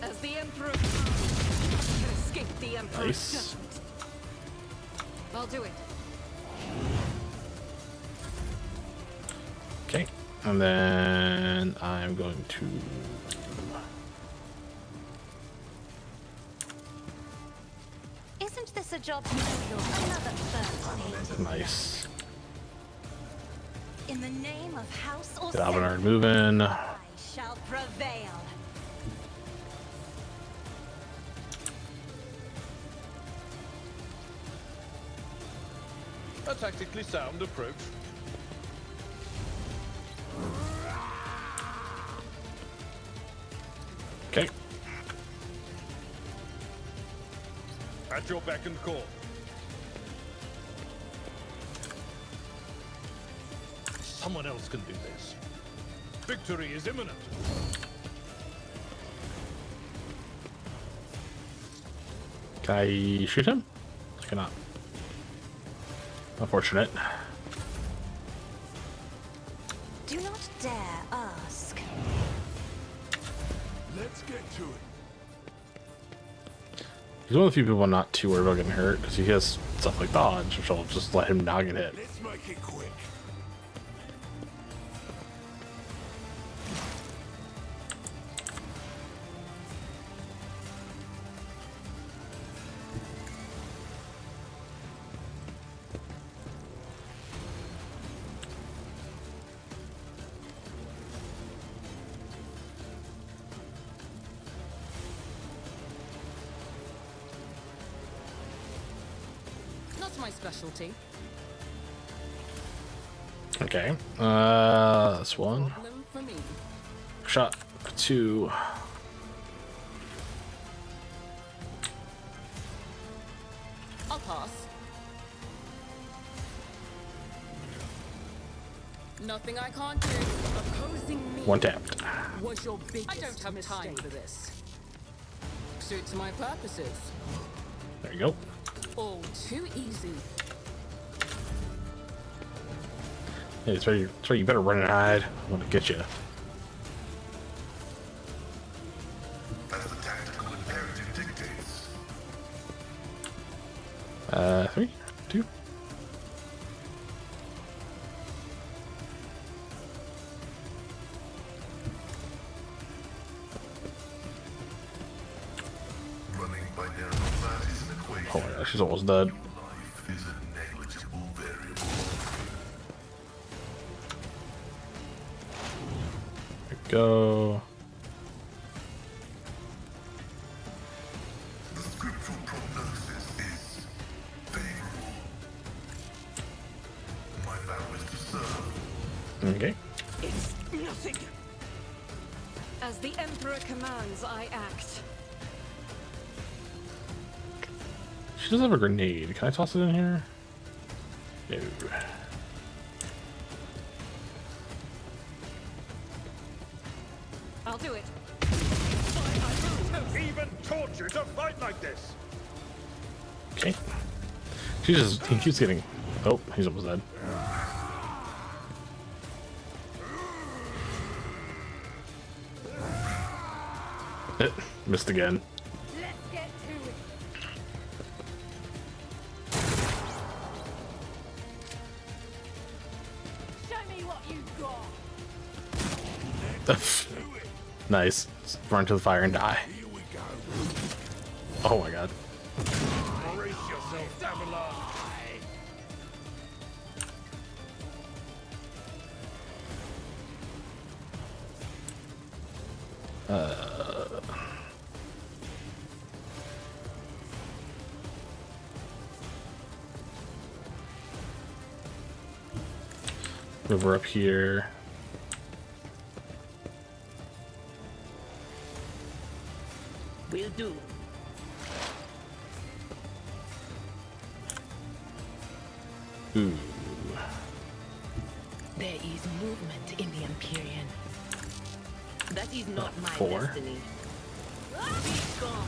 As the emperor can escape the emperor's Nice. judgment. I'll do it. Okay. And then I'm going to. Isn't this a job you do another first? Nice. In the name of House or Get Albenard moving. I shall prevail. A tactically sound approach. Okay. At your beck and call. Someone else can do this. Victory is imminent. Can I shoot him? I cannot. Unfortunate. Do not dare ask. Let's get to it. He's one of the few people I'm not too worried about getting hurt because he has stuff like dodge, which I'll just let him not get hit. Let's make it quick. not my specialty. Okay. That's 1. Problem for me. Shot 2. I'll pass. Nothing I can't do. Opposing me 1 tapped. was your biggest I don't have time for this. Suits my purposes. There you go. All too easy. Hey, it's right. You better run and hide. I'm gonna get you. As the tactical imperative dictates. 3, 2. Running by narrow flat is an equation. Oh my gosh, she's almost dead. Life is a negligible variable. There we go. The scriptural prognosis is favorable. My vow is to serve. Okay. It's nothing. As the Emperor commands, I act. She does have a grenade. Can I toss it in here? No. I'll do it. Even torture to fight like this. Okay. He keeps getting. Oh, he's almost dead. Missed again. Let's get to it. Show me what you've got. Nice. Just run to the fire and die. Oh my god. Brace yourself, Avalon. Move her up here. Will do. Ooh. There is movement in the Empyrean. That is not my 4. destiny. Be gone.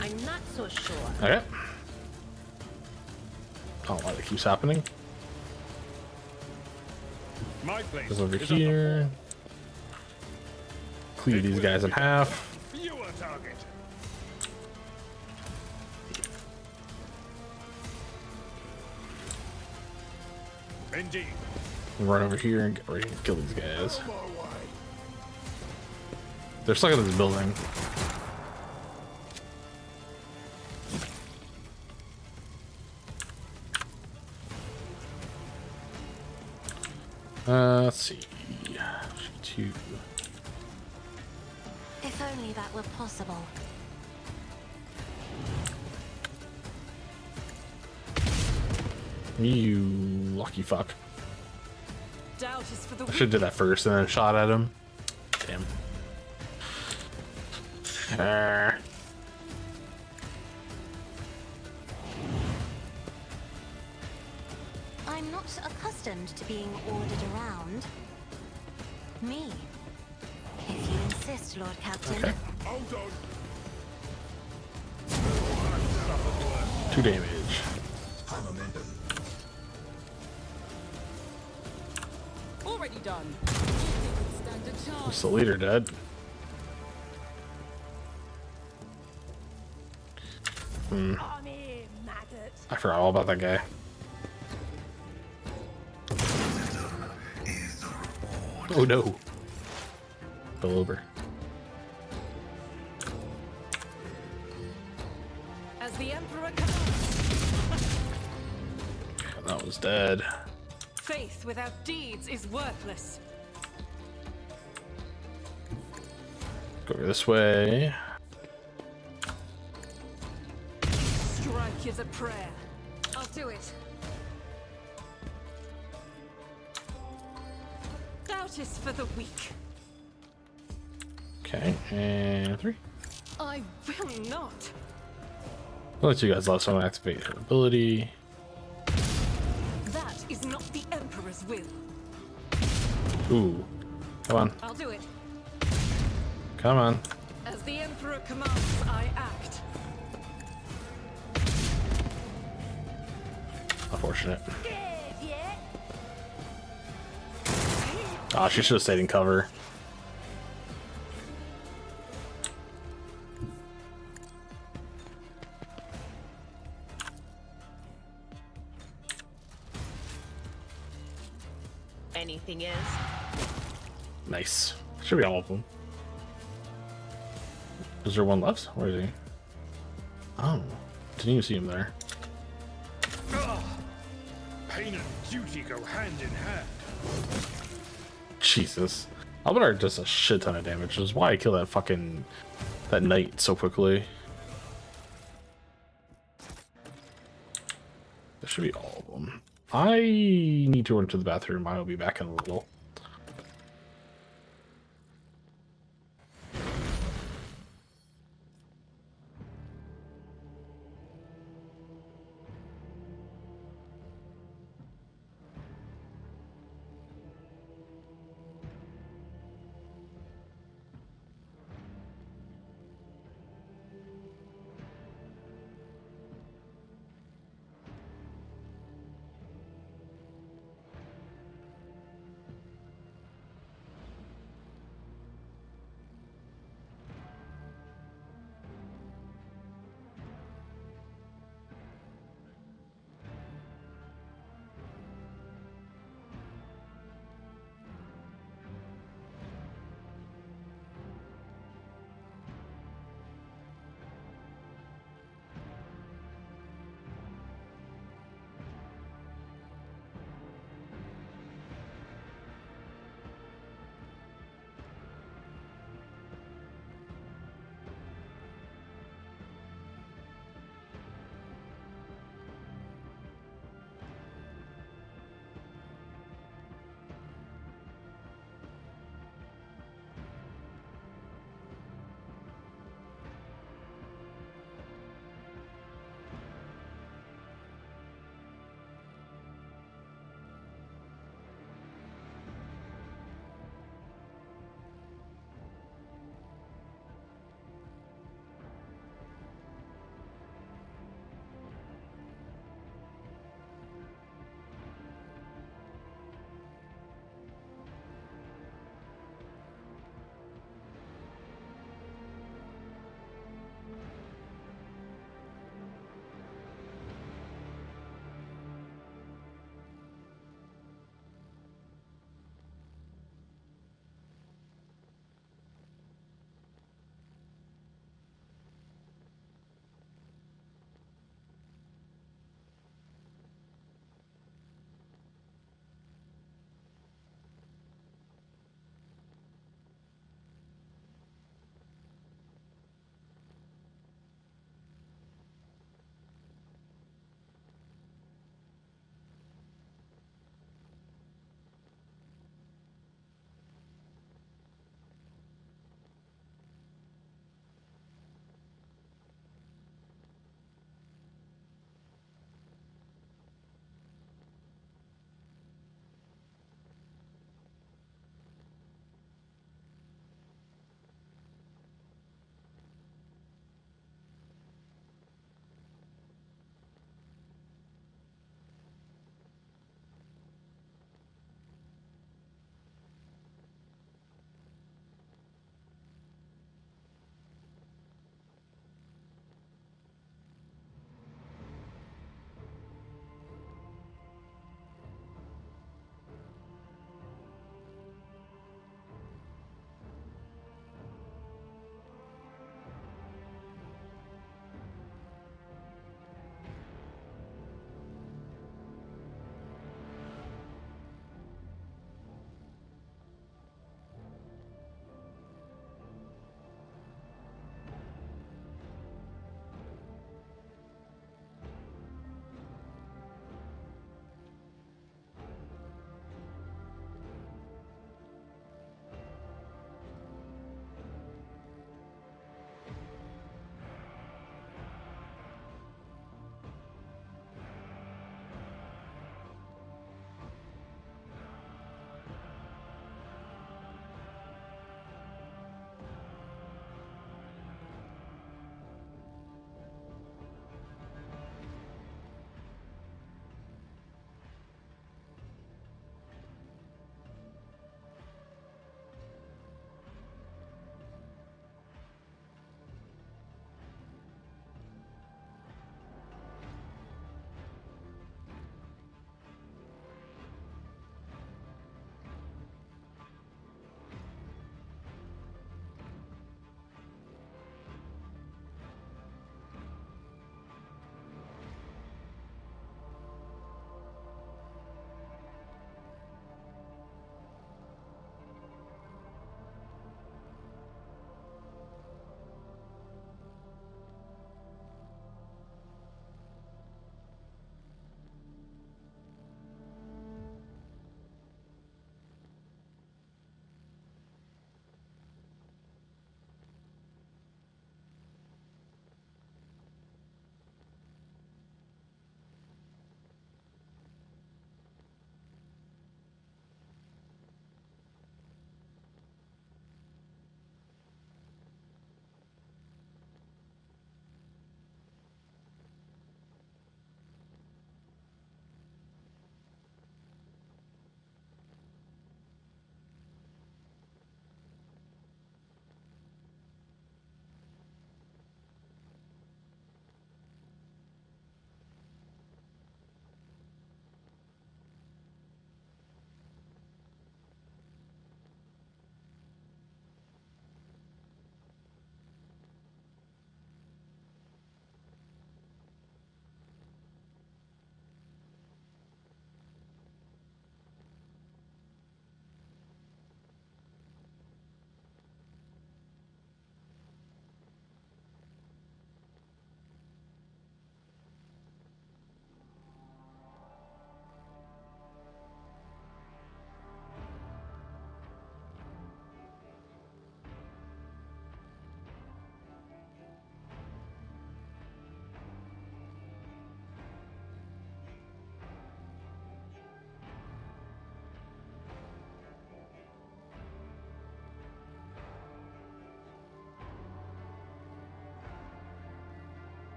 I'm not so sure. Okay. Oh, why that keeps happening? My place Goes over is here. Cleave these guys in half. You are target. Indeed. Run over here and get ready to kill these guys. They're stuck in this building. Let's see. 2. If only that were possible. You lucky fuck. Doubt is for the I should have did that first and then shot at him. Damn. I'm not accustomed to being ordered around. Me. If you insist, Lord Captain. Okay. Hold on. 2 damage. already done. Stand a chance. What's the leader dead? Come here, maggot. I forgot all about that guy. Oh no. Fell over. As the Emperor commands. That was dead. Faith without deeds is worthless. Go over this way. Strike is a prayer. I'll do it. Doubt is for the weak. Okay, and 3. I will not. I'll let you guys last one activate her ability. That is not the Emperor's will. Ooh. Come on. I'll do it. Come on. As the Emperor commands, I act. Unfortunate. Oh, she should have stayed in cover. Anything is? Nice. Should be all of them. Is there one left? Where is he? Oh, didn't even see him there. Pain and duty go hand in hand. Jesus. Albenar does a shit ton of damage, which is why I kill that knight so quickly. That should be all of them. I need to run to the bathroom. I'll be back in a little.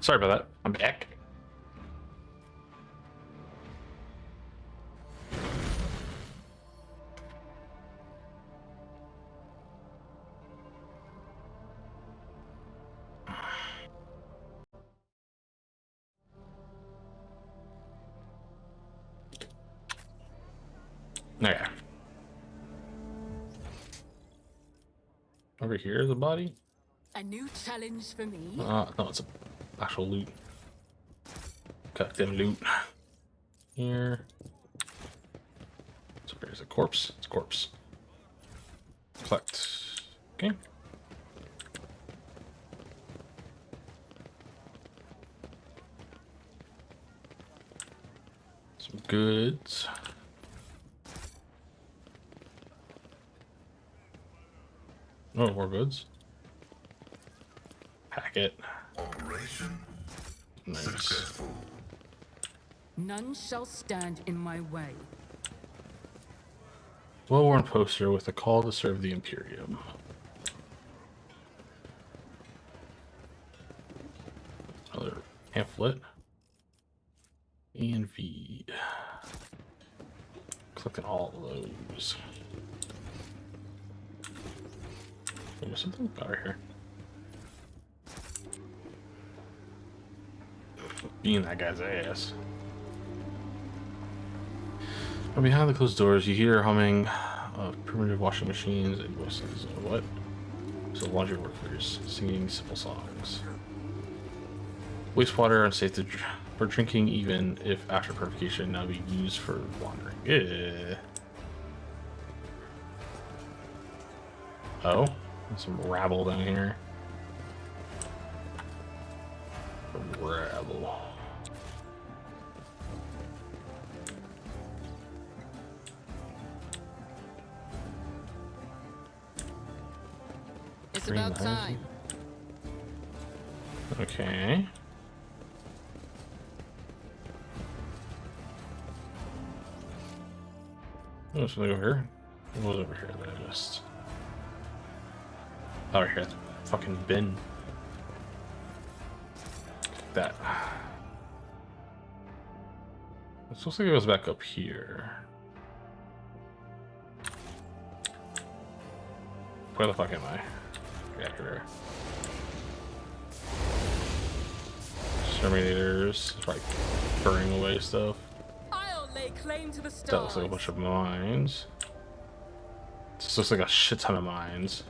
Sorry about that. I'm back. Okay. Over here is a body. A new challenge for me. No, it's a actual loot. Cut them loot. Here. So there's a corpse. It's a corpse. Collect. Okay. Some goods. Oh, more goods. Packet. Operation Nice. successful. None shall stand in my way. Well-worn poster with a call to serve the Imperium. Another pamphlet. E and V. Collecting all of those. There's something over here. Being that guy's ass. From behind the closed doors, you hear humming of primitive washing machines and voices. What? So laundry workers singing simple songs. Wastewater unsafe for drinking, even if after purification, now be used for laundering. Yeah. Oh, there's some rabble down here. Rabble. It's about time. Okay. Oh, something over here. What was over here that I missed? Oh, right here. Fucking bin. That. It looks like it goes back up here. Where the fuck am I? Reactor. Exterminators. It's like burning away stuff. I'll lay claim to the stars. That looks like a bunch of mines. This looks like a shit ton of mines.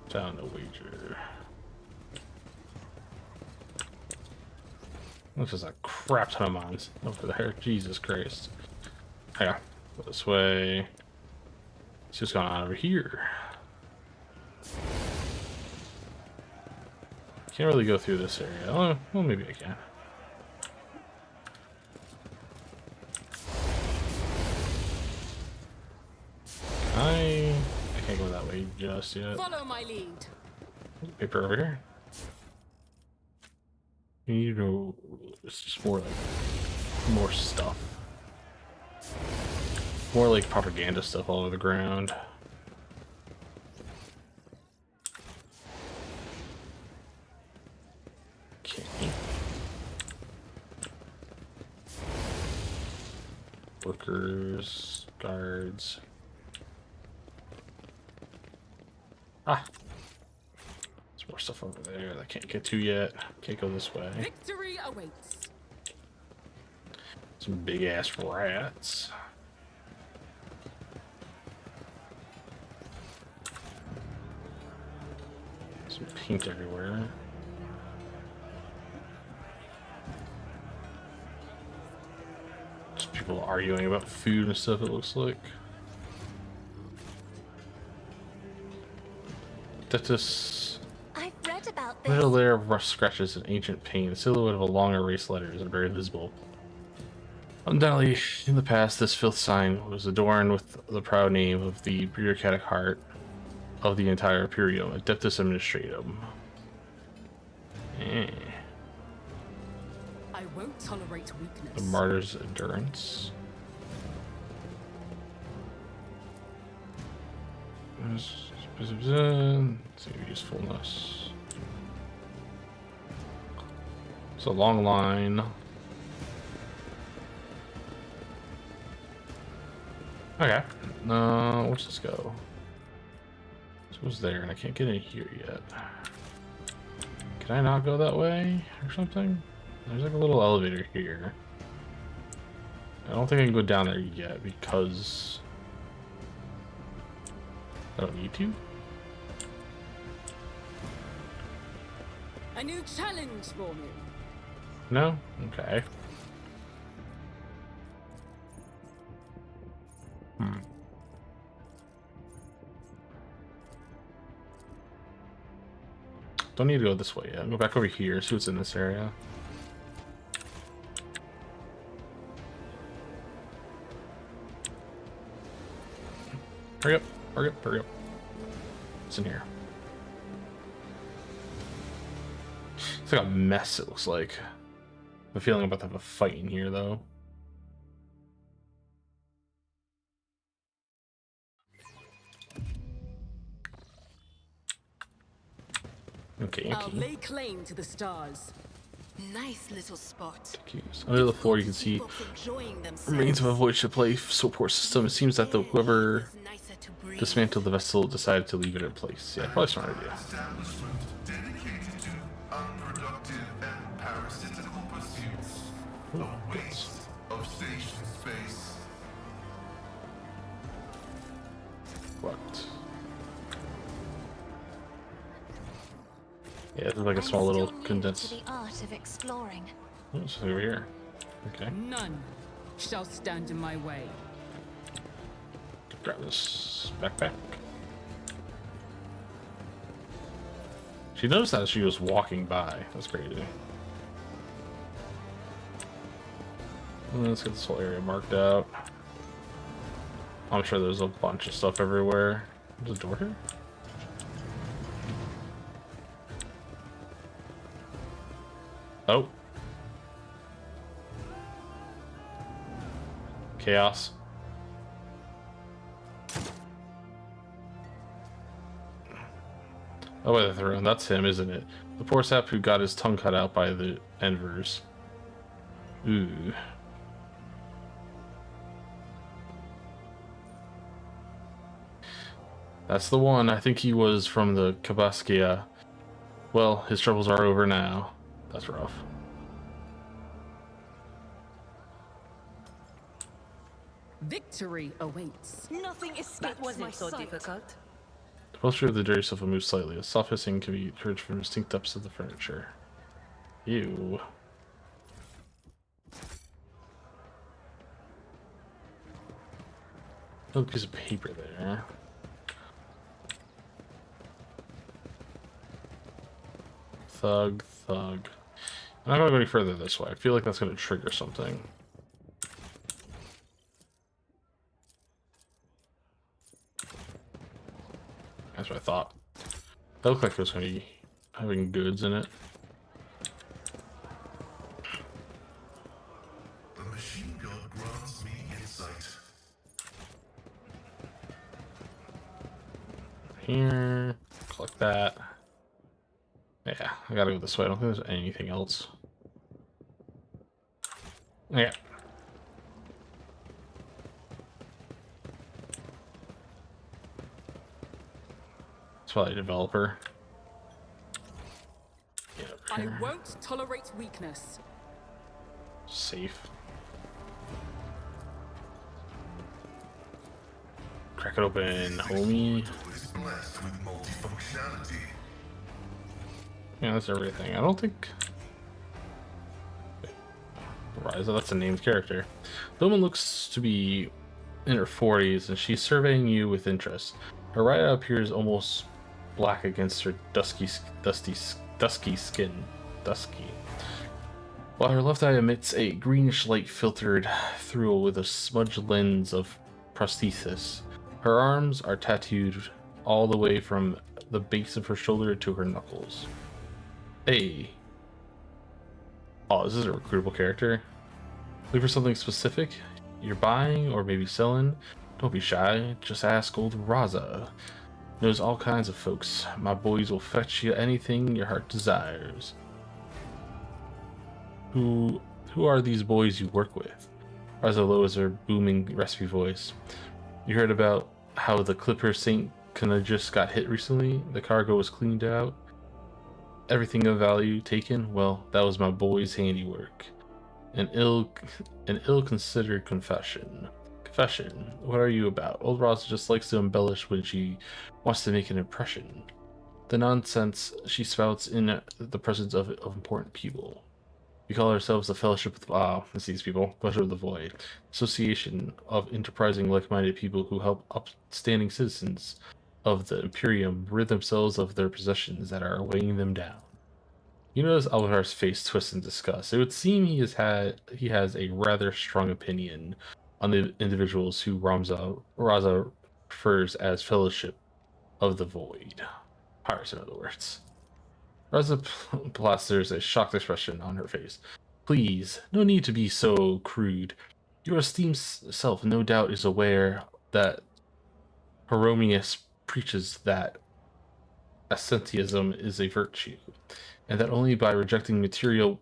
Down to wager. Looks just a crap ton of mines over there. Jesus Christ. Yeah, go this way. See what's going on over here. Can't really go through this area. Oh, well, maybe I can. I can't go that way just yet. Follow my lead. Paper over here. You know, it's just more like more stuff. More like propaganda stuff all over the ground. Okay. Workers, guards. Ah. There's more stuff over there that I can't get to yet. Can't go this way. Victory awaits. Some big ass rats. Some paint everywhere. Just people arguing about food and stuff, it looks like. I've read about A this. layer of rust scratches and ancient paint. The silhouette of a long erased letters are very visible. Undoubtedly, in the past, this filth sign was adorned with the proud name of the bureaucratic heart of the entire Imperium, Adeptus Administratum. I won't tolerate weakness. The Martyr's Endurance. Let's see, usefulness. It's a long line. Okay. Where's this go? This goes there, and I can't get in here yet. Can I not go that way or something? There's like a little elevator here. I don't think I can go down there yet because I don't need to. A new challenge for me. No? Okay. Don't need to go this way yet. Go back over here, see what's in this area. Hurry up, hurry up, hurry up. What's in here? It's like a mess, it looks like. I have a feeling I'm about to have a fight in here, though. Okay, I'll lay claim to the stars. Nice little spot. Under the floor, you can see remains of a void ship play support system. It seems that whoever dismantled the vessel decided to leave it in place. Yeah, probably smart idea. Establishment dedicated to unproductive and parasitical pursuits. A waste of station space. What? Yeah, it's like a small little condensed. To the art of exploring. Oh, it's over here. Okay. None shall stand in my way. Grab this backpack. She noticed that as she was walking by. That's crazy. Let's get this whole area marked out. I'm sure there's a bunch of stuff everywhere. There's a door here? Oh. Chaos. Oh, by the throne. That's him, isn't it? The poor sap who got his tongue cut out by the Envers. Ooh. That's the one. I think he was from the Kabaskia. Well, his troubles are over now. That's rough. Victory awaits. Nothing escapes my so sight. difficult. The upholstery of the dirty sofa moves slightly. A soft hissing can be heard from distinct depths of the furniture. Ew. Little piece of paper there. Thug, thug. I'm not gonna go any further this way. I feel like that's gonna trigger something. That's what I thought. That looked like it was gonna be having goods in it. The machine god grants me insight. Here, collect that. Yeah, I gotta go this way. I don't think there's anything else. Yeah. It's probably a developer. Get over I here. won't tolerate weakness. Safe. Crack it open, homie. Is blessed with multifunctionality. Yeah, that's everything. I don't think... Ryza, that's a named character. The woman looks to be in her 40s, and she's surveying you with interest. Her right eye appears almost black against her dusky skin. Dusky. While her left eye emits a greenish light filtered through with a smudged lens of prosthesis. Her arms are tattooed all the way from the base of her shoulder to her knuckles. Hey. Oh, this is a recruitable character. Look for something specific you're buying or maybe selling. Don't be shy. Just ask old Raza. Knows all kinds of folks. My boys will fetch you anything your heart desires. Who are these boys you work with? Raza lowers her booming, raspy voice. You heard about how the Clipper St. just got hit recently? The cargo was cleaned out. Everything of value taken? Well, that was my boy's handiwork. An ill-considered confession. Confession? What are you about? Old Ross just likes to embellish when she wants to make an impression. The nonsense she spouts in the presence of important people. We call ourselves the Fellowship of these people, Fellowship of the Void, association of enterprising, like-minded people who help upstanding citizens of the Imperium rid themselves of their possessions that are weighing them down. You notice Alvar's face twists in disgust. It would seem he has a rather strong opinion on the individuals who Raza refers as Fellowship of the Void. Pirates, in other words. Raza plasters a shocked expression on her face. Please, no need to be so crude. Your esteemed self no doubt is aware that Hieronymus preaches that asceticism is a virtue, and that only by rejecting material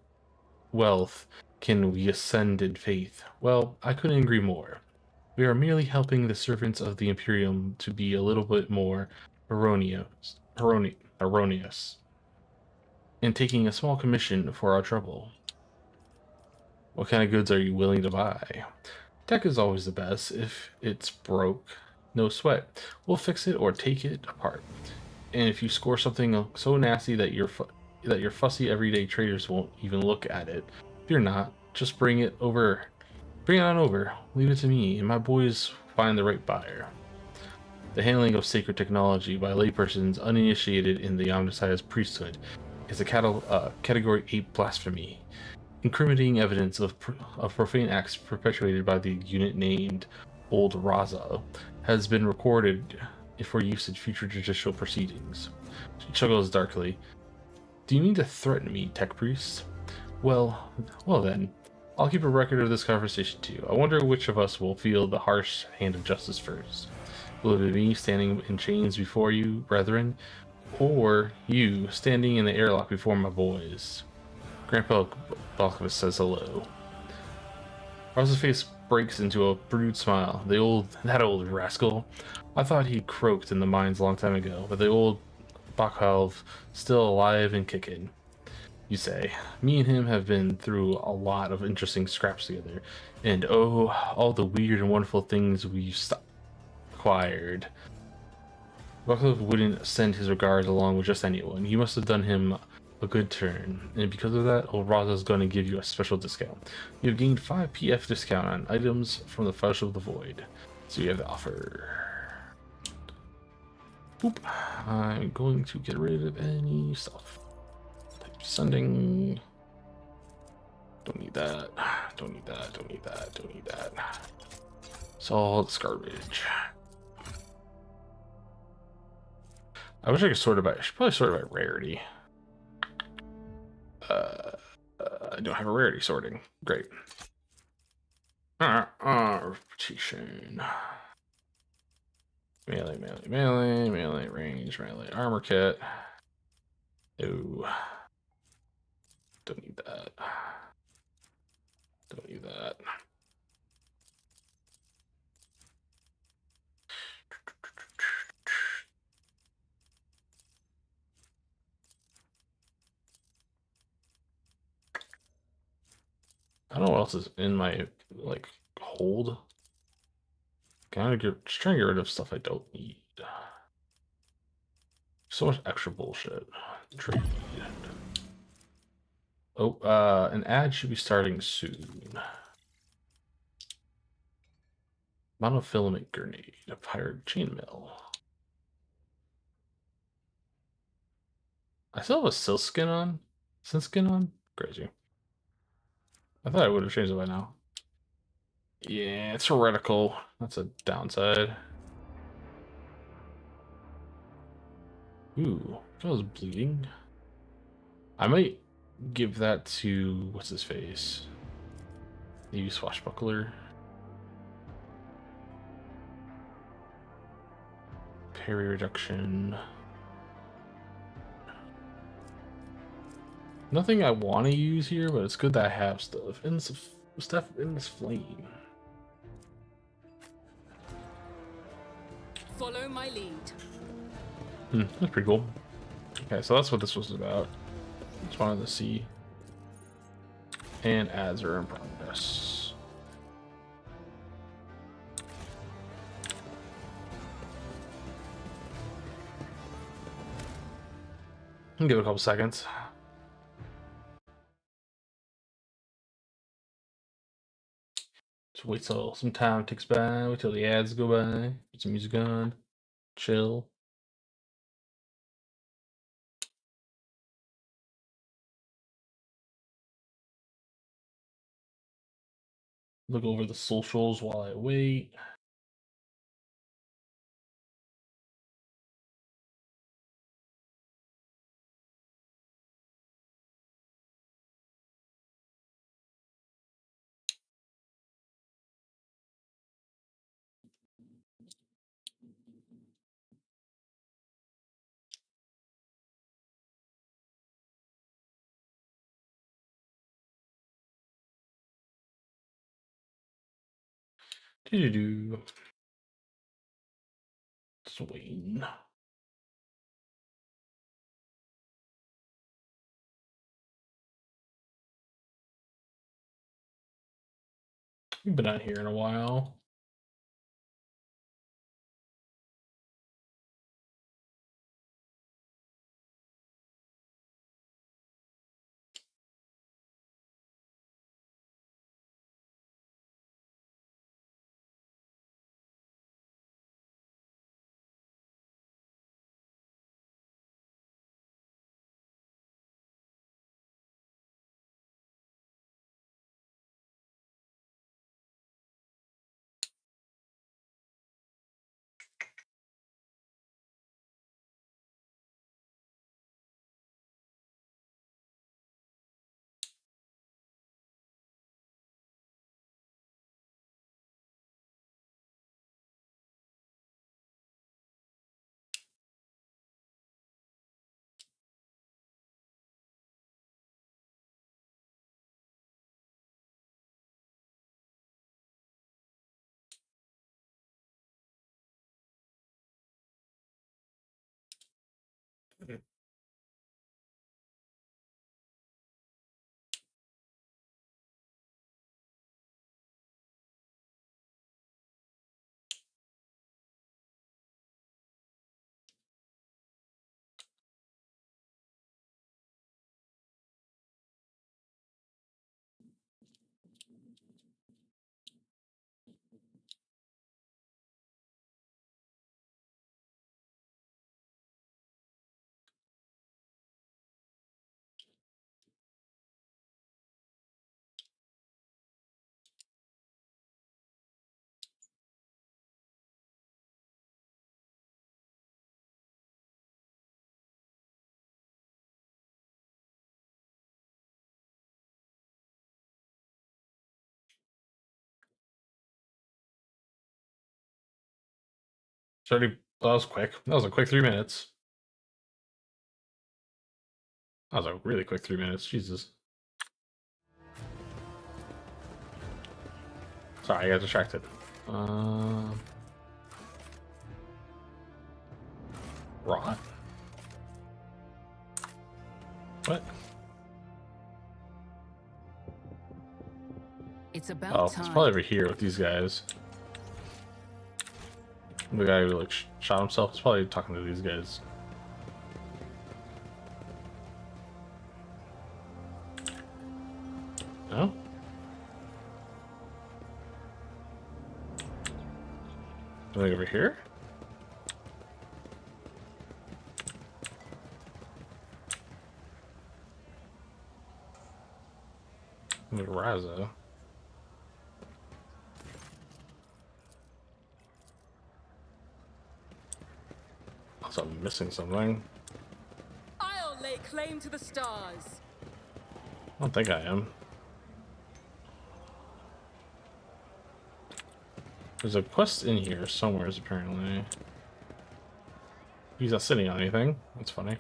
wealth can we ascend in faith. Well, I couldn't agree more. We are merely helping the servants of the Imperium to be a little bit more erroneous, and taking a small commission for our trouble. What kind of goods are you willing to buy? Tech is always the best. If it's broke, no sweat. We'll fix it or take it apart. And if you score something so nasty that your fussy everyday traders won't even look at it, fear not. Just bring it over. Bring it on over. Leave it to me, and my boys find the right buyer. The handling of sacred technology by laypersons uninitiated in the Omnissiah's priesthood is a Category 8 blasphemy, incriminating evidence of profane acts perpetuated by the unit named Old Raza has been recorded for use in future judicial proceedings. She chuckles darkly. Do you mean to threaten me, Tech Priest? Well then, I'll keep a record of this conversation too. I wonder which of us will feel the harsh hand of justice first. Will it be me standing in chains before you, brethren, or you standing in the airlock before my boys? Grandpa Balkovus says hello. Rosa's face breaks into a brood smile. That old rascal. I thought he croaked in the mines a long time ago, but the old Bachalv still alive and kicking. You say. Me and him have been through a lot of interesting scraps together, and oh, all the weird and wonderful things we've acquired. Bachalv wouldn't send his regards along with just anyone. You must have done him a good turn, and because of that, old Raza's going to give you a special discount. You have gained 5 PF discount on items from the Fellowship of the Void. So you have the offer. Boop. I'm going to get rid of any stuff. Type sending. Don't need that. Don't need that. Don't need that. Don't need that. It's all this garbage. I wish I could sort it by. I should probably sort it by rarity. I don't have a rarity sorting. Great. Repetition. Melee, melee, melee, melee, range, melee, armor kit. Oh. Don't need that. Don't need that. I don't know what else is in my, like, hold. Just trying to get rid of stuff I don't need. So much extra bullshit. Trade. Oh, an ad should be starting soon. Monofilament grenade, a pirate chainmail. I still have a silk skin on? Sin skin on? Crazy. I thought I would have changed it by now. Yeah, it's heretical. That's a downside. Ooh, that was bleeding. I might give that to what's his face? Maybe Swashbuckler. Parry reduction. Nothing I want to use here, but it's good that I have stuff. And stuff in this flame. Follow my lead. That's pretty cool. Okay, so that's what this was about. Just wanted to see. And ads are in progress. Give it a couple seconds. Just wait till some time ticks by. Wait till the ads go by. Put some music on. Chill. Look over the socials while I wait. Do. Just waiting. We've been out here in a while. That was quick. That was a quick 3 minutes. That was a really quick 3 minutes. Jesus. Sorry, I got distracted. Rot? What? It's about Oh, time. it's probably over here with these guys. The guy who like shot himself is probably talking to these guys. No? Something over here? Look, Raza. Also, I'm missing something. I'll lay claim to the stars. I don't think I am. There's a quest in here somewhere, apparently. He's not sitting on anything. That's funny.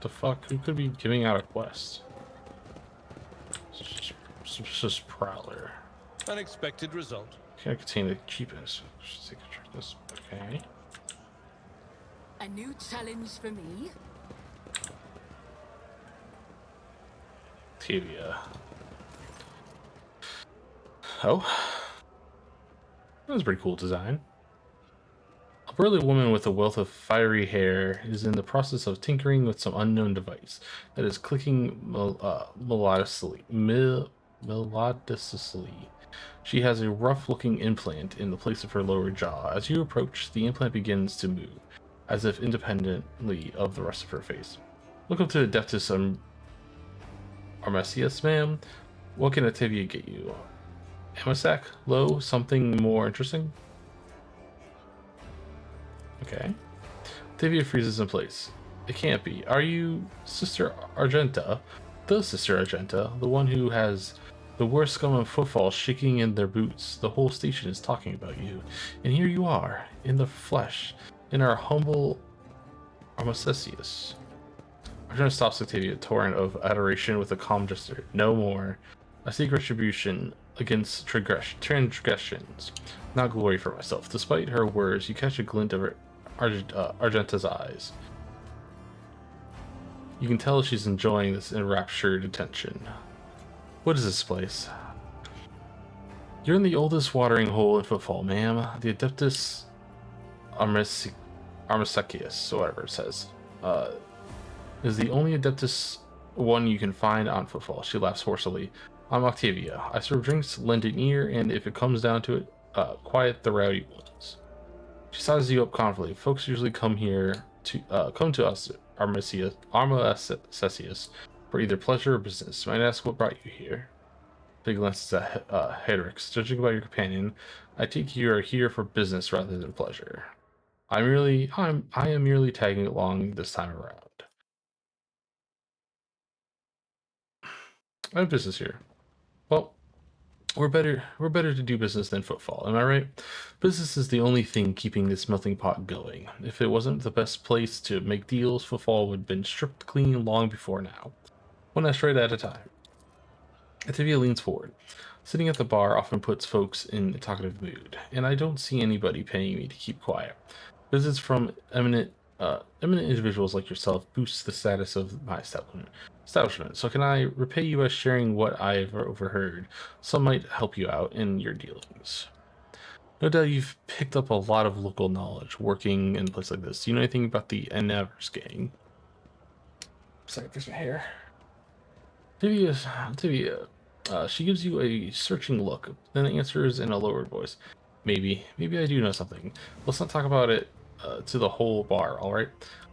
The fuck? Who could be giving out a quest? Suspicious prowler. Unexpected result. Can't contain the cheapest. This. Okay. A new challenge for me? Tavia. Oh. That was a pretty cool design. A burly woman with a wealth of fiery hair is in the process of tinkering with some unknown device that is clicking melodiously. She has a rough-looking implant in the place of her lower jaw. As you approach, the implant begins to move, as if independently of the rest of her face. Look up to Adeptus Armesius, ma'am. What can Octavia get you? Amasak? Low? Something more interesting? Okay. Octavia freezes in place. It can't be. Are you Sister Argenta? The Sister Argenta, the one who has the worst scum of footfall shaking in their boots. The whole station is talking about you. And here you are, in the flesh, in our humble Armesius. Argenta stops Octavia, a torrent of adoration with a calm gesture. No more. I seek retribution against transgressions, not glory for myself. Despite her words, you catch a glint of Argenta's eyes. You can tell she's enjoying this enraptured attention. What is this place? You're in the oldest watering hole in Footfall, ma'am. The Adeptus Armesius, or whatever it says, is the only Adeptus one you can find on Footfall. She laughs forcefully. I'm Octavia. I serve drinks, lend an ear, and if it comes down to it, quiet the rowdy ones. She sizes you up confidently. Folks usually come to us, Armesius, for either pleasure or business. Might I ask what brought you here? Big glances at Hedrix. Judging by your companion, I take you are here for business rather than pleasure. I am merely tagging along this time around. I have business here. Well, we're better to do business than Footfall, am I right? Business is the only thing keeping this melting pot going. If it wasn't the best place to make deals, Footfall would have been stripped clean long before now. One asteroid at a time. Octavia leans forward. Sitting at the bar often puts folks in a talkative mood, and I don't see anybody paying me to keep quiet. Visits from eminent individuals like yourself boosts the status of my establishment. So can I repay you by sharing what I've overheard? Some might help you out in your dealings. No doubt you've picked up a lot of local knowledge working in a place like this. Do you know anything about the Enevers gang? Sorry, fix my hair. Tavia, she gives you a searching look, then answers in a lowered voice. Maybe I do know something. Let's not talk about it to the whole bar, alright?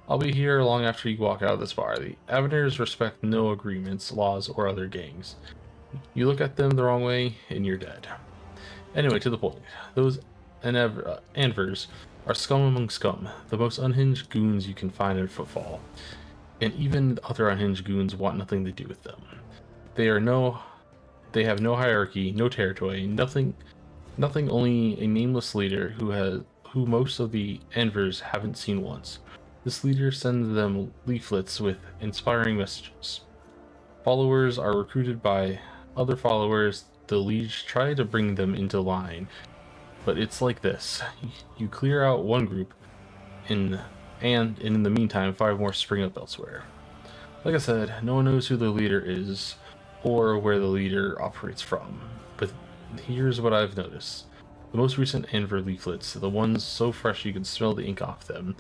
I'll be here long after you walk out of this bar. The Aveners respect no agreements, laws, or other gangs. You look at them the wrong way, and you're dead. Anyway, to the point. Those Anvers are scum among scum, the most unhinged goons you can find in Footfall. And even other unhinged goons want nothing to do with them. They have no hierarchy, no territory, nothing, only a nameless leader who most of the Anvers haven't seen once. This leader sends them leaflets with inspiring messages. Followers are recruited by other followers. The liege try to bring them into line, but it's like this. You clear out one group, and in the meantime, 5 more spring up elsewhere. Like I said, no one knows who the leader is, or where the leader operates from, but here's what I've noticed. The most recent Anver leaflets, the ones so fresh you can smell the ink off them,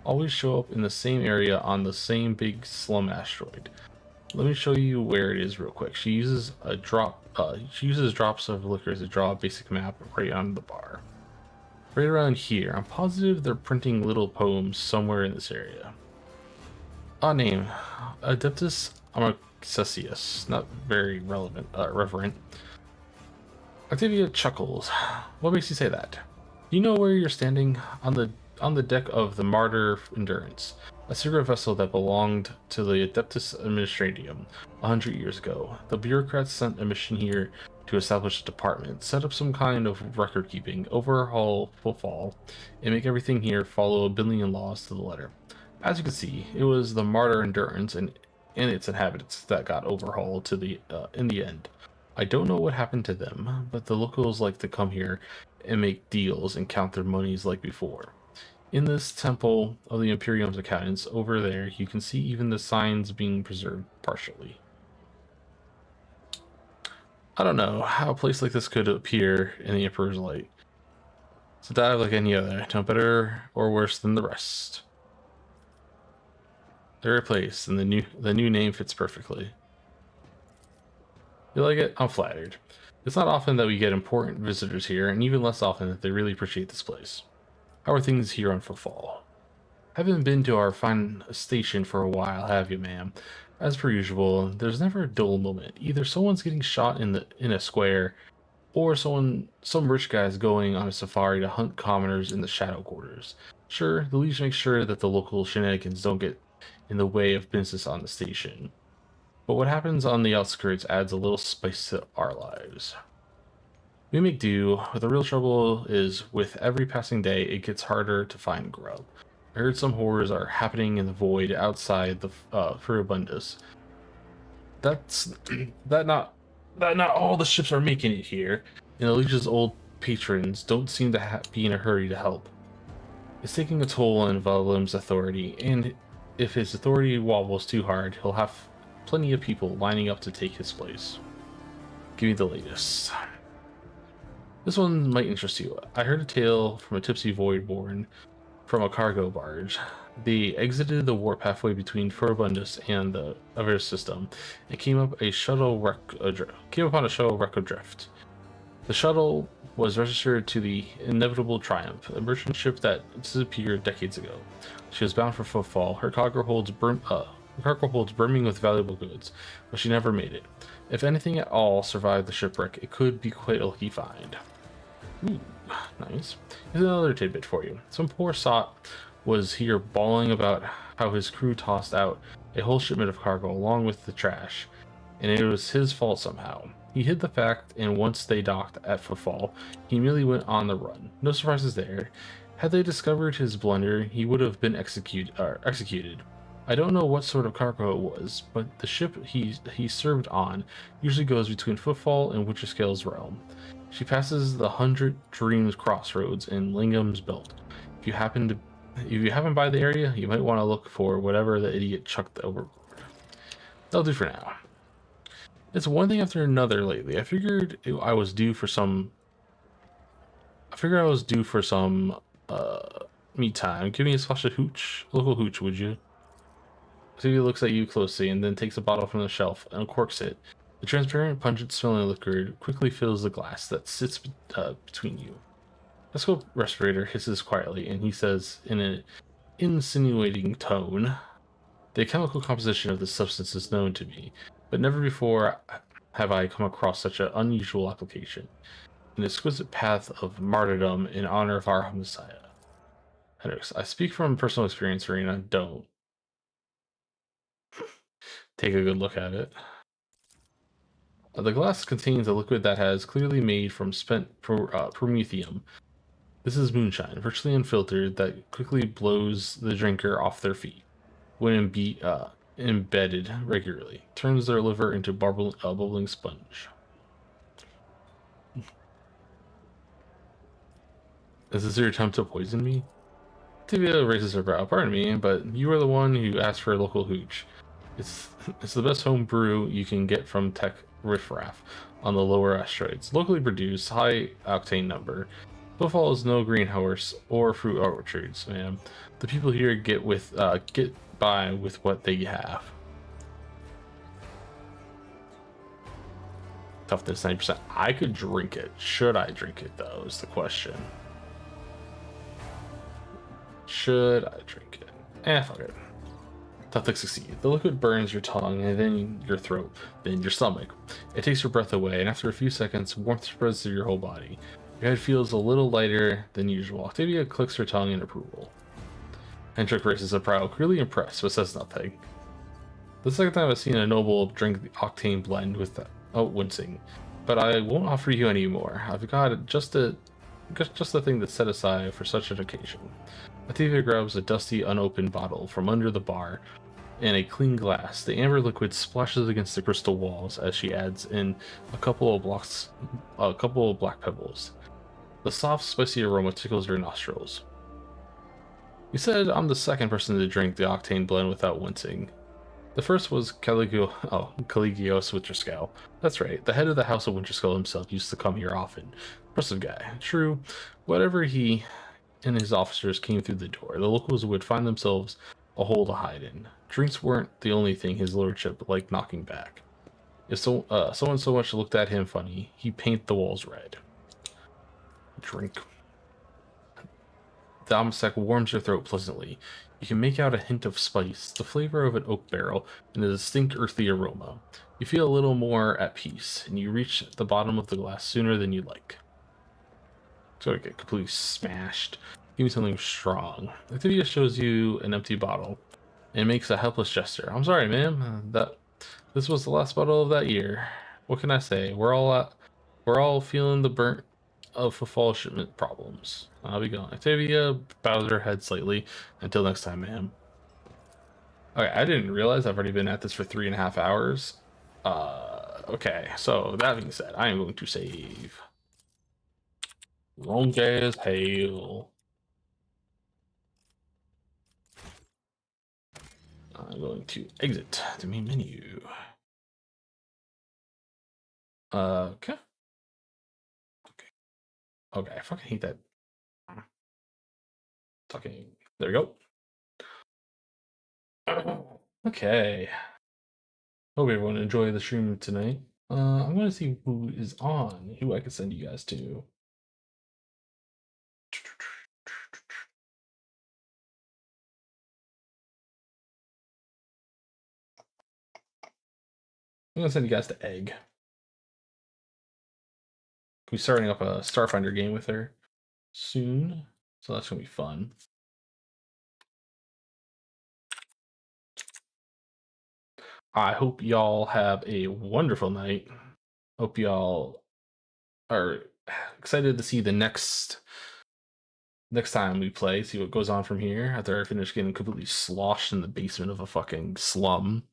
always show up in the same area on the same big slum asteroid. Let me show you where it is real quick. She uses drops of liquor to draw a basic map right on the bar. Right around here, I'm positive they're printing little poems somewhere in this area. Odd name, Adeptus Armesius. Not very reverent. Octavia chuckles. What makes you say that? Do you know where you're standing? On the deck of the Martyr Endurance, a secret vessel that belonged to the Adeptus Administratium 100 years ago. The bureaucrats sent a mission here to establish a department, set up some kind of record keeping, overhaul Footfall, and make everything here follow a billion laws to the letter. As you can see, it was the Martyr Endurance and its inhabitants that got overhauled to the in the end. I don't know what happened to them, but the locals like to come here and make deals and count their monies like before. In this temple of the Imperium's accountants over there, you can see even the signs being preserved partially. I don't know how a place like this could appear in the Emperor's light. It's a dive like any other, no better or worse than the rest. They're a place, and the new name fits perfectly. You like it? I'm flattered. It's not often that we get important visitors here, and even less often that they really appreciate this place. How are things here on Footfall? Haven't been to our fine station for a while, have you, ma'am? As per usual, there's never a dull moment. Either someone's getting shot in a square, or some rich guy's going on a safari to hunt commoners in the shadow quarters. Sure, the Legion makes sure that the local shenanigans don't get in the way of business on the station. But what happens on the outskirts adds a little spice to our lives. We make do, but the real trouble is with every passing day it gets harder to find grub. I heard some horrors are happening in the void outside the Furibundus. That's that not all the ships are making it here, and the Legion's old patrons don't seem to be in a hurry to help. It's taking a toll on Valim's authority, and if his authority wobbles too hard, he'll have plenty of people lining up to take his place. Give me the latest. This one might interest you. I heard a tale from a tipsy voidborn from a cargo barge. They exited the warp halfway between Furibundus and the Aver system and came upon a shuttle wreck adrift. The shuttle was registered to the Inevitable Triumph, a merchant ship that disappeared decades ago. She was bound for Footfall. Her cargo holds brimming with valuable goods, but she never made it. If anything at all survived the shipwreck, it could be quite a lucky find. Ooh, nice. Here's another tidbit for you. Some poor sot was here bawling about how his crew tossed out a whole shipment of cargo along with the trash, and it was his fault somehow. He hid the fact, and once they docked at Footfall, he merely went on the run. No surprises there. Had they discovered his blunder, he would have been executed. I don't know what sort of cargo it was, but the ship he served on usually goes between Footfall and Winterscale's realm. She passes the 100 Dreams crossroads in Lingham's Belt. If you happen by the area, you might want to look for whatever the idiot chucked overboard. That'll do for now. It's one thing after another lately. I figured I was due for some me time. Give me a splash of hooch, local hooch, would you? Sylvia looks at you closely and then takes a bottle from the shelf and uncorks it. The transparent, pungent-smelling liquid quickly fills the glass that sits between you. Esco Respirator hisses quietly, and he says in an insinuating tone, "The chemical composition of this substance is known to me, but never before have I come across such an unusual application. An exquisite path of martyrdom in honor of our Messiah." Hendrix, I speak from personal experience, Serena. Don't. Take a good look at it. The glass contains a liquid that has clearly made from spent promethium. This is moonshine, virtually unfiltered, that quickly blows the drinker off their feet when embedded regularly. Turns their liver into bubbling sponge. Is this your attempt to poison me? Tivia raises her brow. Pardon me, but you are the one who asked for a local hooch. It's the best home brew you can get from Tech Riffraff on the lower asteroids. Locally produced, high octane number. Footfall is no greenhouse or fruit orchards, man. The people here get by with what they have. Toughness 90%. I could drink it. Should I drink it though? Is the question. Should I drink it? Fuck it. Toughness 60. The liquid burns your tongue and then your throat, then your stomach. It takes your breath away, and after a few seconds, warmth spreads through your whole body. Your head feels a little lighter than usual. Octavia clicks her tongue in approval. Hendrik raises a brow, clearly impressed, but says nothing. The second time I've seen a noble drink the octane blend without wincing, but I won't offer you any more. I've got just just the thing that's set aside for such an occasion. Octavia grabs a dusty, unopened bottle from under the bar and a clean glass. The amber liquid splashes against the crystal walls as she adds in a couple of black pebbles. The soft, spicy aroma tickles your nostrils. You said I'm the second person to drink the octane blend without wincing. The first was Caligios Winterskull. That's right, the head of the House of Winterskull himself used to come here often. Impressive guy. True, whatever he and his officers came through the door, the locals would find themselves a hole to hide in. Drinks weren't the only thing his lordship liked knocking back. If someone so much looked at him funny, he'd paint the walls red. Drink. The Amsec warms your throat pleasantly. You can make out a hint of spice, the flavor of an oak barrel, and a distinct earthy aroma. You feel a little more at peace, and you reach the bottom of the glass sooner than you'd like. So I get completely smashed. Give me something strong. Octavia shows you an empty bottle and makes a helpless gesture. I'm sorry, ma'am. This was the last bottle of that year. What can I say? We're all feeling the burnt of fall shipment problems. I'll be going. Octavia bows her head slightly. Until next time, ma'am. Okay, I didn't realize I've already been at this for 3.5 hours. Okay, so that being said, I am going to save. Long as hell. I'm going to exit the main menu. Okay. Okay, I fucking hate that. Fucking, there we go. Okay. Hope everyone enjoyed the stream tonight. I'm gonna see who is on, who I can send you guys to. I'm gonna send you guys to Egg. We're starting up a Starfinder game with her soon, so that's gonna be fun. I hope y'all have a wonderful night. Hope y'all are excited to see the next time we play, see what goes on from here after I finish getting completely sloshed in the basement of a fucking slum.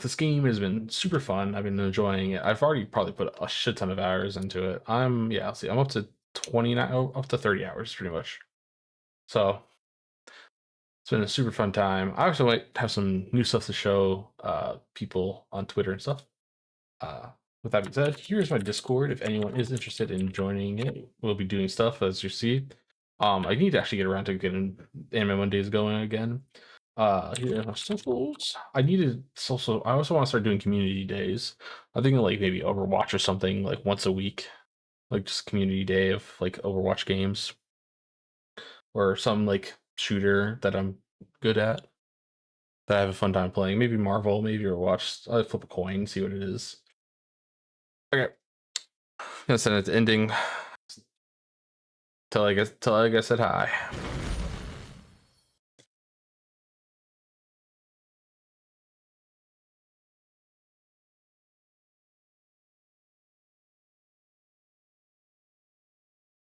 This game has been super fun. I've been enjoying it. I've already probably put a shit ton of hours into it. I'm up to 29, up to 30 hours pretty much. So it's been a super fun time. I also might have some new stuff to show people on Twitter and stuff. With that being said, here's my Discord. If anyone is interested in joining it, we'll be doing stuff as you see. I need to actually get around to getting Anime Mondays going again. Here are my socials. I also want to start doing community days. I think like maybe Overwatch or something like once a week, like just community day of like Overwatch games or some like shooter that I'm good at that I have a fun time playing. Maybe Marvel, maybe Overwatch. I'll flip a coin, see what it is. Okay, I'm gonna send it to ending till I guess said hi.